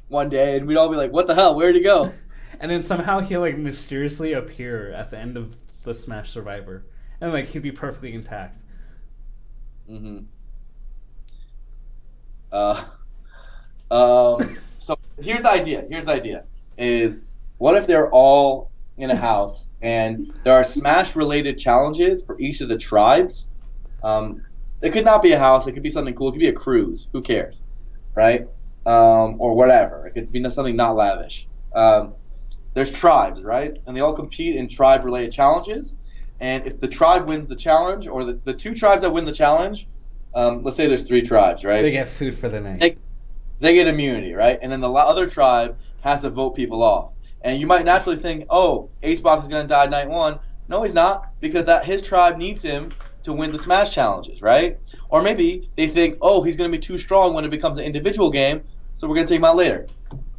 one day, and we'd all be like, what the hell? Where'd he go? And then somehow he'll, like, mysteriously appear at the end of the Smash Survivor. And, like, he'd be perfectly intact. Mm-hmm. So here's the idea. Is what if they're all in a house and there are Smash related challenges for each of the tribes? It could not be a house, it could be something cool, it could be a cruise, who cares? Right? Or whatever. It could be something not lavish. There's tribes, right? And they all compete in tribe related challenges. And if the tribe wins the challenge, or the two tribes that win the challenge, let's say there's 3 tribes, right? They get food for the night. They get immunity, right? And then the other tribe has to vote people off. And you might naturally think, oh, HBox is going to die night 1. No, he's not, because his tribe needs him to win the Smash challenges, right? Or maybe they think, oh, he's going to be too strong when it becomes an individual game, so we're going to take him out later.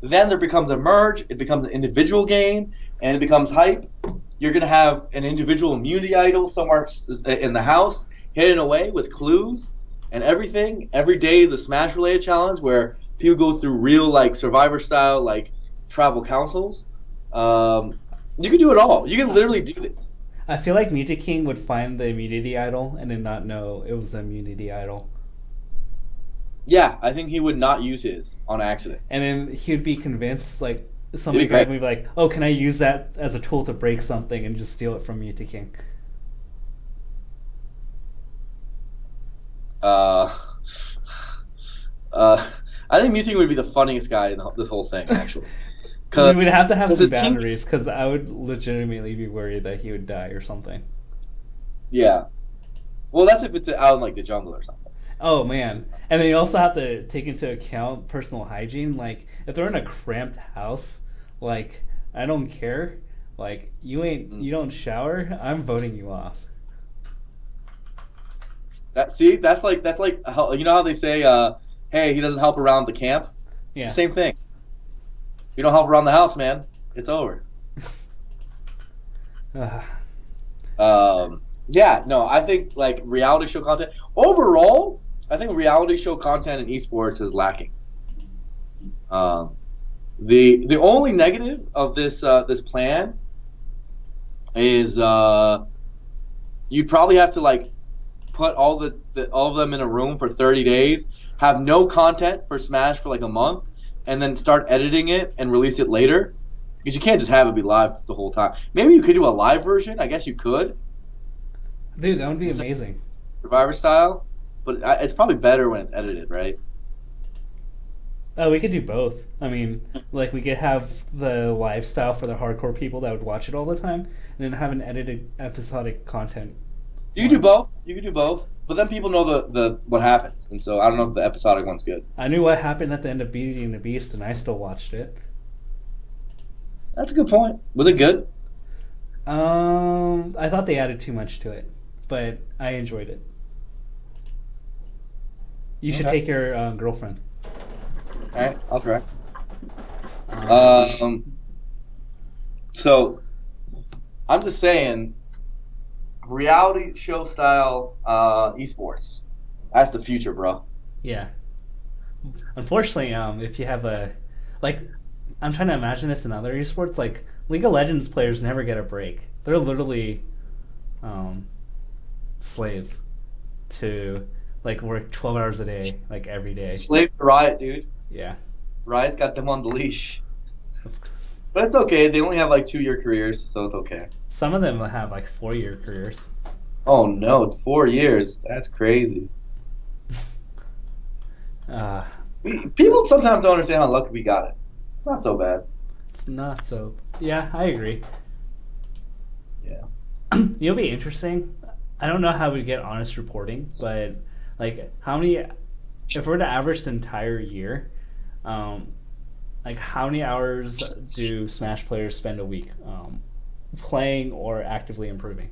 Then there becomes a merge, it becomes an individual game, and it becomes hype. You're going to have an individual immunity idol somewhere in the house, hidden away with clues and everything. Every day is a Smash-related challenge where people go through real, like, Survivor-style, like, tribal councils. You can do it all. You can literally do this. I feel like Mewtwo King would find the immunity idol and then not know it was the immunity idol. Yeah, I think he would not use his on accident. And then he would be convinced, like, somebody would be like, oh, can I use that as a tool to break something and just steal it from Mewtwo King? I think Mewtwo King would be the funniest guy in this whole thing, actually. I mean, we'd have to have some boundaries, because I would legitimately be worried that he would die or something. Yeah. Well, that's if it's out in, like, the jungle or something. Oh, man. And then you also have to take into account personal hygiene. Like, if they're in a cramped house, like, I don't care. Like, you don't shower, I'm voting you off. That's like you know how they say, hey, he doesn't help around the camp? Yeah. It's the same thing. you don't help around the house, man, it's over. Uh, Yeah, no, I think like reality show content overall, I think reality show content in esports is lacking. Um, the only negative of this plan is you'd probably have to like put all of them in a room for 30 days, have no content for Smash for like a month, and then start editing it and release it later. Because you can't just have it be live the whole time. Maybe you could do a live version. I guess you could. dude, that would be amazing. Survivor style, but it's probably better when it's edited, right? Oh, we could do both. I mean, like we could have the live style for the hardcore people that would watch it all the time, and then have an edited episodic content. You could do both. You could do both, but then people know the what happens, and so I don't know if the episodic one's good. I knew what happened at the end of Beauty and the Beast, and I still watched it. That's a good point. Was it good? I thought they added too much to it, but I enjoyed it. You should Okay. take your girlfriend. All right, I'll try. Um, So I'm just saying, reality show style esports. That's the future, bro. yeah. Unfortunately, if you have like, I'm trying to imagine this in other esports. Like League of Legends players never get a break. They're literally slaves to like work 12 hours a day, like every day. Slaves to Riot, dude. Yeah. Riot's got them on the leash. But it's okay. They only have like 2-year careers, so it's okay. Some of them have like 4-year careers. Oh no, 4 years. That's crazy. Uh, People sometimes don't understand how lucky we got it. It's not so bad. it's not so. Yeah, I agree. Yeah. It'll be interesting. I don't know how we get honest reporting, but like how many, if we're to average the entire year, like how many hours do Smash players spend a week playing or actively improving?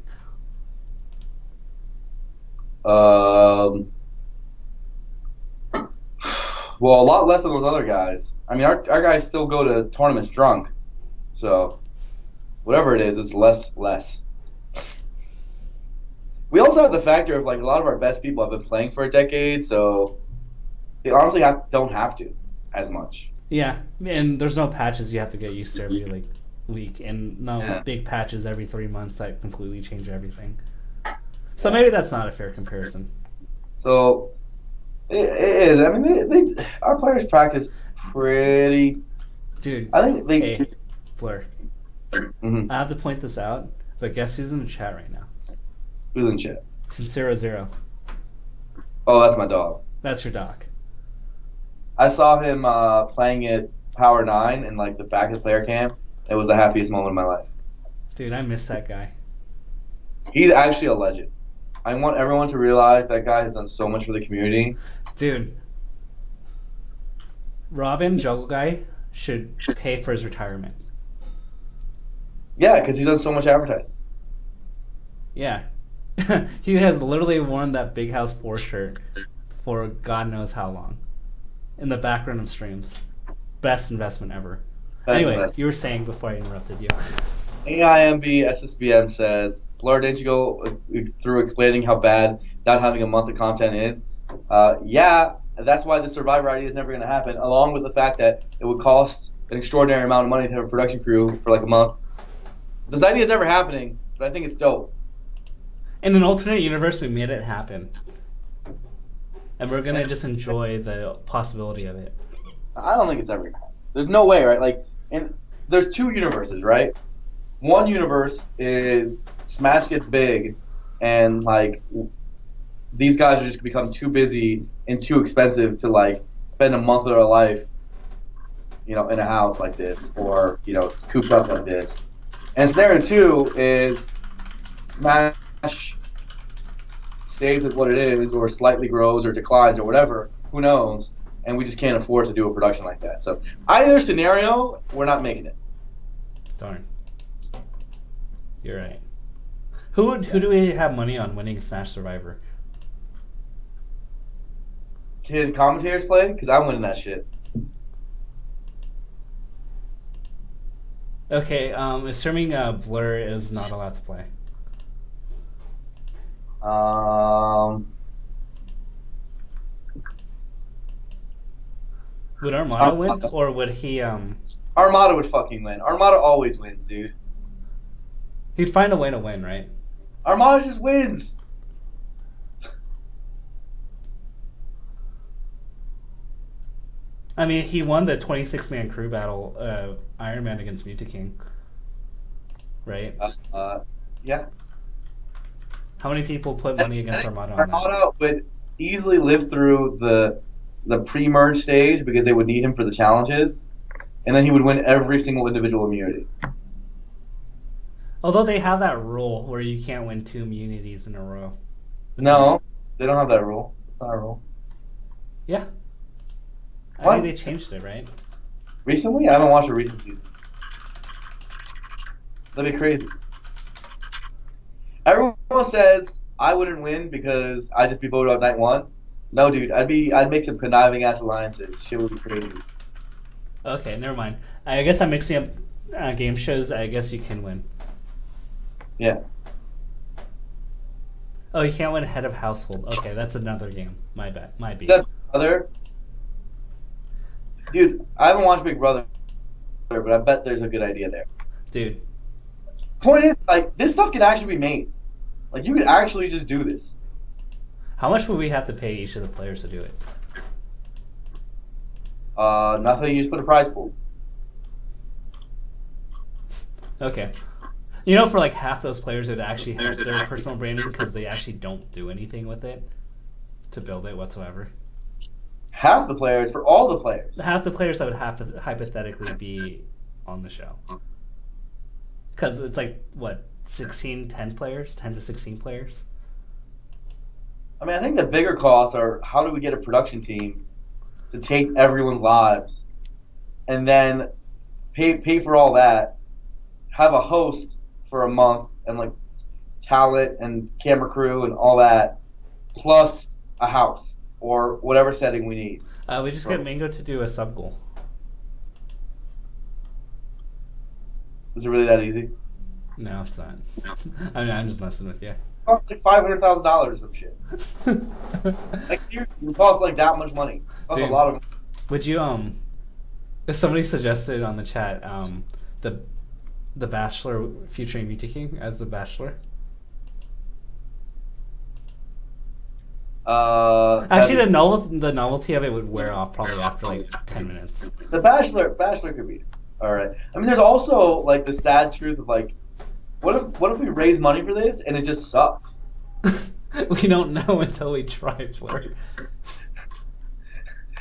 Well, a lot less than those other guys. I mean, our guys still go to tournaments drunk, so whatever it is, it's less. We also have the factor of like a lot of our best people have been playing for a decade, so they honestly don't have to as much. Yeah, and there's no patches you have to get used to every like week, and no Yeah. big patches every 3 months that completely change everything. So maybe that's not a fair comparison. So it is. I mean, our players practice pretty. Dude, I think they. hey, Fleur, Mhm. I have to point this out, but guess who's in the chat right now? Who's in chat? Sincero0. Oh, that's my dog. That's your doc. I saw him playing at Power 9 in like the back of the player camp. It was the happiest moment of my life. Dude, I miss that guy. He's actually a legend. I want everyone to realize that guy has done so much for the community. Dude, Robin, Juggle Guy, should pay for his retirement. Yeah, because he does so much advertising. Yeah. He has literally worn that Big House 4 shirt for God knows how long. In the background of streams. Best investment ever. Anyway, Investment. you were saying before I interrupted you. AIMB SSBM says, Blur, didn't you go through explaining how bad not having a month of content is? Yeah, that's why the Survivor idea is never going to happen, along with the fact that it would cost an extraordinary amount of money to have a production crew for like a month. This idea is never happening, but I think it's dope. In an alternate universe, we made it happen. And we're going to just enjoy the possibility of it. I don't think it's ever going to happen. There's no way, right? Like, there's 2 universes, right? One universe is Smash gets big, and like these guys are just become too busy and too expensive to like spend a month of their life, in a house like this, or cooped up like this. And scenario 2 is Smash stays as what it is, or slightly grows or declines or whatever. Who knows? And we just can't afford to do a production like that. So either scenario, we're not making it. Darn. You're right. Who do we have money on winning Smash Survivor? Can commentators play? Because I'm winning that shit. Okay, assuming Blur is not allowed to play. Would Armada win, or would he? Armada would fucking win. Armada always wins, dude. He'd find a way to win, right? Armada just wins. I mean, he won the 26-man crew battle, Iron Man against Mutaking, right? Yeah. How many people put money against Armada on that? Armada would easily live through the pre-merge stage because they would need him for the challenges, and then he would win every single individual immunity. Although they have that rule where you can't win 2 immunities in a row. No, they don't have that rule. It's not a rule. Yeah. What? I think they changed it, right? Recently? I haven't watched a recent season. That'd be crazy. Everyone says I wouldn't win because I'd just be voted out night 1. No, dude, I'd make some conniving ass alliances. Shit would be crazy. Okay, never mind. I guess I'm mixing up game shows. I guess you can win. Yeah. Oh, you can't win head of household. Okay, that's another game. My bad. My B. Is that Brother? Dude, I haven't watched Big Brother, but I bet there's a good idea there. Dude. Point is, like, this stuff can actually be made. Like, you could actually just do this. How much would we have to pay each of the players to do it? Nothing. You just put a prize pool. Okay. You know, for like half those players, it actually help their personal branding because they actually don't do anything with it to build it whatsoever. Half the players for all the players. Half the players that would have to hypothetically be on the show. Because it's like, what, 10 players? 10 to 16 players? I mean, I think the bigger costs are how do we get a production team to take everyone's lives and then pay for all that, have a host for a month and like talent and camera crew and all that, plus a house or whatever setting we need. We just get Mango to do a sub goal. Is it really that easy? No, it's not. I mean, I'm just messing with you. It costs like $500,000 or some shit. Like seriously, it costs like that much money. It costs a lot of money. Would you somebody suggested on the chat the Bachelor featuring Muta King as the Bachelor? Actually, the novelty of it would wear off probably after like 10 minutes. The Bachelor could be all right. I mean, there's also like the sad truth of like, what if we raise money for this and it just sucks? We don't know until we try for it.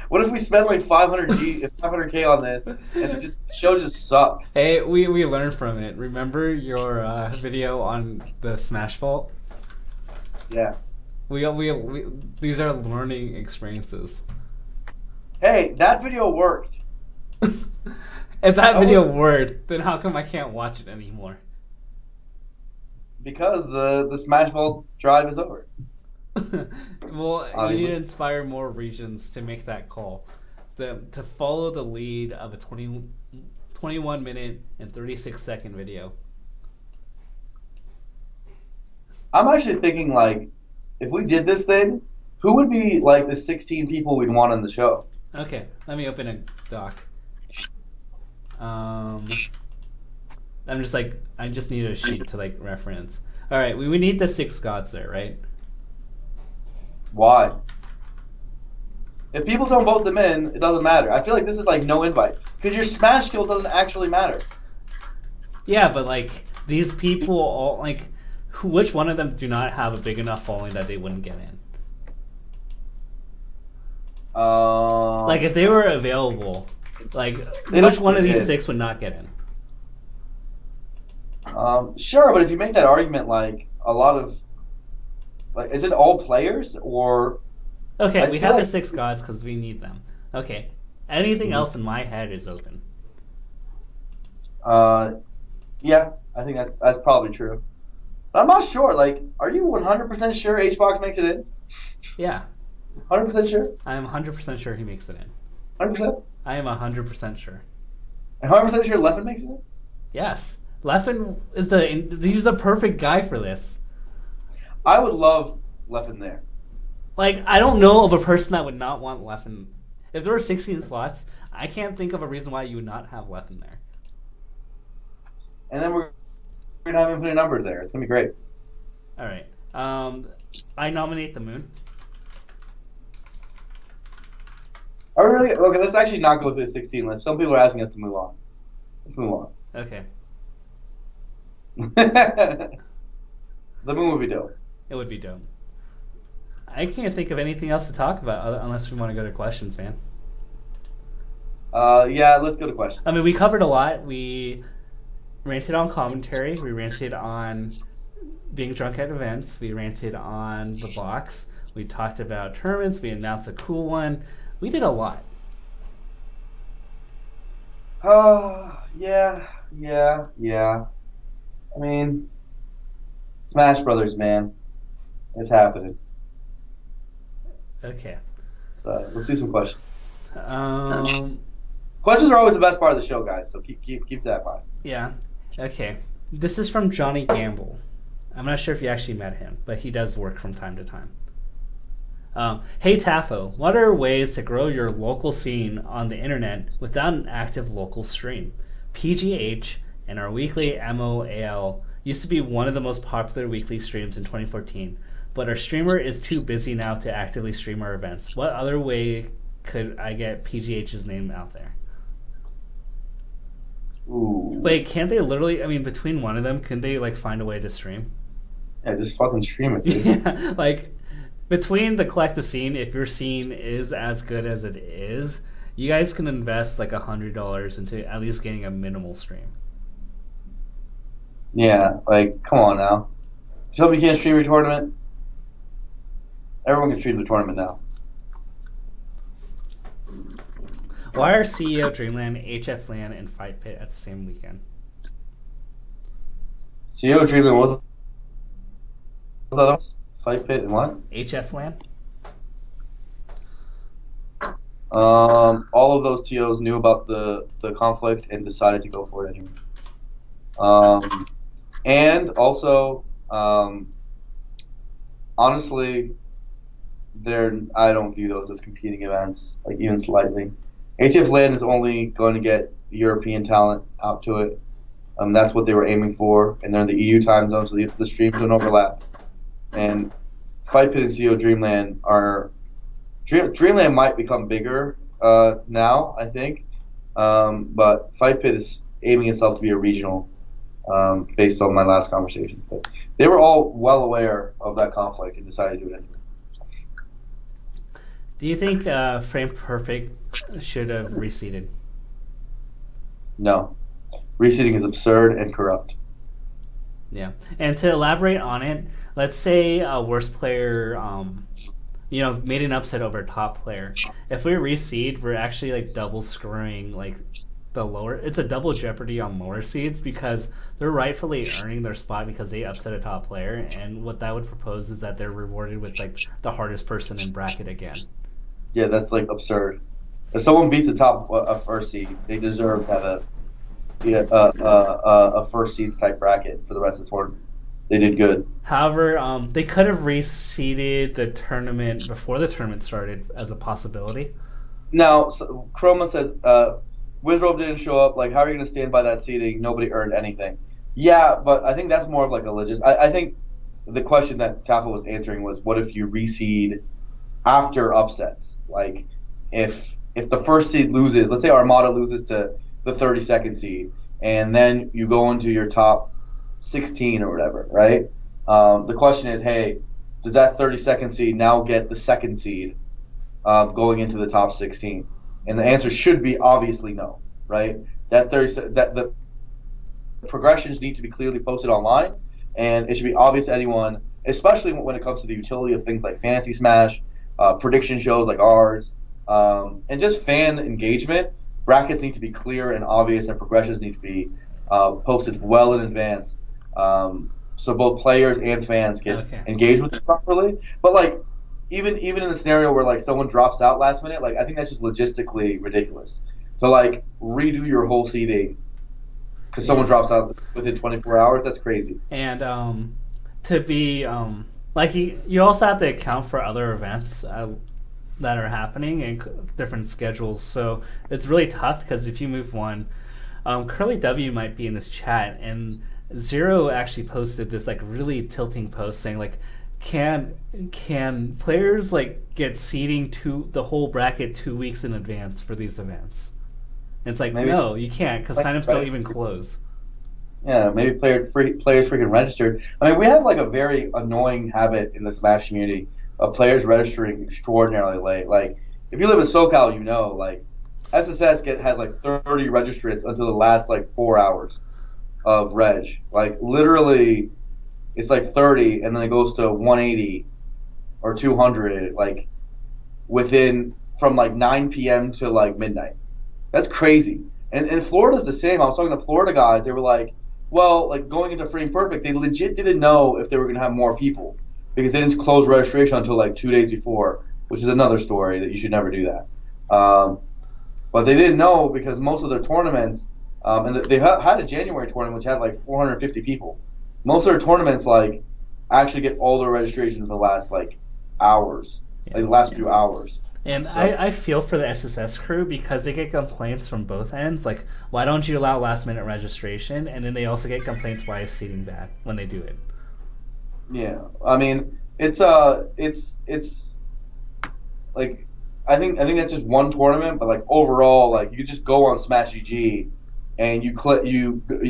What if we spend like 500K on this and the show just sucks? Hey, we learned from it. Remember your video on the Smash Vault? Yeah. We these are learning experiences. Hey, that video worked. If that video worked, then how come I can't watch it anymore? Because the Smash Vault drive is over. Well, Obviously. we need to inspire more regions to make that call. To follow the lead of a 21 minute and 36 second video. I'm actually thinking like, if we did this thing, who would be like the 16 people we'd want on the show? Okay, let me open a doc. I just need a sheet to like reference. All right, we need the 6 gods there, right? Why? If people don't vote them in, it doesn't matter. I feel like this is like no invite because your Smash skill doesn't actually matter. Yeah, but like these people all like, which one of them do not have a big enough following that they wouldn't get in? Like if they were available, like which one of these 6 would not get in? Sure, but if you make that argument, like a lot of, like, is it all players or? Okay, we have the 6 gods because we need them. Okay, anything else in my head is open. Yeah, I think that's probably true. But I'm not sure. Like, are you 100% sure HBox makes it in? Yeah. 100% sure? I am 100% sure he makes it in. 100%? I am 100% sure. And 100% sure Leffen makes it in? Yes. Leffen is he's the perfect guy for this. I would love Leffen there. Like, I don't know of a person that would not want Leffen. If there were 16 slots, I can't think of a reason why you would not have Leffen there. And then we're going to have infinite numbers there. It's going to be great. All right. I nominate the Moon. Are we really? Okay, let's actually not go through the 16 list. Some people are asking us to move on. Let's move on. Okay. The Moon would be dope. It would be dope. I can't think of anything else to talk about unless we want to go to questions, man. Yeah, let's go to questions. I mean, we covered a lot. We ranted on commentary. We ranted on being drunk at events. We ranted on the box. We talked about tournaments. We announced a cool one. We did a lot. Yeah. I mean, Smash Brothers, man. It's happening. Okay. So let's do some questions. Um, Questions are always the best part of the show, guys. So keep that in mind. yeah. Okay. This is from Johnny Gamble. I'm not sure if you actually met him, but he does work from time to time. Hey Tafo, what are ways to grow your local scene on the internet without an active local stream? PGH and our weekly MOAL used to be one of the most popular weekly streams in 2014, but our streamer is too busy now to actively stream our events. What other way could I get PGH's name out there? Ooh. Wait, can't they literally, I mean, between one of them, can they, like, find a way to stream? Yeah, just fucking stream it, dude. Yeah, like, between the collective scene, if your scene is as good as it is, you guys can invest, like, $100 into at least getting a minimal stream. Yeah, like, come on now. Tell me you can't stream your tournament? Everyone can stream the tournament now. Why are CEO Dreamland, HF LAN, and Fight Pit at the same weekend? CEO Dreamland was the other ones? Fight Pit and what? HF LAN? All of those TOs knew about the conflict and decided to go for it anyway. And also, honestly, I don't view those as competing events, like even slightly. HF LAN is only going to get European talent out to it. That's what they were aiming for, and they're in the EU time zone, so the streams don't overlap. And Fight Pit and CO Dreamland Dreamland might become bigger now, I think, but Fight Pit is aiming itself to be a regional, based on my last conversation. But they were all well aware of that conflict and decided to do it anyway. Do you think Frame Perfect should have reseeded? No. Reseeding is absurd and corrupt. Yeah. And to elaborate on it, let's say a worst player, made an upset over a top player. If we reseed, we're actually like double screwing like the lower. It's a double jeopardy on lower seeds because they're rightfully earning their spot because they upset a top player. And what that would propose is that they're rewarded with like the hardest person in bracket again. Yeah, that's like absurd. If someone beats a first seed, they deserve to have a first seed type bracket for the rest of the tournament. They did good. However, they could have reseeded the tournament before the tournament started as a possibility. Now, so Chroma says, Wizrobe didn't show up. Like, how are you going to stand by that seeding? Nobody earned anything. Yeah, but I think that's more of like a legit. I think the question that Tafel was answering was, what if you reseed after upsets? Like, if the first seed loses, let's say Armada loses to the 32nd seed, and then you go into your top 16 or whatever, right? The question is, hey, does that 32nd seed now get the second seed going into the top 16? And the answer should be obviously no, right? That the progressions need to be clearly posted online, and it should be obvious to anyone, especially when it comes to the utility of things like Fantasy Smash, prediction shows like ours, and just fan engagement. Brackets need to be clear and obvious, and progressions need to be posted well in advance, so both players and fans can engage with it properly. But like, even in the scenario where like someone drops out last minute, like I think that's just logistically ridiculous. So like redo your whole seeding because someone drops out within 24 hours. That's crazy. And to be like you also have to account for other events that are happening and different schedules. So it's really tough because if you move one, Curly W might be in this chat, and Zero actually posted this like really tilting post saying like, can players like get seeding to the whole bracket 2 weeks in advance for these events? And it's like, maybe, no, you can't because signups don't even close. Yeah, maybe players freaking registered. I mean, we have like a very annoying habit in the Smash community of players registering extraordinarily late. Like, if you live in SoCal, you know, like, SSS has like 30 registrants until the last like 4 hours of reg. Like, literally, it's like 30, and then it goes to 180 or 200, like, from like 9 p.m. to like midnight. That's crazy. And Florida's the same. I was talking to Florida guys. They were like, well, like going into Frame Perfect, they legit didn't know if they were going to have more people because they didn't close registration until like 2 days before, which is another story that you should never do that. But they didn't know because most of their tournaments, and they had a January tournament which had like 450 people. Most of their tournaments like actually get all their registrations in the last like hours, like the last few hours. And so, I feel for the SSS crew because they get complaints from both ends. Like, why don't you allow last-minute registration? And then they also get complaints why is seating bad when they do it. Yeah, I mean, it's like I think that's just one tournament, but like overall, like you just go on Smash GG and you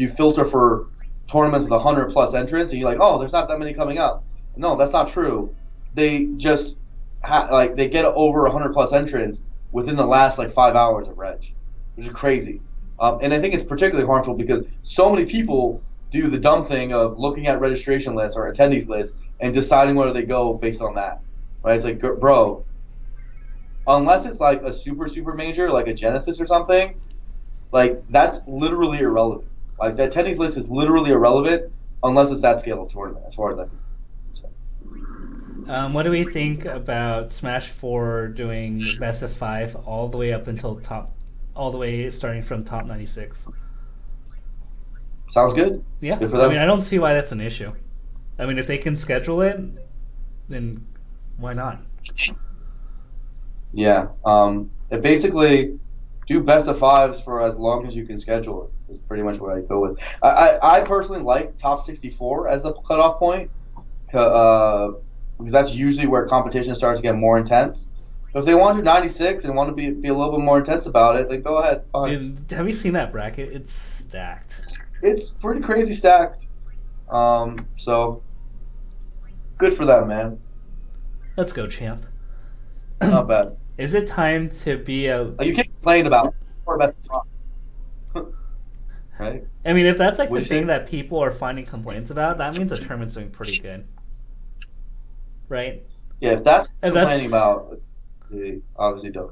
filter for tournaments with 100+ entrants, and you're like, oh, there's not that many coming up. No, that's not true. They just they get over 100+ entrants within the last like 5 hours of reg, which is crazy. And I think it's particularly harmful because so many people do the dumb thing of looking at registration lists or attendees lists and deciding whether they go based on that. Right? It's like, bro, unless it's like a super major, like a Genesis or something, like that's literally irrelevant. Like the attendees list is literally irrelevant unless it's that scale of tournament, as far as I think. What do we think about Smash 4 doing best of 5 all the way up until all the way starting from top 96? Sounds good. Yeah, good for them. I mean, I don't see why that's an issue. I mean, if they can schedule it, then why not? Yeah, it basically do best of 5s for as long as you can schedule it. Is pretty much what I go with. I personally like top 64 as the cutoff point. Because that's usually where competition starts to get more intense. So if they want to do 96 and want to be a little bit more intense about it, then go ahead. Fine. Dude, have you seen that bracket? It's stacked. It's pretty crazy stacked. So good for them, man. Let's go, champ. Not bad. Is it time to be a... You can't complain about or best of 5. Right? I mean, if that's like the thing that people are finding complaints about, that means the tournament's doing pretty good. Right? Yeah, if that's what you're complaining about, they obviously don't.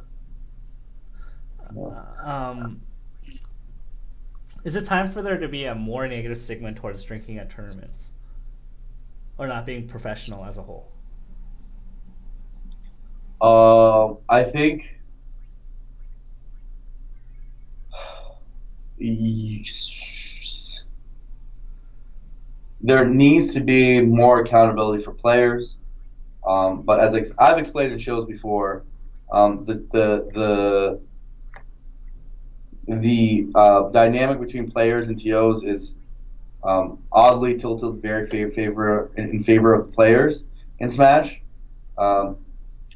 Is it time for there to be a more negative stigma towards drinking at tournaments? Or not being professional as a whole? I think there needs to be more accountability for players. But as I've explained in shows before, the dynamic between players and TOs is oddly tilted very in favor of players in Smash.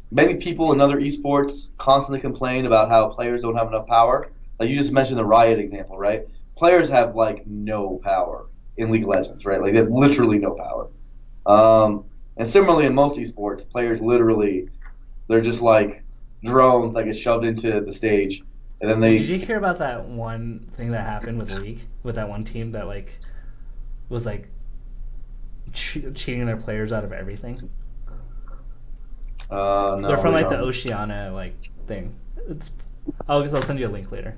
Many people in other esports constantly complain about how players don't have enough power. Like you just mentioned the Riot example, right? Players have like no power in League of Legends, right? Like they have literally no power. And similarly in most esports, players literally, they're just like drones that get shoved into the stage, and then they. Did you hear about that one thing that happened with League, with that one team that like was like cheating their players out of everything? No, they're from like the Oceania like thing. I'll send you a link later.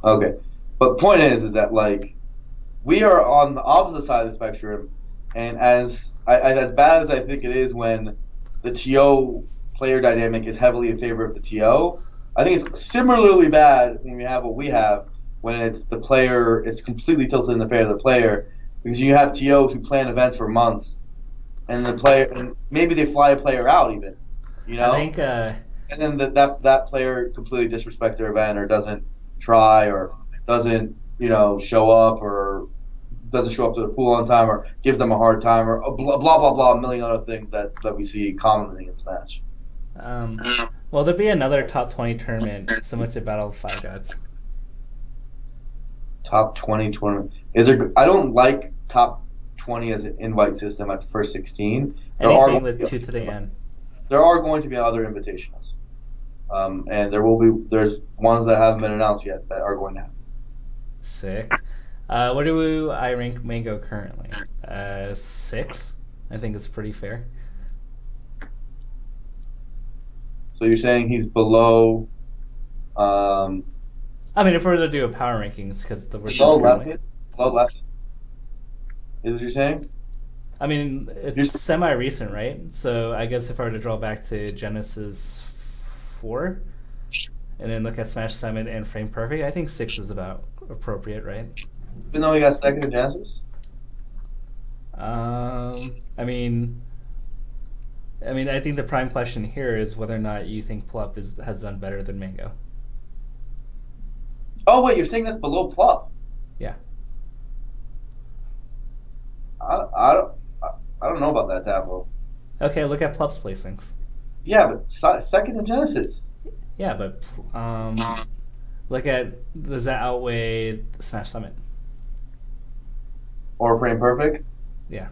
Okay, but the point is that like we are on the opposite side of the spectrum, and as bad as I think it is when the TO player dynamic is heavily in favor of the TO, I think it's similarly bad when we have what we have, when it's the player, it's completely tilted in the favor of the player because you have TOs who plan events for months, and the player, and maybe they fly a player out even, you I know, think and then that player completely disrespects their event or doesn't try or doesn't show up or doesn't show up to the pool on time or gives them a hard time or blah blah blah blah, a million other things that we see commonly in Smash. well, there'll be another top 20 tournament similar to Battle of Five Gods. Top 20 tournament. Is there? I don't like top 20 as an invite system at the first 16. Anything with 2 to the end. There are going to be other invitationals, and there's ones that haven't been announced yet that are going to happen. Sick. What do I rank Mango currently? 6. I think it's pretty fair. So you're saying he's below? I mean, if we were to do a power rankings, because the below left. Below left. Is what you're saying? I mean, it's semi-recent, right? So I guess if I were to draw back to Genesis 4, and then look at Smash Summit and Frame Perfect, I think 6 is about appropriate, right? Even though he got second in Genesis? I mean, I think the prime question here is whether or not you think Plup has done better than Mango. Oh wait, you're saying that's below Plup? Yeah. I don't know about that, Tavo. Okay, look at Plup's placings. Yeah, but second in Genesis. Yeah, but look at, does that outweigh the Smash Summit? Or Frame Perfect? Yeah.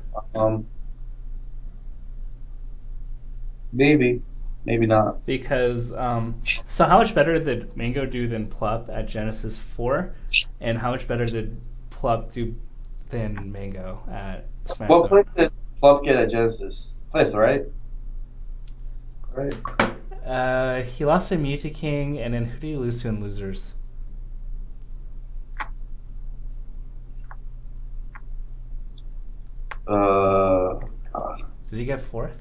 Maybe not. Because so how much better did Mango do than Plup at Genesis 4, and how much better did Plup do than Mango at Smash What Summit? place did Plup get at Genesis? 5th, right? Right. He lost to Mewtwo King, and then who did he lose to in Losers? Did he get 4th?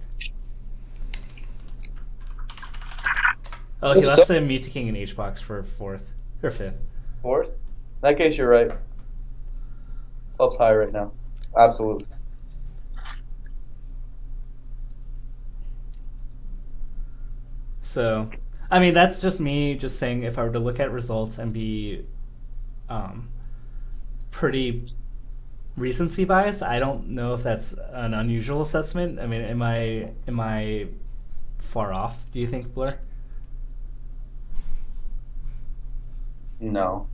Oh, he lost to Mewtwo King in H-Box for 4th. Or 5th. 4th? In that case, you're right. Plup's high right now. Absolutely. So, I mean, that's just me just saying if I were to look at results and be pretty recency bias, I don't know if that's an unusual assessment. I mean, am I far off, do you think, Blur? No.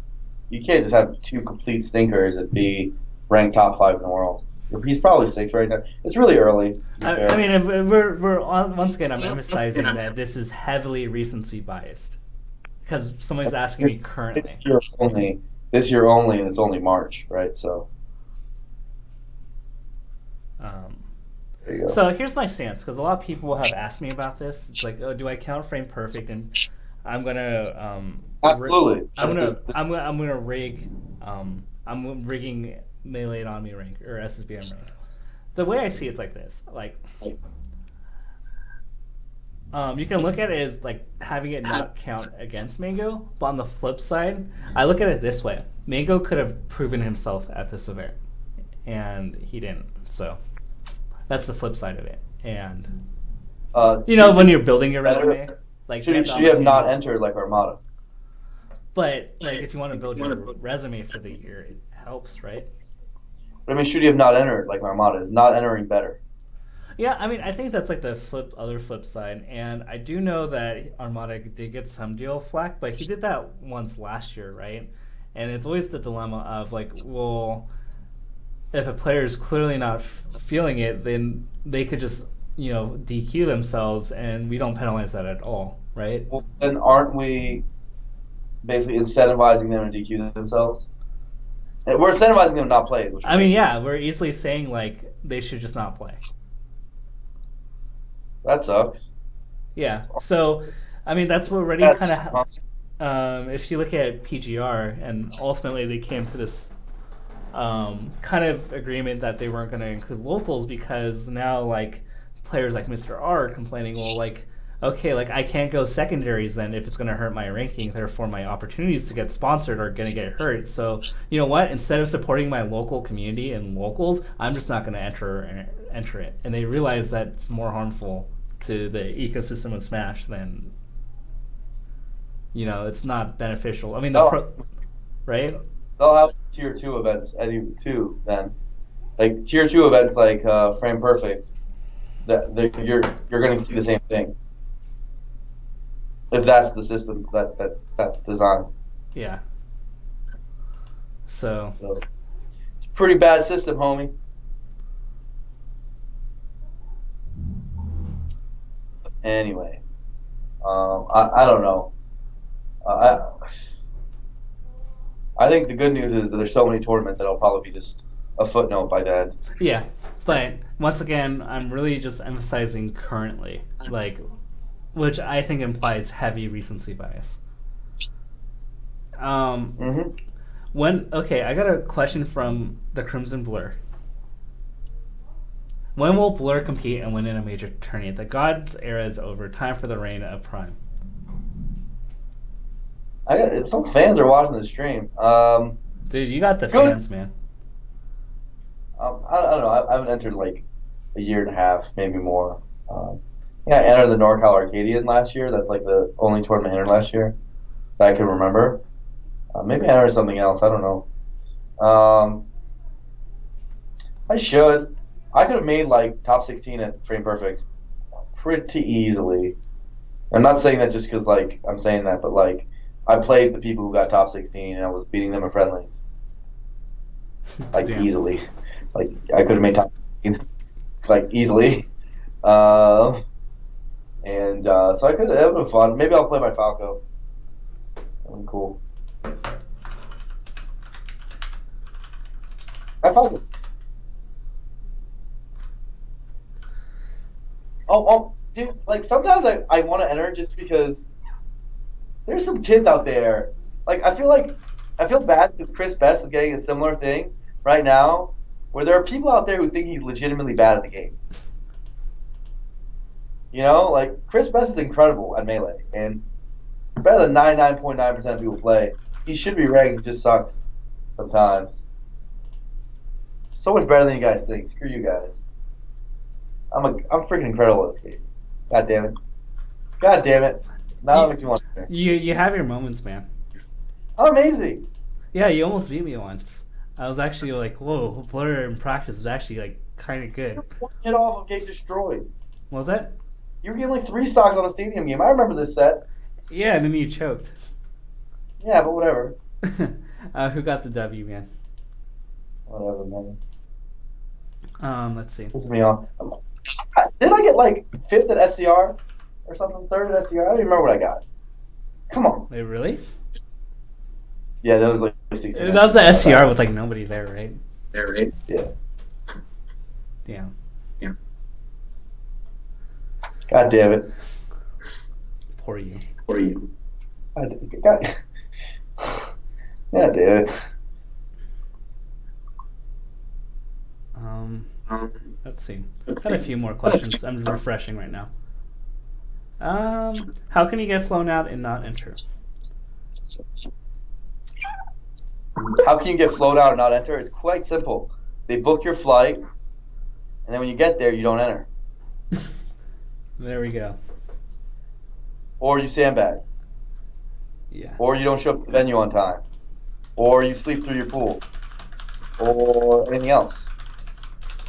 You can't just have 2 complete stinkers and be ranked top 5 in the world. He's probably 6 right now. It's really early. I mean, if we're once again, I'm emphasizing that this is heavily recency biased because someone's asking me currently. This year only, and it's only March, right? So. There you go. So here's my stance, because a lot of people have asked me about this. It's like, oh, do I count Frame Perfect? And I'm gonna absolutely. I'm gonna rig. I'm rigging Melee and Omni rank or SSBM rank. The way I see it's like this. Like, you can look at it as like having it not count against Mango, but on the flip side, I look at it this way: Mango could have proven himself at this event, and he didn't. So that's the flip side of it. And when you're building your resume, like should you have not entered like Armada? But like, if you want to build your resume for the year, it helps, right? I mean, should you have not entered like Armada? Is not entering better? Yeah, I mean, I think that's like the other flip side, and I do know that Armada did get some deal flack, but he did that once last year, right? And it's always the dilemma of like, well, if a player is clearly not feeling it, then they could just DQ themselves, and we don't penalize that at all, right? Well, then aren't we basically incentivizing them to DQ themselves? We're incentivizing them to not play. I mean, yeah, we're easily saying like they should just not play. That sucks. Yeah. So, I mean, that's what already kind of. If you look at PGR, and ultimately they came to this kind of agreement that they weren't going to include locals because now like players like Mr. R are complaining, well, like okay, like I can't go secondaries then if it's going to hurt my ranking. Therefore, my opportunities to get sponsored are going to get hurt. So you know what? Instead of supporting my local community and locals, I'm just not going to enter it. And they realize that it's more harmful to the ecosystem of Smash than it's not beneficial. I mean, right? They'll have tier 2 events too. Then, like tier 2 events like Frame Perfect, you're going to see the same thing. If that's the system that's designed. Yeah. So it's a pretty bad system, homie. Anyway, I don't know. I think the good news is that there's so many tournaments that it'll probably be just a footnote by then. Yeah, but once again, I'm really just emphasizing currently, which I think implies heavy recency bias. I got a question from the Crimson Blur. When will Blur compete and win in a major tourney? The Gods era is over. Time for the reign of Prime. Some fans are watching the stream. Dude, you got the fans, man. I don't know. I haven't entered like a year and a half, maybe more. I entered the NorCal Arcadian last year. That's like the only tournament I entered last year that I can remember. Maybe I entered something else. I don't know. I should. I could have made like top 16 at Frame Perfect pretty easily. I'm not saying that just because like I'm saying that, but like I played the people who got top 16 and I was beating them in friendlies like easily. Like I could have made top 16 like easily. So I could have been fun. Maybe I'll play my Falco. That'd be cool. My Falcons. Dude, like sometimes I want to enter just because there's some kids out there. Like I feel bad because Chris Best is getting a similar thing right now, where there are people out there who think he's legitimately bad at the game. You know, like Chris Best is incredible at Melee, and better than 99.9% of people play. He should be ranked, just sucks sometimes. So much better than you guys think. Screw you guys. I'm freaking incredible at this game. God damn it. God damn it. Now it makes me want to. You have your moments, man. I'm amazing. Yeah, you almost beat me once. I was actually like, whoa, Blur in practice is actually like kind of good. One hit off of getting destroyed. What was that? You were getting like 3 stocks on the stadium game. I remember this set. Yeah, and then you choked. Yeah, but whatever. Who got the W, man? Whatever, man. Let's see. Piss me off. Didn't I get like 5th at SCR or something? 3rd at SCR? I don't even remember what I got. Come on. Wait, really? Yeah, that was like 16. That was the SCR with like nobody there, right? Yeah. Yeah. God damn it. Poor you. God damn it. Let's see. Got a few more questions. I'm refreshing right now. How can you get flown out and not enter? How can you get flown out and not enter? It's quite simple. They book your flight, and then when you get there, you don't enter. There we go. Or you sandbag. Yeah. Or you don't show up at the venue on time. Or you sleep through your pool. Or anything else.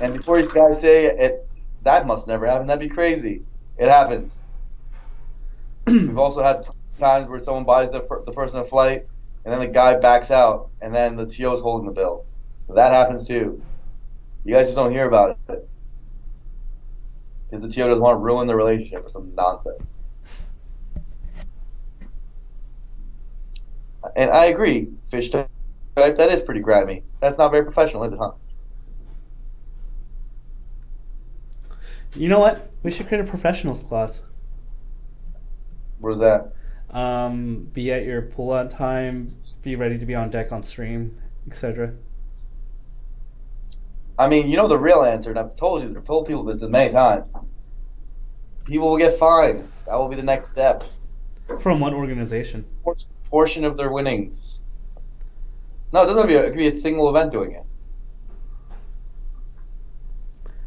And before these guys say it, that must never happen. That'd be crazy. It happens. We've also had times where someone buys the person a flight, and then the guy backs out, and then the TO is holding the bill. That happens too. You guys just don't hear about it. Because the TO doesn't want to ruin the relationship or some nonsense. And I agree, Fish Type, that is pretty grimy. That's not very professional, is it, huh? You know what? We should create a professionals class. What is that? Be at your pool on time, be ready to be on deck on stream, etc. I mean, you know the real answer, and I've told people this many times. People will get fined. That will be the next step. From what organization? Portion of their winnings. No, it doesn't have to be. It could be a single event doing it.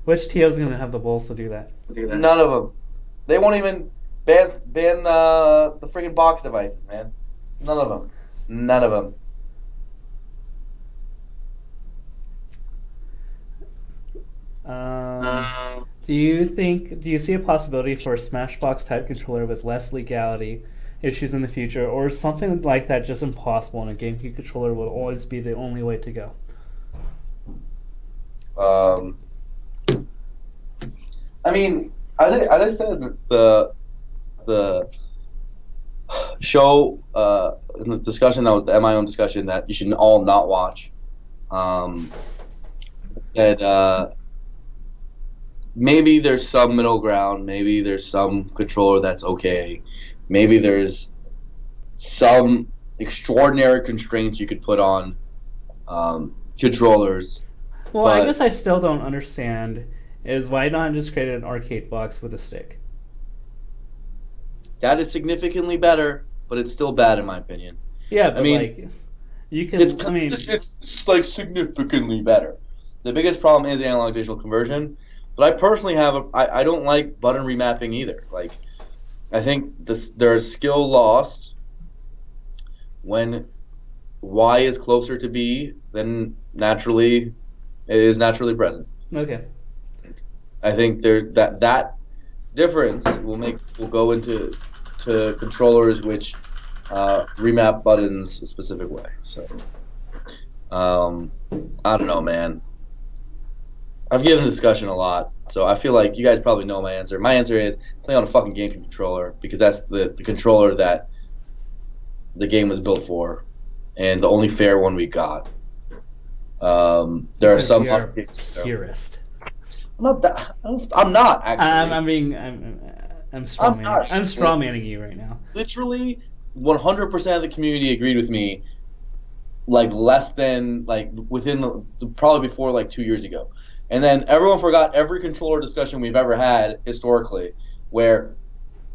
Which TO is going to have the balls to do that? None of them. They won't even ban the freaking box devices, man. None of them. None of them. Do you see a possibility for a Smashbox type controller with less legality issues in the future, or is something like that just impossible and a GameCube controller will always be the only way to go? I mean, as I said, the show in the discussion that was the MIOM discussion that you should all not watch. Said maybe there's some middle ground. Maybe there's some controller that's okay. Maybe there's some extraordinary constraints you could put on controllers. Well, I guess I still don't understand is why not just create an arcade box with a stick? That is significantly better, but it's still bad in my opinion. Yeah, but I mean, like, you can. It's like significantly better. The biggest problem is analog digital conversion, but I personally I don't like button remapping either. Like, I think there's skill lost when Y is closer to B than naturally it is naturally present. Okay. I think that difference will go into controllers which remap buttons a specific way. So I don't know, man. I've given the discussion a lot, so I feel like you guys probably know my answer. My answer is play on a fucking GameCube controller because that's the controller that the game was built for, and the only fair one we got. There are some purist. I'm not actually. I'm strawmanning you right now. Literally, 100% of the community agreed with me. Like within probably before like 2 years ago, and then everyone forgot every controller discussion we've ever had historically, where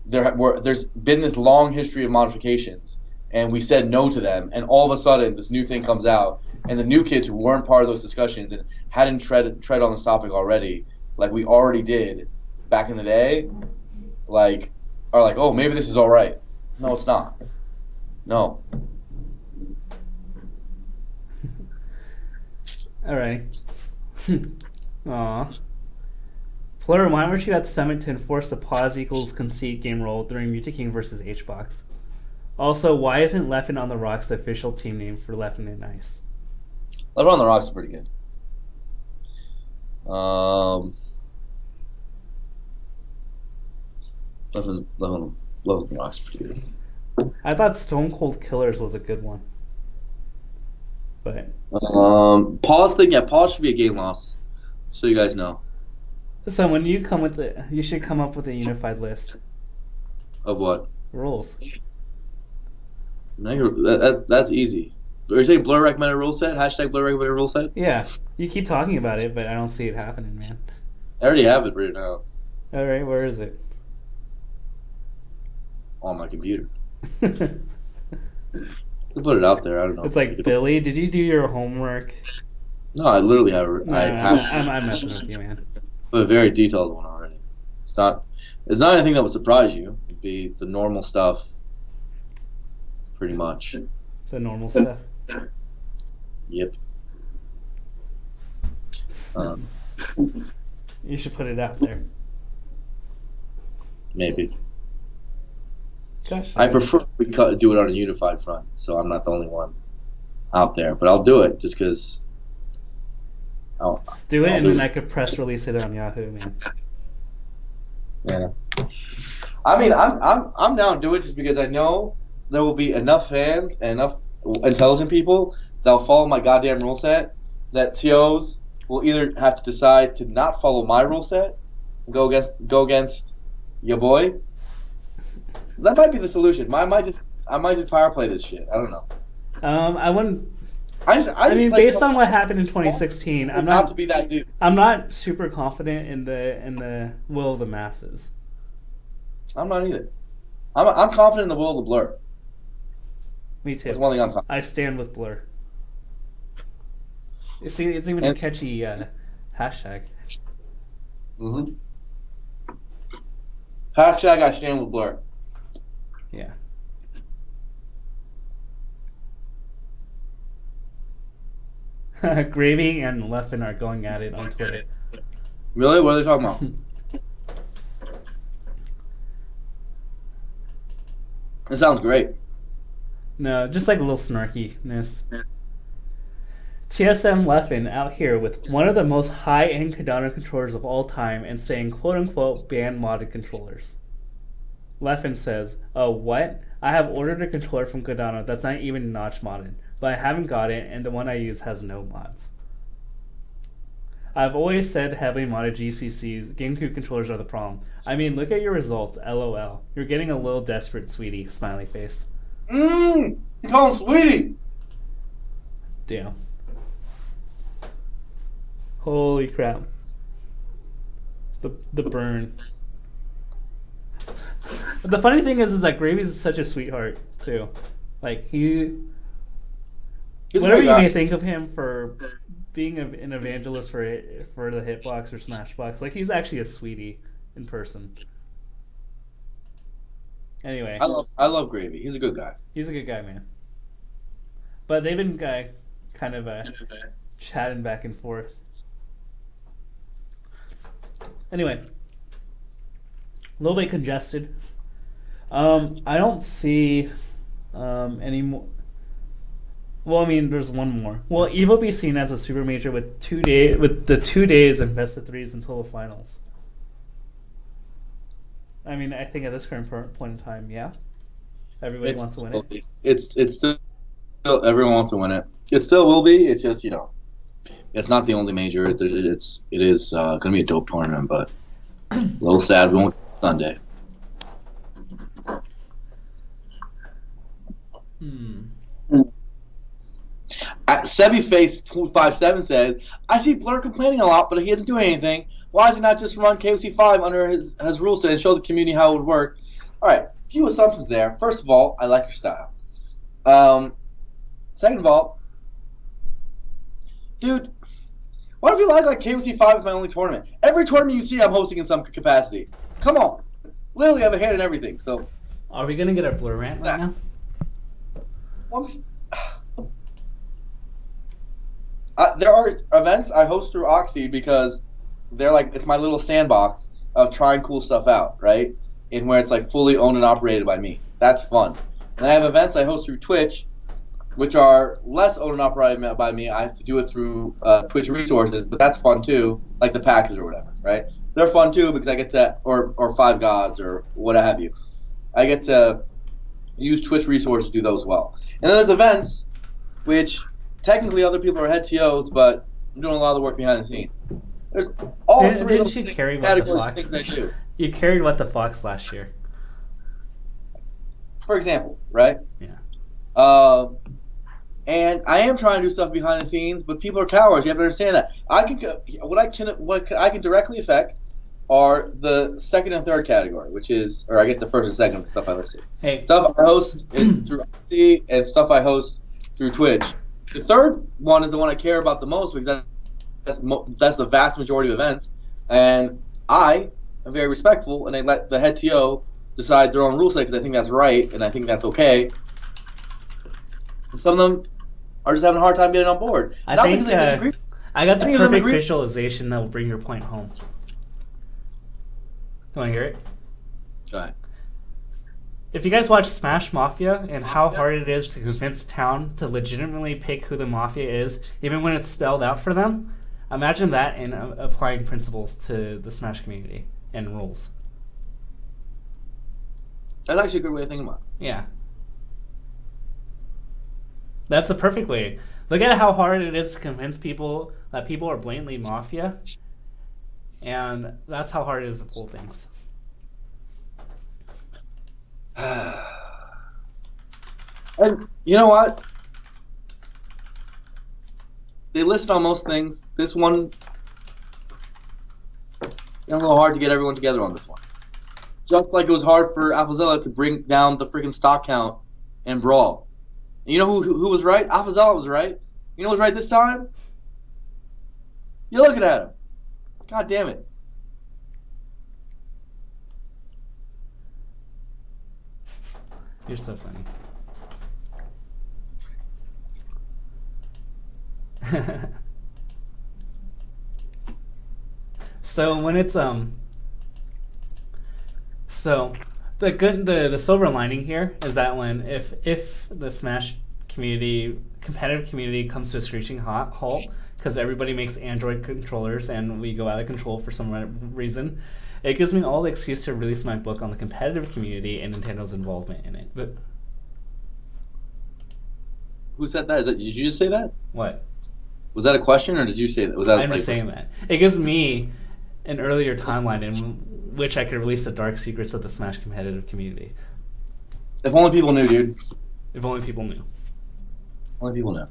there's been this long history of modifications, and we said no to them, and all of a sudden this new thing comes out, and the new kids who weren't part of those discussions and hadn't tread on this topic already, like we already did back in the day, like are like, oh, maybe this is all right. No, it's not. No. All right. Aw. Fleur, why weren't you at Summit to enforce the pause equals concede game rule during Mutant King versus HBox? Also, why isn't Leffen on the Rocks the official team name for Leffen and Ice? Leffen on the Rocks is pretty good. Leffen on the Rocks is pretty good. I thought Stone Cold Killers was a good one. But pause thing, yeah, pause should be a game loss, so you guys know. So when you come with you should come up with a unified list of what rules. That's easy. Are you saying Blur recommended rule set? Hashtag Blur recommended rule set? Yeah, you keep talking about it, but I don't see it happening, man. I already have it written out. All right, where is it? On my computer. I'll put it out there. I don't know. It's like, Billy, did you do your homework? No, I literally have it. I'm messing with you, man. A very detailed one already. It's not anything that would surprise you. It'd be the normal stuff, pretty much. The normal stuff. Yep. You should put it out there. Maybe. Gosh. I prefer we do it on a unified front, so I'm not the only one out there. But I'll do it just because. Do it, and then I could press release it on Yahoo, man. Yeah. I mean, I'm down to do it just because I know there will be enough fans and enough intelligent people that'll follow my goddamn rule set that TOs will either have to decide to not follow my rule set and go against your boy. That might be the solution. I might just power play this shit. I don't know. I wouldn't. I mean, based on what happened in 2016, I'm not to be that dude. I'm not super confident in the will of the masses. I'm not either. I'm confident in the will of the Blur. Me too. That's one thing I'm confident. I stand with Blur. It's even a catchy hashtag. Mm-hmm. Hashtag I stand with Blur. Yeah. Gravy and Leffen are going at it on Twitter. Really? What are they talking about? It sounds great. No, just like a little snarkiness. TSM Leffen out here with one of the most high-end Cardano controllers of all time and saying quote-unquote ban modded controllers. Leffen says, "Oh, what? I have ordered a controller from Cardano that's not even notch modded, but I haven't got it and the one I use has no mods. I've always said heavily modded GCCs, GameCube controllers are the problem. I mean, look at your results, LOL. You're getting a little desperate, sweetie, smiley face." You call him sweetie. Damn. Holy crap. The burn. The funny thing is that Gravy's such a sweetheart, too. Like, he's whatever you may think of him for being an evangelist for the Hitbox or Smashbox, like, he's actually a sweetie in person. Anyway. I love Gravy. He's a good guy. He's a good guy, man. But they've been kind of chatting back and forth. Anyway, a little bit congested. I don't see any more. Well, I mean, there's one more. Will Evo be seen as a super major with 2 days and best of threes until the finals? I mean, I think at this current point in time, yeah, everybody wants to win it. It's still everyone wants to win it. It still will be. It's just it's not the only major. It is going to be a dope tournament, but a little sad we won't Sunday. SebiFace257 said, "I see Blur complaining a lot, but he isn't doing anything. Why does he not just run KOC 5 under his Ruleset and show the community how it would work?" All right, a few assumptions there. First of all, I like your style. Second of all, dude, why don't you like KOC 5 is my only tournament? Every tournament you see, I'm hosting in some capacity. Come on. Literally, I have a hand in everything. So, are we going to get our Blur rant right now? There are events I host through Oxy because they're like, it's my little sandbox of trying cool stuff out, right? In where it's like fully owned and operated by me. That's fun. And I have events I host through Twitch, which are less owned and operated by me. I have to do it through Twitch resources, but that's fun too, like the PAXs or whatever, right? They're fun too because I get to, or Five Gods or what have you. I get to use Twitch resources to do those well. And then there's events, which technically other people are head TOs, but I'm doing a lot of the work behind the scenes. There's all three of those categories of things I do. You carried What the Fox last year. For example, right? Yeah. And I am trying to do stuff behind the scenes, but people are cowards. You have to understand that. What I can directly affect are the second and third category, which is, or I guess the first and second of the stuff I listed. Hey. Stuff I host through Odyssey and stuff I host through Twitch. The third one is the one I care about the most because that's the vast majority of events, and I am very respectful, and I let the head TO decide their own ruleset because I think that's right and I think that's okay. And some of them are just having a hard time getting on board. I think I got the perfect visualization that will bring your point home. You want to hear it? Go ahead. If you guys watch Smash Mafia and how hard it is to convince Town to legitimately pick who the Mafia is, even when it's spelled out for them, imagine that and applying principles to the Smash community and rules. That's actually a good way of thinking about it. Yeah. That's the perfect way. Look at how hard it is to convince people that people are blatantly Mafia, and that's how hard it is to pull things. And you know what? They listed on most things. This one, it's a little hard to get everyone together on this one. Just like it was hard for AlphaZilla to bring down the freaking stock count and Brawl. And you know who was right? AlphaZilla was right. You know who's right this time? You're looking at him. God damn it. You're so funny. So when it's so the silver lining here is that when if the Smash competitive community comes to a screeching halt because everybody makes Android controllers and we go out of control for some reason, it gives me all the excuse to release my book on the competitive community and Nintendo's involvement in it. But who said that? Did you just say that? What? Was that a question or did you say that? Was that I'm just saying that. It gives me an earlier timeline in which I could release the dark secrets of the Smash competitive community. If only people knew, dude. If only people knew. Only people know.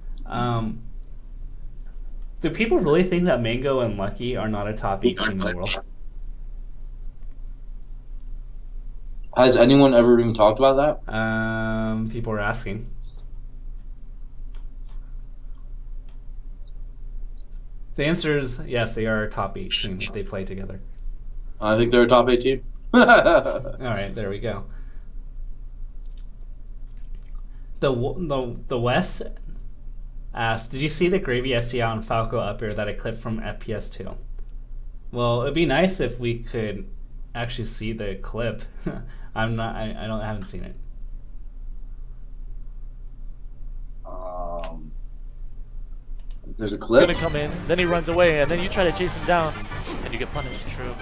Do people really think that Mango and Lucky are not a top 8 team in the world? Has anyone ever even talked about that? People are asking. The answer is yes, they are a top 8 team if they play together. I think they're a top 8 team. All right, there we go. The West asked, did you see the Gravy SDI on Falco up air that I clipped from FPS2? Well, it'd be nice if we could actually see the clip. I haven't seen it. There's a clip. Gonna come in, then he runs away, and then you try to chase him down, and you get punished. True.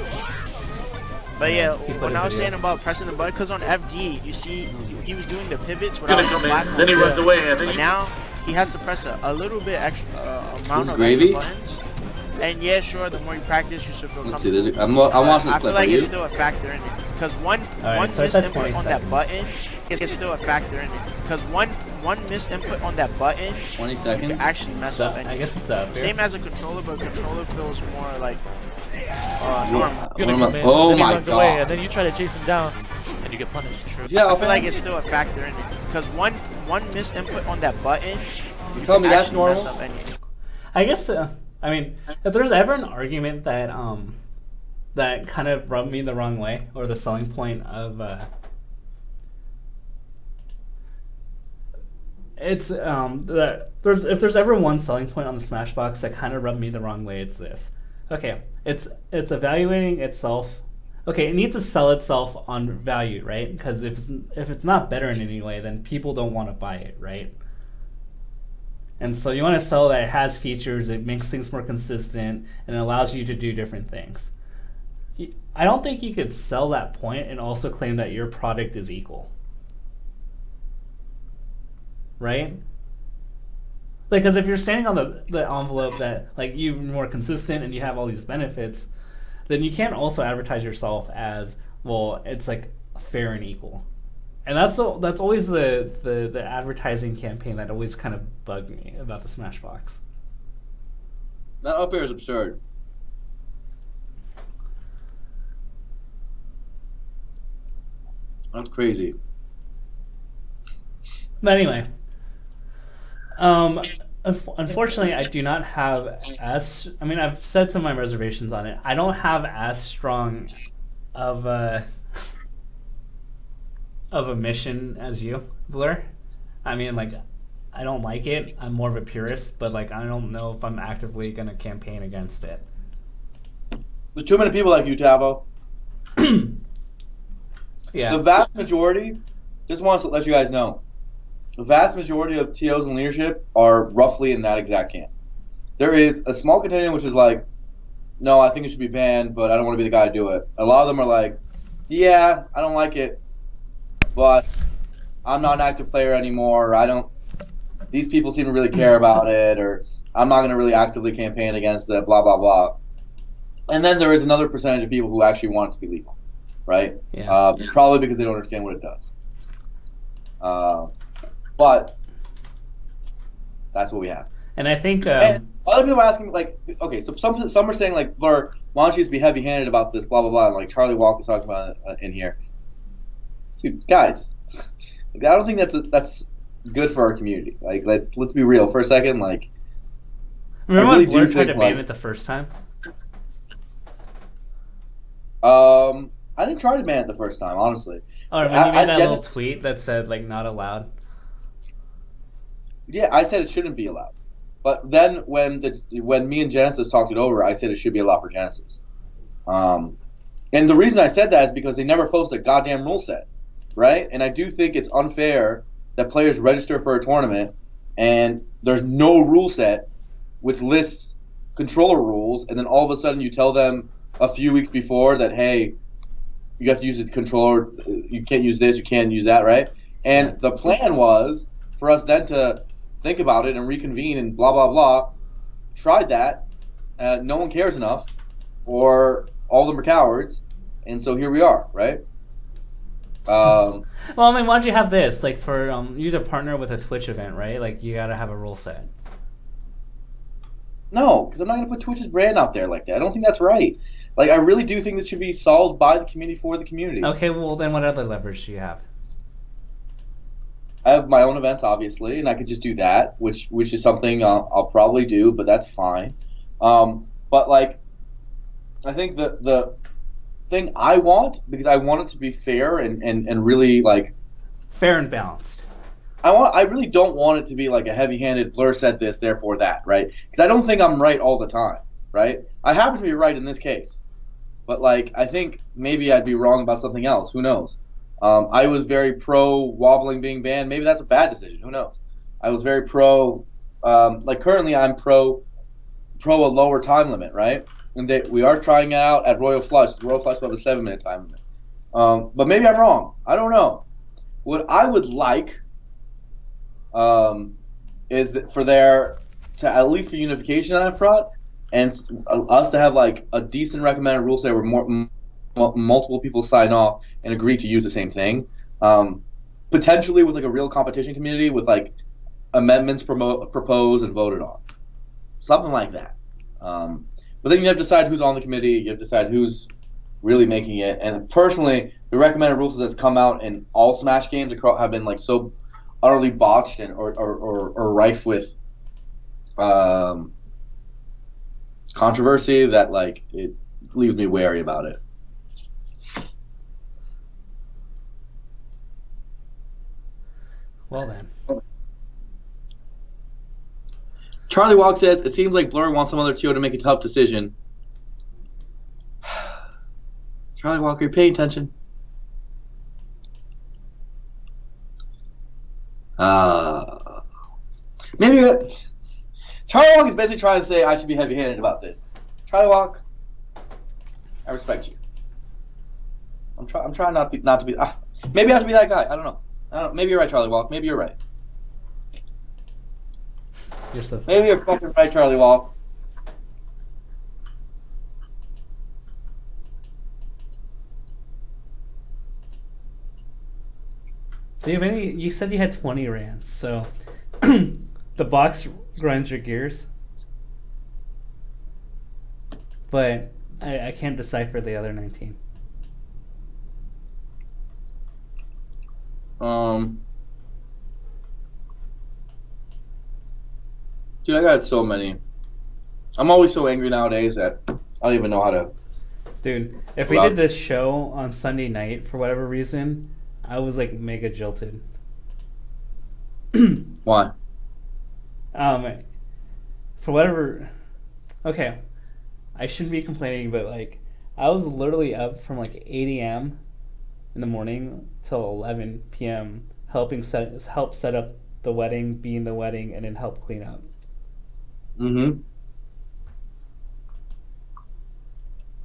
But yeah, when I was saying about pressing the button, because on FD, you see, he was doing the pivots without the platform. Then he runs away, and then but now he has to press a little bit extra amount of Gravy? buttons. And yeah, sure, the more you practice, you should feel Let's see. comfortable. I'm watching this I clip. feel like it's still a factor in it. Because one starts at misinput 20 on that button is still a factor in it. Because one misinput on that button 20 you seconds. can actually mess So, up. I guess it's up here. Same as a controller, but a controller feels more like normal. Gonna come in, Oh then he my runs away, god. and then you try to chase him down, and you get punished. True. Yeah, I feel like it's still a factor in it. Because one misinput on that button You tell me can that's actually mess normal? up anything. I guess. I mean, if there's ever an argument that that kind of rubbed me the wrong way, or the selling point of it's that if there's ever one selling point on the Smashbox that kind of rubbed me the wrong way, it's this. Okay, it's evaluating itself. Okay, it needs to sell itself on value, right? Because if it's not better in any way, then people don't want to buy it, right? And so you want to sell that it has features, it makes things more consistent, and it allows you to do different things. I don't think you could sell that point and also claim that your product is equal. Right? Like, because if you're standing on the envelope that, like, you're more consistent and you have all these benefits, then you can't also advertise yourself as, well, it's, like, fair and equal. And that's always the advertising campaign that always kind of bugged me about the Smashbox. That up air is absurd. That's crazy. But anyway, unfortunately, I do not have I mean, I've said some of my reservations on it. I don't have as strong of a mission as you, Blur. I mean, like, I don't like it. I'm more of a purist, but, like, I don't know if I'm actively going to campaign against it. There's too many people like you, Tavo. Yeah. The vast majority, just wants to let you guys know, the vast majority of TOs and leadership are roughly in that exact camp. There is a small contingent which is like, no, I think it should be banned, but I don't want to be the guy to do it. A lot of them are like, yeah, I don't like it, but I'm not an active player anymore. These people seem to really care about it, or I'm not going to really actively campaign against it, blah, blah, blah. And then there is another percentage of people who actually want it to be legal, right? Yeah. Probably because they don't understand what it does. But that's what we have. And I think and other people are asking me, like, okay, so some are saying, like, Blur, why don't you just be heavy-handed about this, blah, blah, blah, and, like, Charlie Walk is talking about it in here. Dude, guys, I don't think that's good for our community. Like, let's be real for a second. Like, Remember I really when Blur do tried think to ban like, it the first time? I didn't try to ban it the first time, honestly. Or when you made that little Genesis, tweet that said like not allowed. yeah, I said it shouldn't be allowed. But then when me and Genesis talked it over, I said it should be allowed for Genesis. And the reason I said that is because they never post a goddamn rule set, right? And I do think it's unfair that players register for a tournament and there's no rule set which lists controller rules, and then all of a sudden you tell them a few weeks before that, hey, you have to use a controller, you can't use this, you can't use that, right? And Yeah. the plan was for us then to think about it and reconvene and blah, blah, blah. Tried that. No one cares enough, or all of them are cowards, and so here we are, right? Well, I mean, why don't you have this? Like, for you to partner with a Twitch event, right? Like, you gotta have a rule set. No, because I'm not going to put Twitch's brand out there like that. I don't think that's right. Like, I really do think this should be solved by the community for the community. Okay, well, then what other leverage do you have? I have my own events, obviously, and I could just do that, which is something I'll probably do, but that's fine. But, like, I think the thing I want, because I want it to be fair and really, like... Fair and balanced. I really don't want it to be like a heavy-handed Blur said this, therefore that, right? Because I don't think I'm right all the time, right? I happen to be right in this case. But, like, I think maybe I'd be wrong about something else. Who knows? I was very pro wobbling being banned. Maybe that's a bad decision. Who knows? I was very pro... like, currently I'm pro a lower time limit, right? And we are trying it out at Royal Flush. Royal Flush will have a 7-minute time limit. But maybe I'm wrong. I don't know. What I would like... is that for there to at least be unification on that front, and us to have like a decent recommended rule set where multiple people sign off and agree to use the same thing, potentially with like a real competition community with like amendments proposed and voted on, something like that. But then you have to decide who's on the committee. You have to decide who's really making it. And personally, the recommended rules that's come out in all Smash games have been like so utterly botched and or rife with controversy that like it leaves me wary about it. Well then. Charlie Walk says, it seems like Blur wants some other TO to make a tough decision. Charlie Walker, pay attention. Maybe Charlie Walk is basically trying to say I should be heavy-handed about this. Charlie Walk, I respect you. I'm trying not to be. Maybe I have to be that guy. I don't know. Maybe you're right, Charlie Walk. Maybe you're right. Maybe you're fucking right, Charlie Walk. Do you have any? You said you had 20 rants, so the box grinds your gears, but I can't decipher the other 19. Dude, I got so many. I'm always so angry nowadays that I don't even know how to. Dude, if we did this show on Sunday night for whatever reason, I was like mega jilted. Why? For whatever. Okay, I shouldn't be complaining, but like I was literally up from like 8 a.m. in the morning till 11 p.m. help set up the wedding, be in the wedding, and then help clean up. Mm-hmm.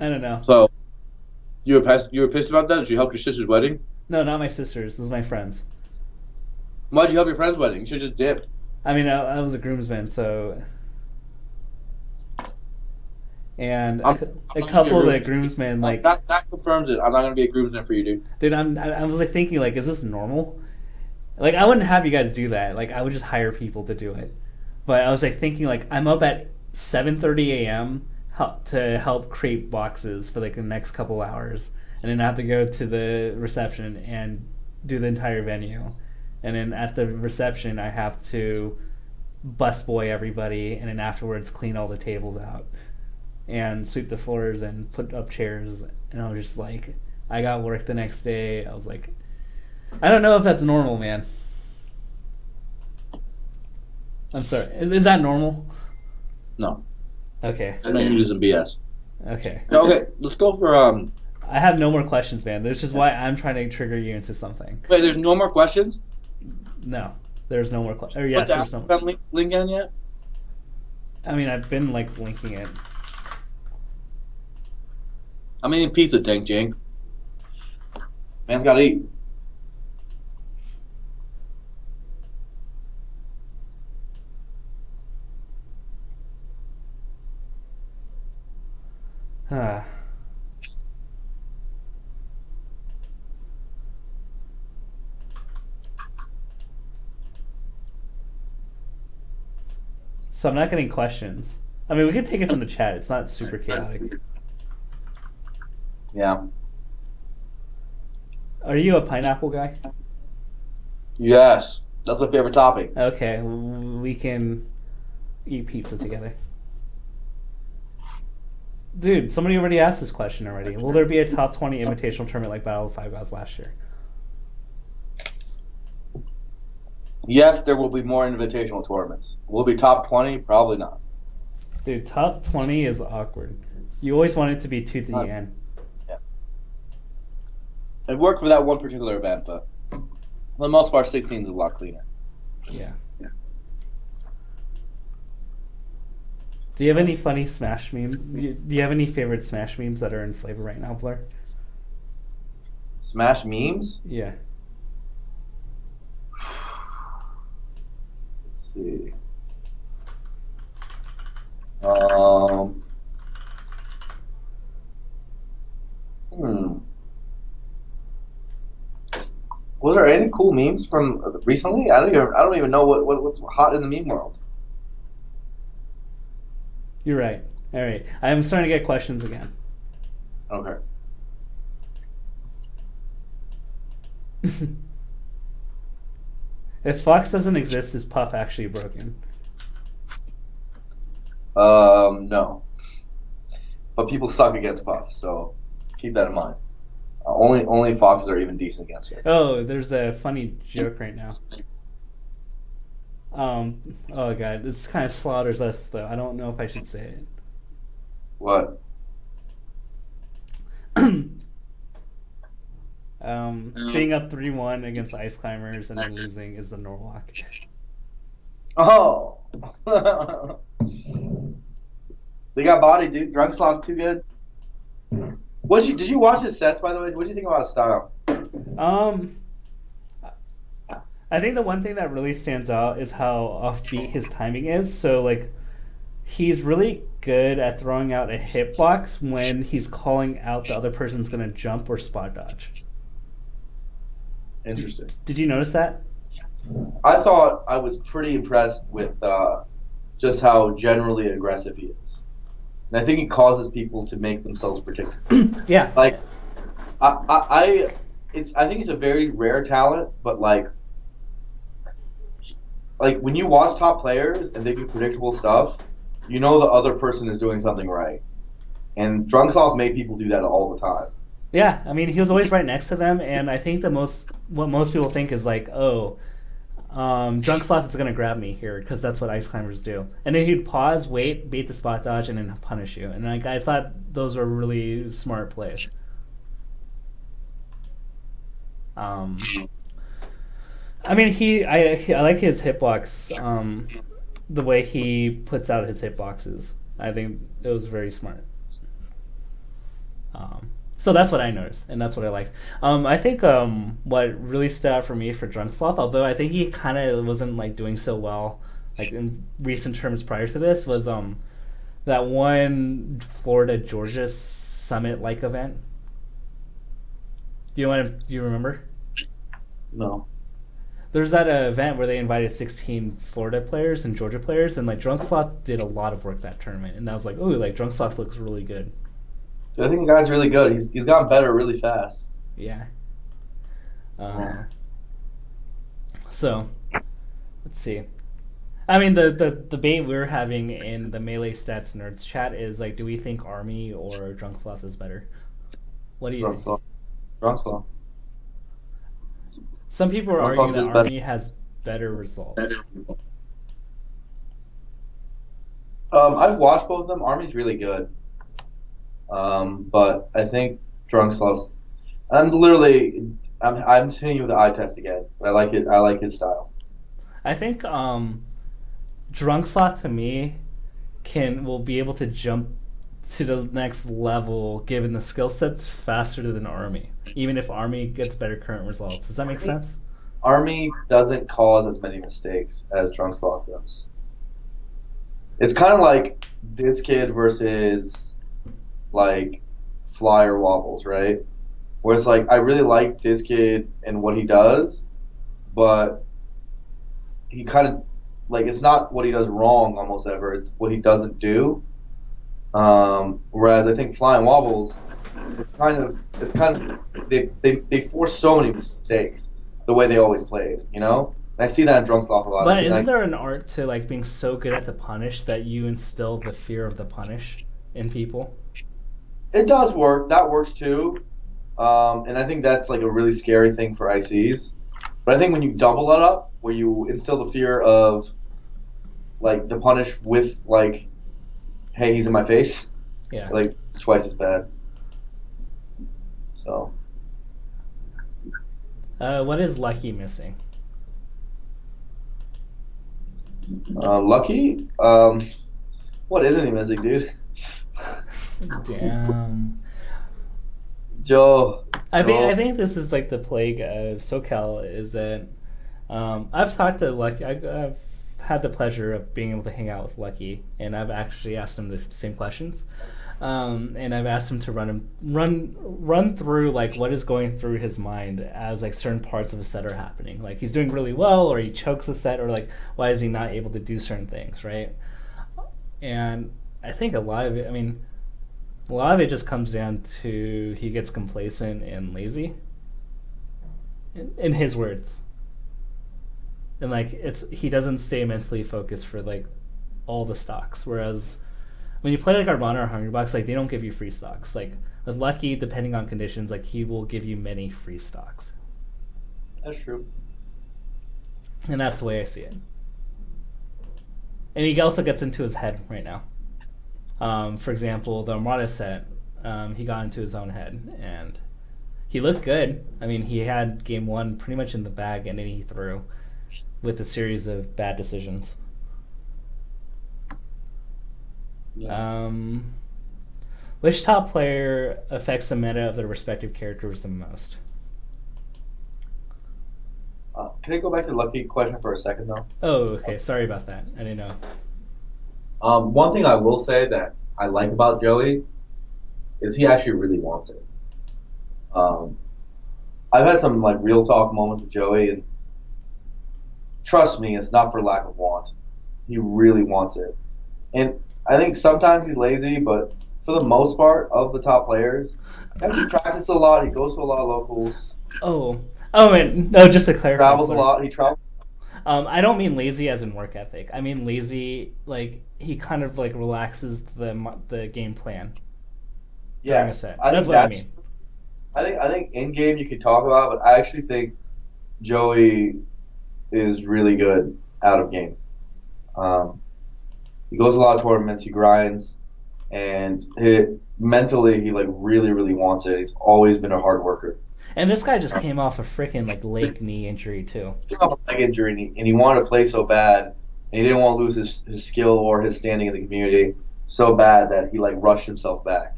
I don't know. So, you were pissed about that? Did you help your sister's wedding? No, not my sister's. This is my friend's. Why'd you help your friend's wedding? You should just dip. I mean, I was a groomsman, so... And a couple of the groomsmen, like... That confirms it. I'm not going to be a groomsman for you, dude. Dude, I was like thinking, like, is this normal? Like, I wouldn't have you guys do that. Like, I would just hire people to do it. But I was like thinking, like, I'm up at 7:30 a.m. to help create boxes for like the next couple hours, and then I have to go to the reception and do the entire venue, and then at the reception I have to busboy everybody, and then afterwards clean all the tables out and sweep the floors and put up chairs. And I was just like, I got work the next day. I was like, I don't know if that's normal, man. I'm sorry. Is that normal? No. Okay. I know you're using BS. Okay. Okay, let's go for I have no more questions, man. That's just why I'm trying to trigger you into something. Wait, there's no more questions? No, there's no more questions. Or yes, there's no. Link in yet? I mean, I've been like linking it. I'm eating pizza, Tank Jink. Man's gotta eat. Huh. So I'm not getting questions. I mean, we can take it from the chat. It's not super chaotic. Yeah. Are you a pineapple guy? Yes. That's my favorite topic. Okay, we can eat pizza together. Dude, somebody already asked this question already. Will there be a top 20 invitational tournament like Battle of Five Gods last year? Yes, there will be more invitational tournaments. Will it be top 20? Probably not. Dude, top 20 is awkward. You always want it to be to the end. Yeah. It worked for that one particular event, but for the most part, 16 is a lot cleaner. Yeah. Do you have any funny Smash memes? Do you have any favorite Smash memes that are in flavor right now, Blur? Smash memes? Yeah. Let's see. Was there any cool memes from recently? I don't even know what's hot in the meme world. You're right. All right. I'm starting to get questions again. Okay. If Fox doesn't exist, is Puff actually broken? No. But people suck against Puff, so keep that in mind. Only Foxes are even decent against it. Oh, there's a funny joke right now. Oh god, this kind of slaughters us though. I don't know if I should say it. What? Being up 3-1 against Ice Climbers and then losing is the Norwalk. Oh. They got body, dude. Drunk Slot's too good. Did you watch his sets, by the way? What do you think about his style? I think the one thing that really stands out is how offbeat his timing is. So, like, he's really good at throwing out a hitbox when he's calling out the other person's going to jump or spot dodge. Interesting. Did you notice that? I thought I was pretty impressed with just how generally aggressive he is. And I think it causes people to make themselves predictable. Yeah. Like, I think it's a very rare talent, but like when you watch top players and they do predictable stuff, you know the other person is doing something right. And Drunksoft made people do that all the time. Yeah, I mean, he was always right next to them, and I think what most people think is like, oh, Drunk Sloth is going to grab me here, because that's what Ice Climbers do. And then he'd pause, wait, bait the spot dodge, and then punish you. And like, I thought those were really smart plays. I mean, I like his hitbox, the way he puts out his hitboxes. I think it was very smart. So that's what I noticed, and that's what I liked. I think what really stood out for me for Drunk Sloth, although I think he kind of wasn't like doing so well, like in recent terms prior to this, was that one Florida Georgia Summit like event. Do you remember? No. There's that event where they invited 16 Florida players and Georgia players, and like Drunk Sloth did a lot of work that tournament, and I was like, oh, like Drunk Sloth looks really good. I think the guy's really good. He's gotten better really fast. Yeah. So, let's see. I mean, the debate we're having in the Melee Stats Nerds chat is like, do we think Army or Drunksloth is better? What do you think? Drunksloth. Some people are arguing that Army has better results. I've watched both of them. Army's really good. But I think Drunksloth. I'm hitting you with the eye test again. I like it. I like his style. I think Drunksloth to me will be able to jump to the next level given the skill sets faster than Army, even if Army gets better current results. Does that make sense? Army doesn't cause as many mistakes as Drunksloth does. It's kind of like this kid versus like Flyer Wobbles, right? Where it's like I really like this kid and what he does, but he kind of like it's not what he does wrong almost ever. It's what he doesn't do. Whereas I think Flying Wobbles, it's kind of they force so many mistakes the way they always played, you know. And I see that in Drunksloth a lot. But isn't there an art to like being so good at the punish that you instill the fear of the punish in people? It does work. That works too. And I think that's like a really scary thing for ICs. But I think when you double it up, where you instill the fear of like the punish with like, hey, he's in my face, yeah, like twice as bad. So, what is Lucky missing? Lucky? What isn't he missing, dude? Damn. Joe. I think this is like the plague of SoCal is that I've talked to Lucky. I've had the pleasure of being able to hang out with Lucky, and I've actually asked him the same questions. And I've asked him to run through like what is going through his mind as like certain parts of a set are happening. Like he's doing really well, or he chokes a set, or like why is he not able to do certain things, right? And I think a lot of it just comes down to he gets complacent and lazy. In his words. And like he doesn't stay mentally focused for like all the stocks, whereas when you play like Armada or Hungrybox, like they don't give you free stocks. Like with Lucky, depending on conditions, like he will give you many free stocks. That's true. And that's the way I see it. And he also gets into his head right now. For example, the Armada set, he got into his own head and he looked good. I mean, he had game one pretty much in the bag, and then he threw with a series of bad decisions. Yeah. Which top player affects the meta of their respective characters the most? Can I go back to the Lucky question for a second, though? Oh, okay. Sorry about that. I didn't know. One thing I will say that I like about Joey is he actually really wants it. I've had some like real talk moments with Joey, and trust me, it's not for lack of want. He really wants it, and I think sometimes he's lazy, but for the most part of the top players, he actually practices a lot. He goes to a lot of locals. And no, just to clarify. Travels a lot. He travels. I don't mean lazy as in work ethic. I mean lazy like he kind of like relaxes the game plan. Yeah, That's what I mean. I think in game you can talk about, but I actually think Joey is really good out of game. He goes a lot of tournaments. He grinds, and mentally he like really really wants it. He's always been a hard worker. And this guy just came off a freaking like leg knee injury too. He came off a leg injury, and he wanted to play so bad, and he didn't want to lose his skill or his standing in the community so bad that he like rushed himself back.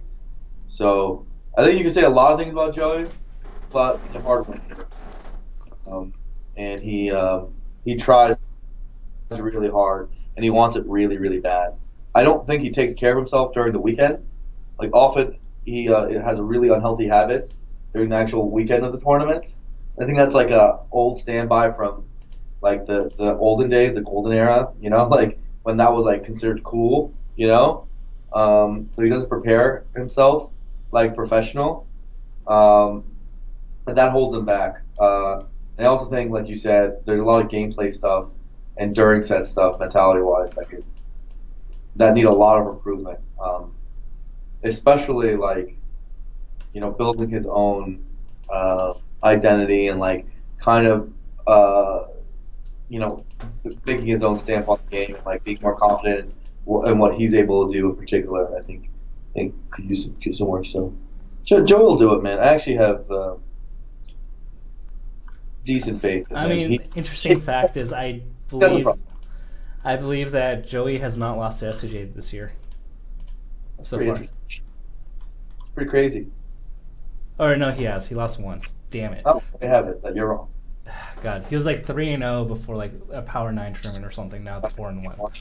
So I think you can say a lot of things about Joey, but he's a hard worker. And he tries really hard, and he wants it really really bad. I don't think he takes care of himself during the weekend. Like often he has a really unhealthy habits during the actual weekend of the tournaments. I think that's like a old standby from like the olden days, the golden era, you know, like when that was like considered cool, you know. So he doesn't prepare himself like professional. But and that holds them back. And I also think, like you said, there's a lot of gameplay stuff and during set stuff, mentality-wise, that need a lot of improvement. Especially like, building his own identity and like kind of making his own stamp on the game and like being more confident in what he's able to do in particular. I think could use some work. So Joe will do it, man. I actually have decent faith in him. Interesting fact is I believe that Joey has not lost to SJ this year. So far. It's pretty crazy. Or no, he has. He lost once. Damn it. Oh, I have it. That you're wrong. God, he was like 3-0 before like a Power 9 tournament or something. Now it's 4-1.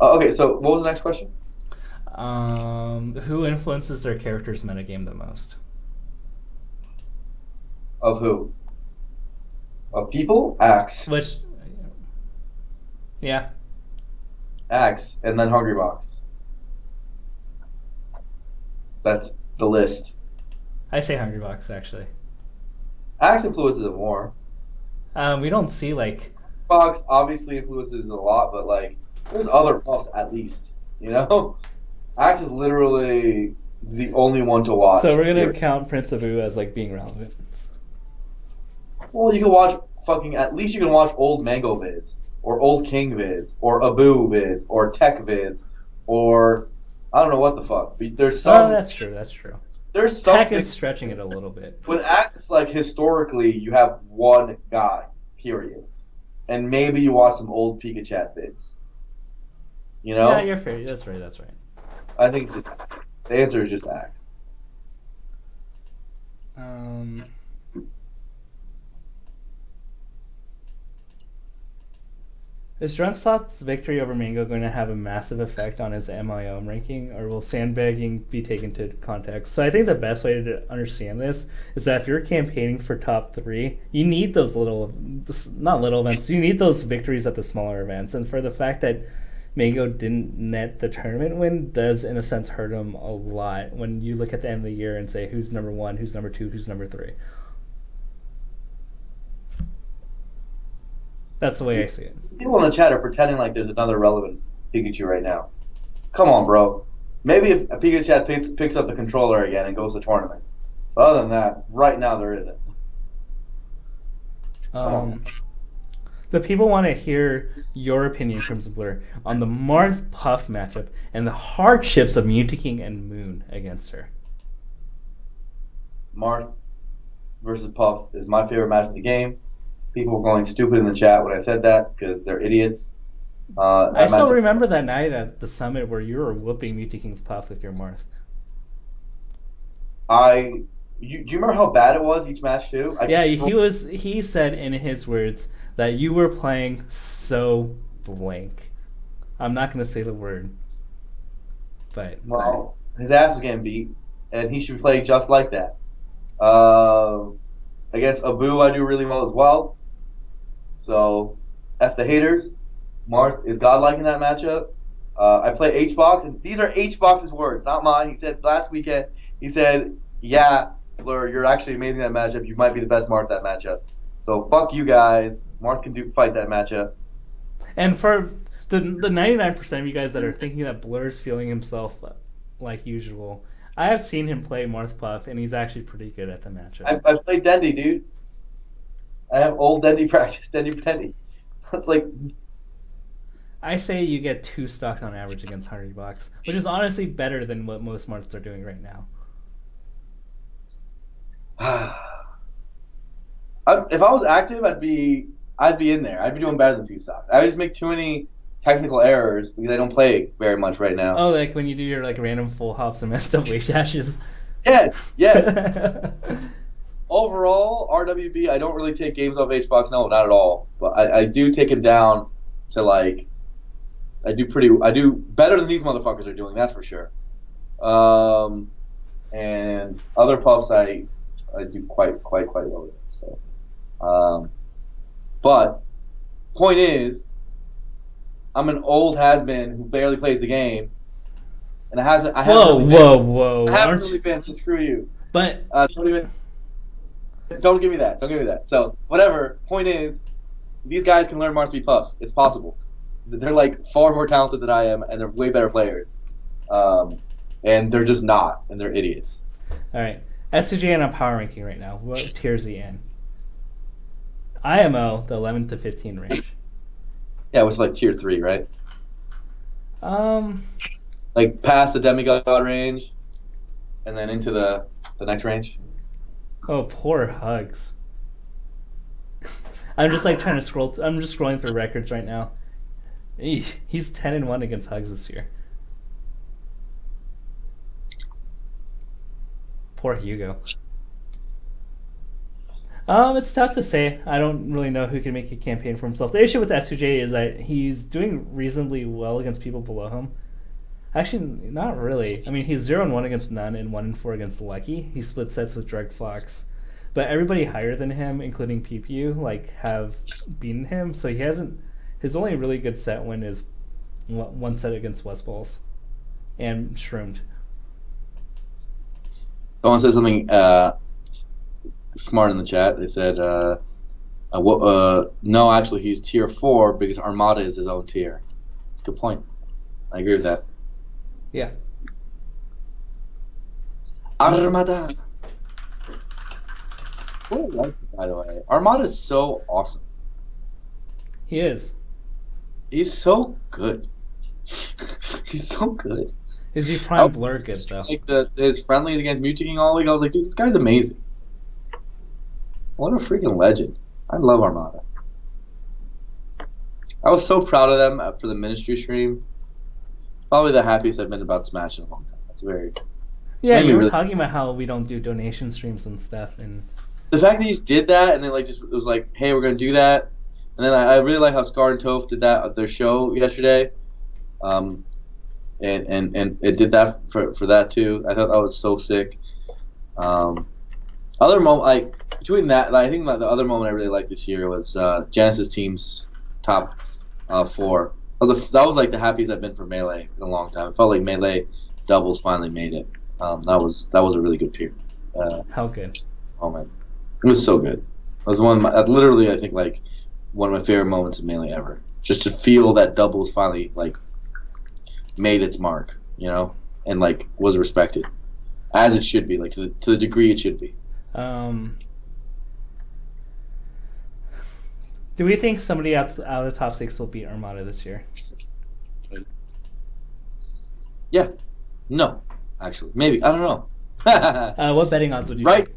Okay, so what was the next question? Who influences their character's metagame the most? Of who? Of people? Axe. Yeah. Axe, and then Hungrybox. That's the list. I say Hungrybox, actually. Axe influences it more. We don't see like... Box obviously influences it a lot, but like, there's other puffs at least, Axe is literally the only one to watch. So we're going to count Prince Abu as like being relevant. Well, you can watch at least you can watch old Mango vids, or old King vids, or Abu vids, or Tech vids, or I don't know what the fuck. There's some. Oh, that's true. There's something. Tech is stretching it a little bit. With Axe, it's like historically you have one guy, period, and maybe you watch some old Pikachu vids. Yeah, you're fair. That's right. I think it's just the answer is just Axe. Is Drunkslot's victory over Mango going to have a massive effect on his MIOM ranking, or will sandbagging be taken to context? So I think the best way to understand this is that if you're campaigning for top 3, you need those not little events, you need those victories at the smaller events. And for the fact that Mango didn't net the tournament win does, in a sense, hurt him a lot when you look at the end of the year and say who's number 1, who's number 2, who's number 3. That's the way I see it. People in the chat are pretending like there's another relevant Pikachu right now. Come on, bro. Maybe if a Pikachu picks up the controller again and goes to tournaments. But other than that, right now there isn't. The people want to hear your opinion, Crimson Blur, on the Marth Puff matchup and the hardships of Mewtwo and Moon against her. Marth versus Puff is my favorite match in the game. People were going stupid in the chat when I said that because they're idiots. I still remember that night at the summit where you were whooping Mewtwo's Puff with your Marth. Do you remember how bad it was each match too? He said in his words that you were playing so blank. I'm not going to say the word, but his ass was getting beat, and he should play just like that. Against Abu, I do really well as well. So, F the haters. Marth is godlike in that matchup. I play HBox, and these are HBox's words, not mine. He said last weekend, yeah, Blur, you're actually amazing in that matchup. You might be the best Marth that matchup. So, fuck you guys. Marth can fight that matchup. And for the 99% of you guys that are thinking that Blur's feeling himself like usual, I have seen him play Marth Puff, and he's actually pretty good at the matchup. I played Dendy, dude. I have old Dendy practice, Dendy. It's like... I say you get 2 stocks on average against Hungrybox, which is honestly better than what most Marths are doing right now. If I was active, I'd be in there. I'd be doing better than 2 stocks. I just make too many technical errors because I don't play very much right now. Oh, like when you do your like random full hops and messed up wave dashes. Yes. Overall, RWB, I don't really take games off HBox. No, not at all. But I do take him down to like, I do better than these motherfuckers are doing. That's for sure. And other puffs, I do quite well with. So, but point is, I'm an old has-been who barely plays the game, and I haven't really been. So screw you. But Don't give me that. Don't give me that. So whatever. Point is, these guys can learn Marth to be Puff. It's possible. They're like far more talented than I am, and they're way better players. And they're just not, and they're idiots. All right, SCJ on a power ranking right now. What tier is he in? IMO, the 11 to 15 range. Yeah, it was like tier 3, right? Um, Like past the demigod range, and then into the next range. Oh, poor Hugs. I'm just like trying to scroll. I'm just scrolling through records right now. He's 10-1 against Hugs this year. Poor Hugo. It's tough to say. I don't really know who can make a campaign for himself. The issue with S2J is that he's doing reasonably well against people below him. Actually, not really. I mean, he's 0-1 against None and 1-4 against Lucky. He split sets with Drug Fox. But everybody higher than him, including PPU, like, have beaten him. So he hasn't... His only really good set win is one set against Westballs and Shroomed. Someone said something smart in the chat. They said, no, actually, he's tier 4 because Armada is his own tier. That's a good point. I agree with that. Yeah. Armada. What I like, by the way. Armada is so awesome. He is. He's so good. He's so good. Is he prime blur good, though? Like his friendlies against Mewtwo King all week, I was like, dude, this guy's amazing. What a freaking legend. I love Armada. I was so proud of them for the ministry stream. Probably the happiest I've been about Smash in a long time. That's very... Yeah, you were really... talking about how we don't do donation streams and stuff, and... The fact that you just did that, and then like just it was like, hey, we're going to do that. And then I really like how Scar and Toph did that at their show yesterday. And it did that for that too. I thought that was so sick. Other moment, like between that, I think the other moment I really liked this year was Genesis team's top 4. That was like the happiest I've been for Melee in a long time. It felt like Melee doubles finally made it. That was a really good peer. How good? Oh man, it was so good. It was literally I think like one of my favorite moments of Melee ever. Just to feel that doubles finally like made its mark, you know, and like was respected as it should be, like to the degree it should be. Do we think somebody out of the top 6 will beat Armada this year? Yeah. No. Actually. Maybe. I don't know. What betting odds would you think?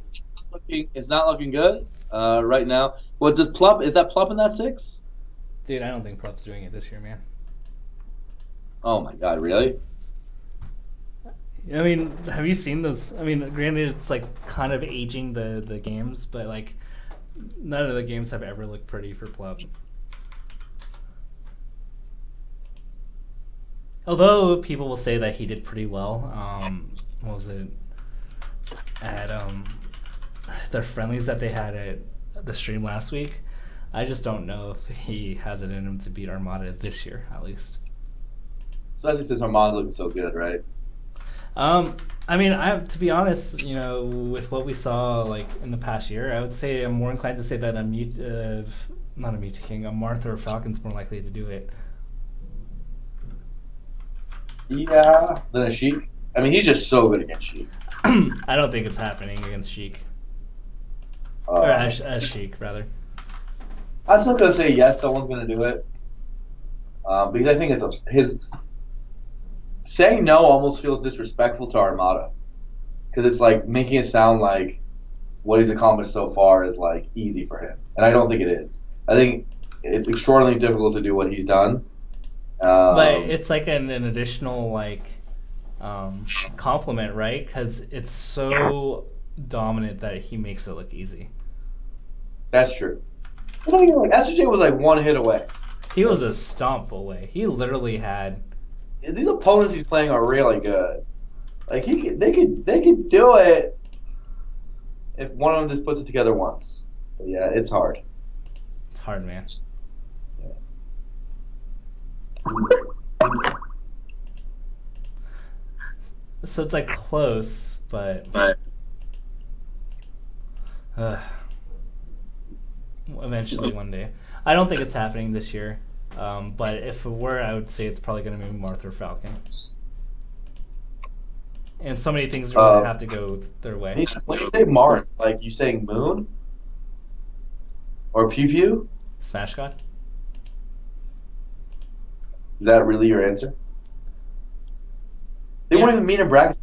It's not looking good right now. What does Plup... Is that Plup in that 6? Dude, I don't think Plup's doing it this year, man. Oh my god, really? I mean, have you seen those? I mean, granted, it's like kind of aging the games, but like none of the games have ever looked pretty for Plup. Although people will say that he did pretty well. What was it? At their friendlies that they had at the stream last week. I just don't know if he has it in him to beat Armada this year, at least. Especially since Armada's looking so good, right? I mean, to be honest, you know, with what we saw like in the past year, I would say I'm more inclined to say that not a Mewtwo King, a Marth or Falcon's more likely to do it. Yeah, than a Sheik. I mean, he's just so good against Sheik. I don't think it's happening against Sheik. Or as Sheik, rather. I'm still gonna say yes, someone's gonna do it. Because I think it's his saying no almost feels disrespectful to Armada, because it's like making it sound like what he's accomplished so far is like easy for him, and I don't think it is. I think it's extraordinarily difficult to do what he's done. But it's like an additional like compliment, right? Because it's so dominant that he makes it look easy. That's true. I think like SJ was like one hit away. He was a stomp away. He literally had. These opponents he's playing are really good. Like they could do it if one of them just puts it together once. But yeah, it's hard. It's hard, man. Yeah. So it's like close, but eventually one day. I don't think it's happening this year, but if it were, I would say it's probably going to be Marth or Falcon. And so many things are going to have to go their way. When you say Marth, like you saying Moon or Pew Pew? Smash God. Is that really your answer? They won't even meet in bracket.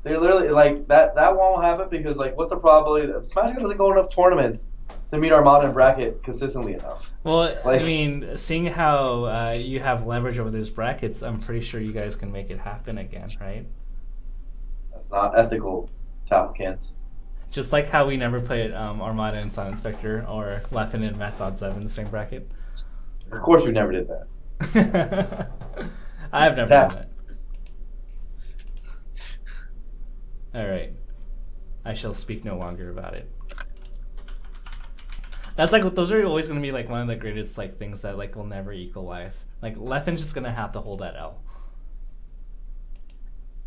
They're literally like that. That won't happen because like, what's the probability that Smash God doesn't go enough tournaments to meet Armada in bracket consistently enough? Well, like, I mean, seeing how you have leverage over those brackets, I'm pretty sure you guys can make it happen again, right? That's not ethical, applicants. Just like how we never played Armada and Silent Spectre or Leffen and Matt.Zev in the same bracket. Of course, we never did that. I've never done that. Alright. I shall speak no longer about it. That's like, those are always going to be like one of the greatest like things that like will never equalize. Like, Leffen's just going to have to hold that L.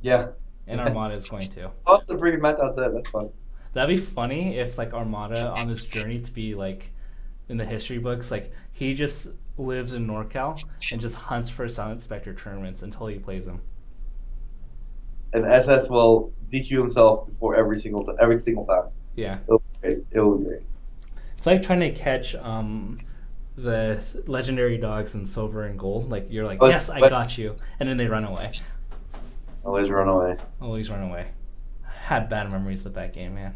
Yeah. And Armada is going to. Plus the freaking Matt.Zev, that's fun. That'd be funny if like Armada on this journey to be like in the history books, like he just lives in NorCal and just hunts for Silent Spectre tournaments until he plays them. And SS will DQ himself before every single time. Yeah. It'll be great. It'll be great. It's like trying to catch the legendary dogs in silver and gold. Like you're like, yes, I got you, and then they run away. Always run away. Always run away. Had bad memories with that game, man.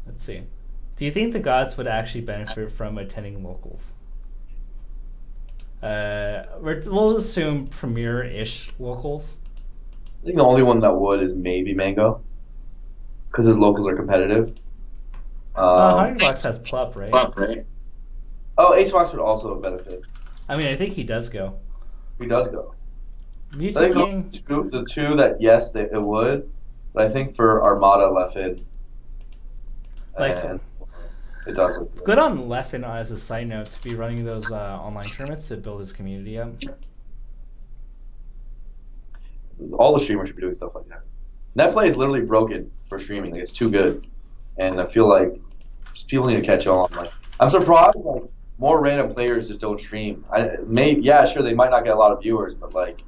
Let's see. Do you think the gods would actually benefit from attending locals? We'll assume premier-ish locals. I think the only one that would is maybe Mango, because his locals are competitive. Hydrobox has Plup, right? Plup, right? Oh, Acebox would also benefit. I mean, I think he does go. He does go. Mewtwo I King. think the two that yes, it would, but I think for Armada, Leffen, and it does. Good on Leffen as a side note to be running those online tournaments to build his community up. All the streamers should be doing stuff like that. Netplay is literally broken for streaming. Like, it's too good, and I feel like people need to catch on. Like, I'm surprised like more random players just don't stream. Yeah, sure, they might not get a lot of viewers, but like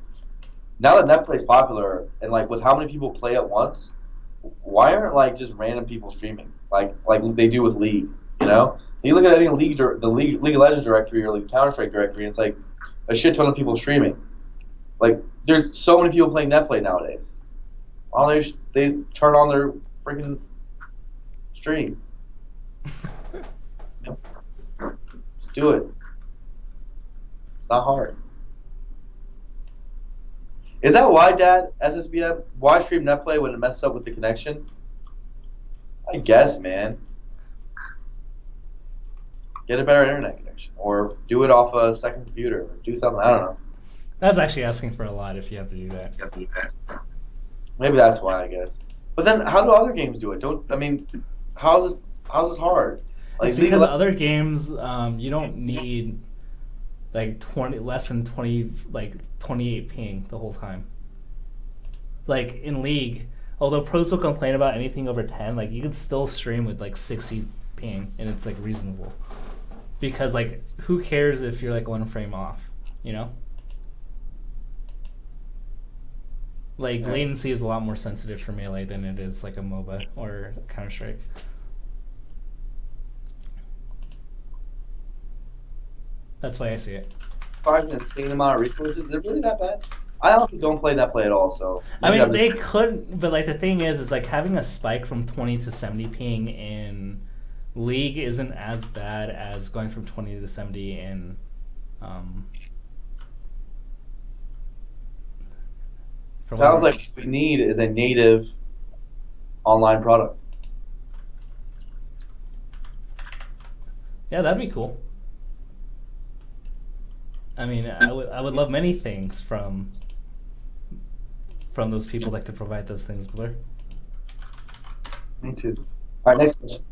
now that Netplay is popular and like with how many people play at once, why aren't like just random people streaming like they do with League? You know, you look at any League of Legends directory or like Counter-Strike directory, and it's like a shit ton of people streaming. Like, there's so many people playing Netplay nowadays. Why don't they turn on their freaking stream? Just do it. It's not hard. Is that why, Dad, SSBM, why stream Netplay when it messes up with the connection? I guess, man. Get a better internet connection, or do it off a second computer, or do something. I don't know. That's actually asking for a lot if you have to do that. Maybe that's why, I guess. But then, how do other games do it? How's this hard? Like, it's because other games, you don't need like less than 28 ping the whole time. Like in League, although pros will complain about anything over 10, like you can still stream with like 60 ping, and it's like reasonable. Because like, who cares if you're like one frame off, you know? Like, latency is a lot more sensitive for Melee than it is like a MOBA or Counter-Strike. That's why I see it. An insane amount of resources. Is it really that bad? I honestly don't play Netplay at all, so... I mean, they could, but like the thing is like having a spike from 20 to 70 ping in League isn't as bad as going from 20 to 70 in... Sounds like what we need is a native online product. Yeah, that'd be cool. I mean, I would love many things from those people that could provide those things, Blur. Me too. All right, next question.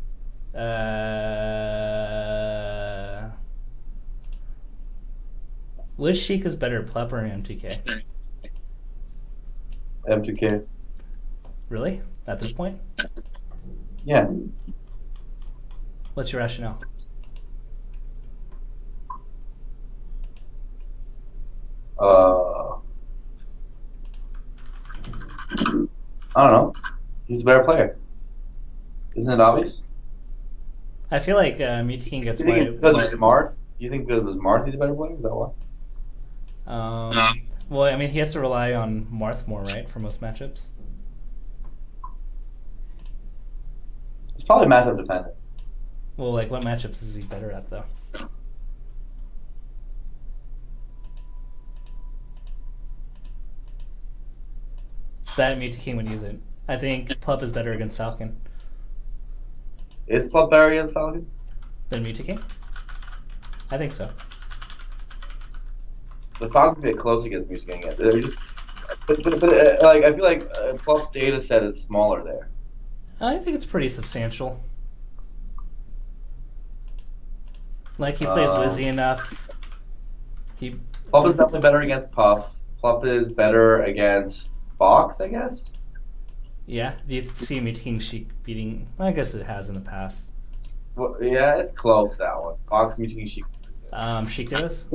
Which Sheik is better, Plup or M2K? M2K. Really? At this point? Yeah. What's your rationale? I don't know. He's a better player. Isn't it obvious? I feel like Mew2King gets You think it's why. because of Marth? You think because it was Marth he's a better player? Is that why? Well, I mean, he has to rely on Marth more, right, for most matchups. It's probably matchup dependent. Well, like, what matchups is he better at, though? That Mew2King would use it. I think Plup is better against Falcon Is Plup better against Falcon? than Mew2King. I think so. The Falcons get close against Music against. They're just, like I feel like Plup's data set is smaller there. I think it's pretty substantial. Like, he plays Wizzy enough. Plup is definitely better against Puff. Plup is better against Fox, I guess. Yeah, do you see Mew2King Sheik beating? I guess it has in the past. Well, yeah, it's close, that one. Fox, Music, Sheik. Sheik does?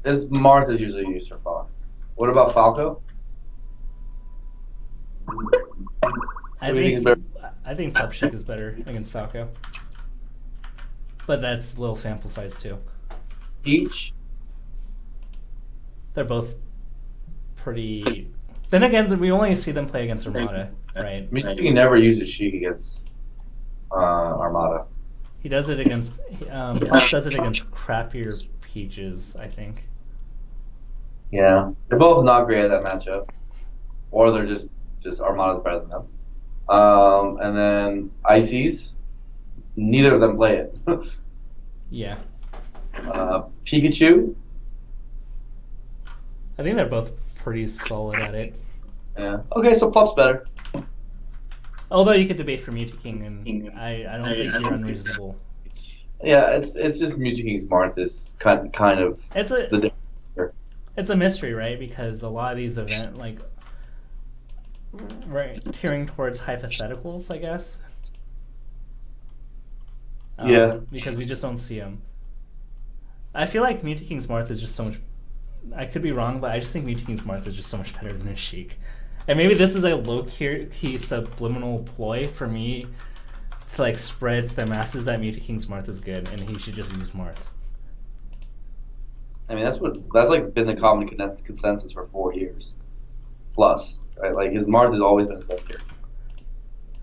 Marth is usually used for Fox. What about Falco? I think Plup Sheik is better against Falco. But that's a little sample size too. Peach? They're both pretty. Then again, we only see them play against Armada, right? Music never uses Sheik against Armada. He does it against. Plup does it against crappier Peaches, I think. Yeah, they're both not great at that matchup, or they're just Armada's better than them. And then Ices, neither of them play it. Yeah. Pikachu. I think they're both pretty solid at it. Yeah. Okay, so Plup's better. Although you could debate for Mew2King, and I don't think you're unreasonable. Yeah, it's just Mew2King's Marth is kind of It's a mystery, right? Because a lot of these events, like, right, tearing towards hypotheticals, I guess. Yeah. Because we just don't see them. I feel like Mew2King's Marth is just so much. I could be wrong, but I just think Mew2King's Marth is just so much better than his Sheik. And maybe this is a low-key subliminal ploy for me to, like, spread to the masses that Mew2King's Marth is good, and he should just use Marth. I mean, that's like been the common consensus for 4 years, plus, right? Like his Marth has always been his best character.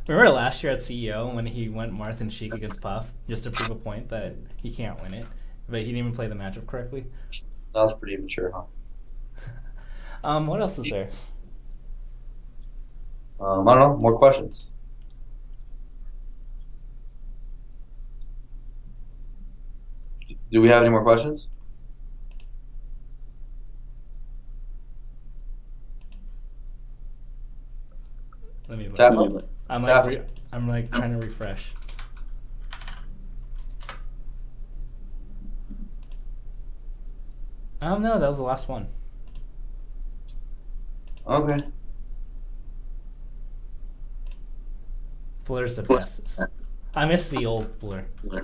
Remember last year at CEO when he went Marth and Sheik against Puff just to prove a point that he can't win it, but he didn't even play the matchup correctly. That was pretty immature, huh? What else is there? I don't know. More questions. Do we have any more questions? Let me look. Definitely. I'm like trying to refresh. No, that was the last one. Okay. Blur's the best. I miss the old Blur. What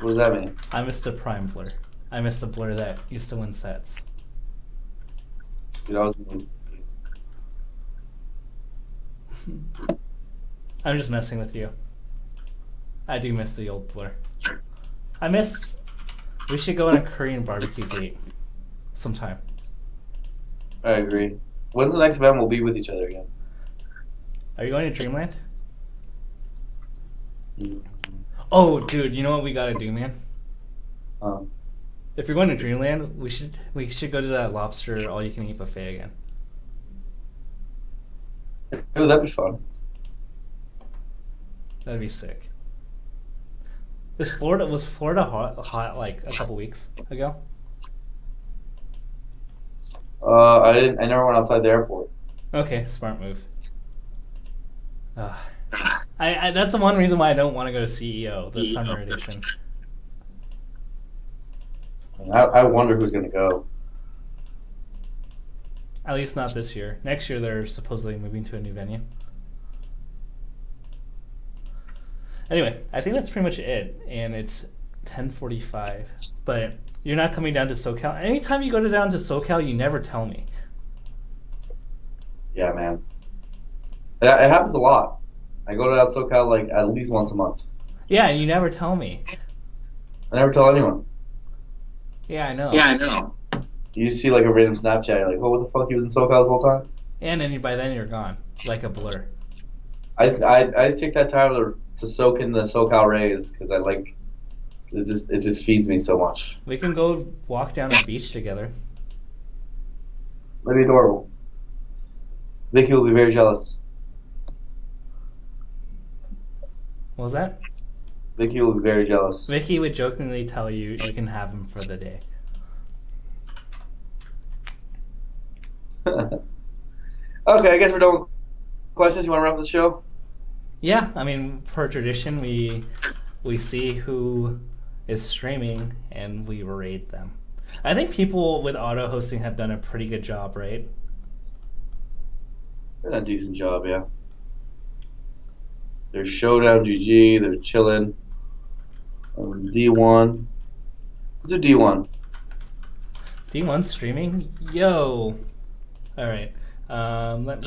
does that mean? I miss the prime Blur. I miss the Blur that used to win sets. Dude, I was I'm just messing with you. I do miss the old Blur. We should go on a Korean barbecue date sometime. I agree. When's the next event we'll be with each other again? Are you going to Dreamland? Oh, dude, you know what we gotta do, man? If you're going to Dreamland, we should go to that lobster all-you-can-eat buffet again. Oh, that'd be fun. That'd be sick. Was Florida hot like a couple weeks ago? I never went outside the airport. Okay, smart move. That's the one reason why I don't want to go to CEO, the summer edition. I wonder who's gonna go. At least not this year. Next year they're supposedly moving to a new venue. Anyway, I think that's pretty much it, and it's 10:45. But you're not coming down to SoCal. Anytime you go down to SoCal, you never tell me. Yeah, man. It happens a lot. I go to SoCal like at least once a month. Yeah, and you never tell me. I never tell anyone. Yeah, I know. Yeah, I know. You see like a random Snapchat, you're like, oh, what the fuck? He was in SoCal the whole time? And then by then you're gone, like a blur. I just take that time to soak in the SoCal rays because I like it. Just feeds me so much. We can go walk down the beach together. That'd be adorable. Vicky will be very jealous. What was that? Vicky will be very jealous. Vicky would jokingly tell you you can have him for the day. Okay, I guess we're done with questions. You want to wrap up the show? Yeah, I mean, per tradition, we see who is streaming and we rate them. I think people with auto hosting have done a pretty good job, right? They're done a decent job, yeah. There's Showdown GG. They're chilling. D1. Let's do D1. D1 streaming? Yo. All right. Let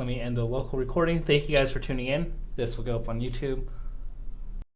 me end the local recording. Thank you guys for tuning in. This will go up on YouTube.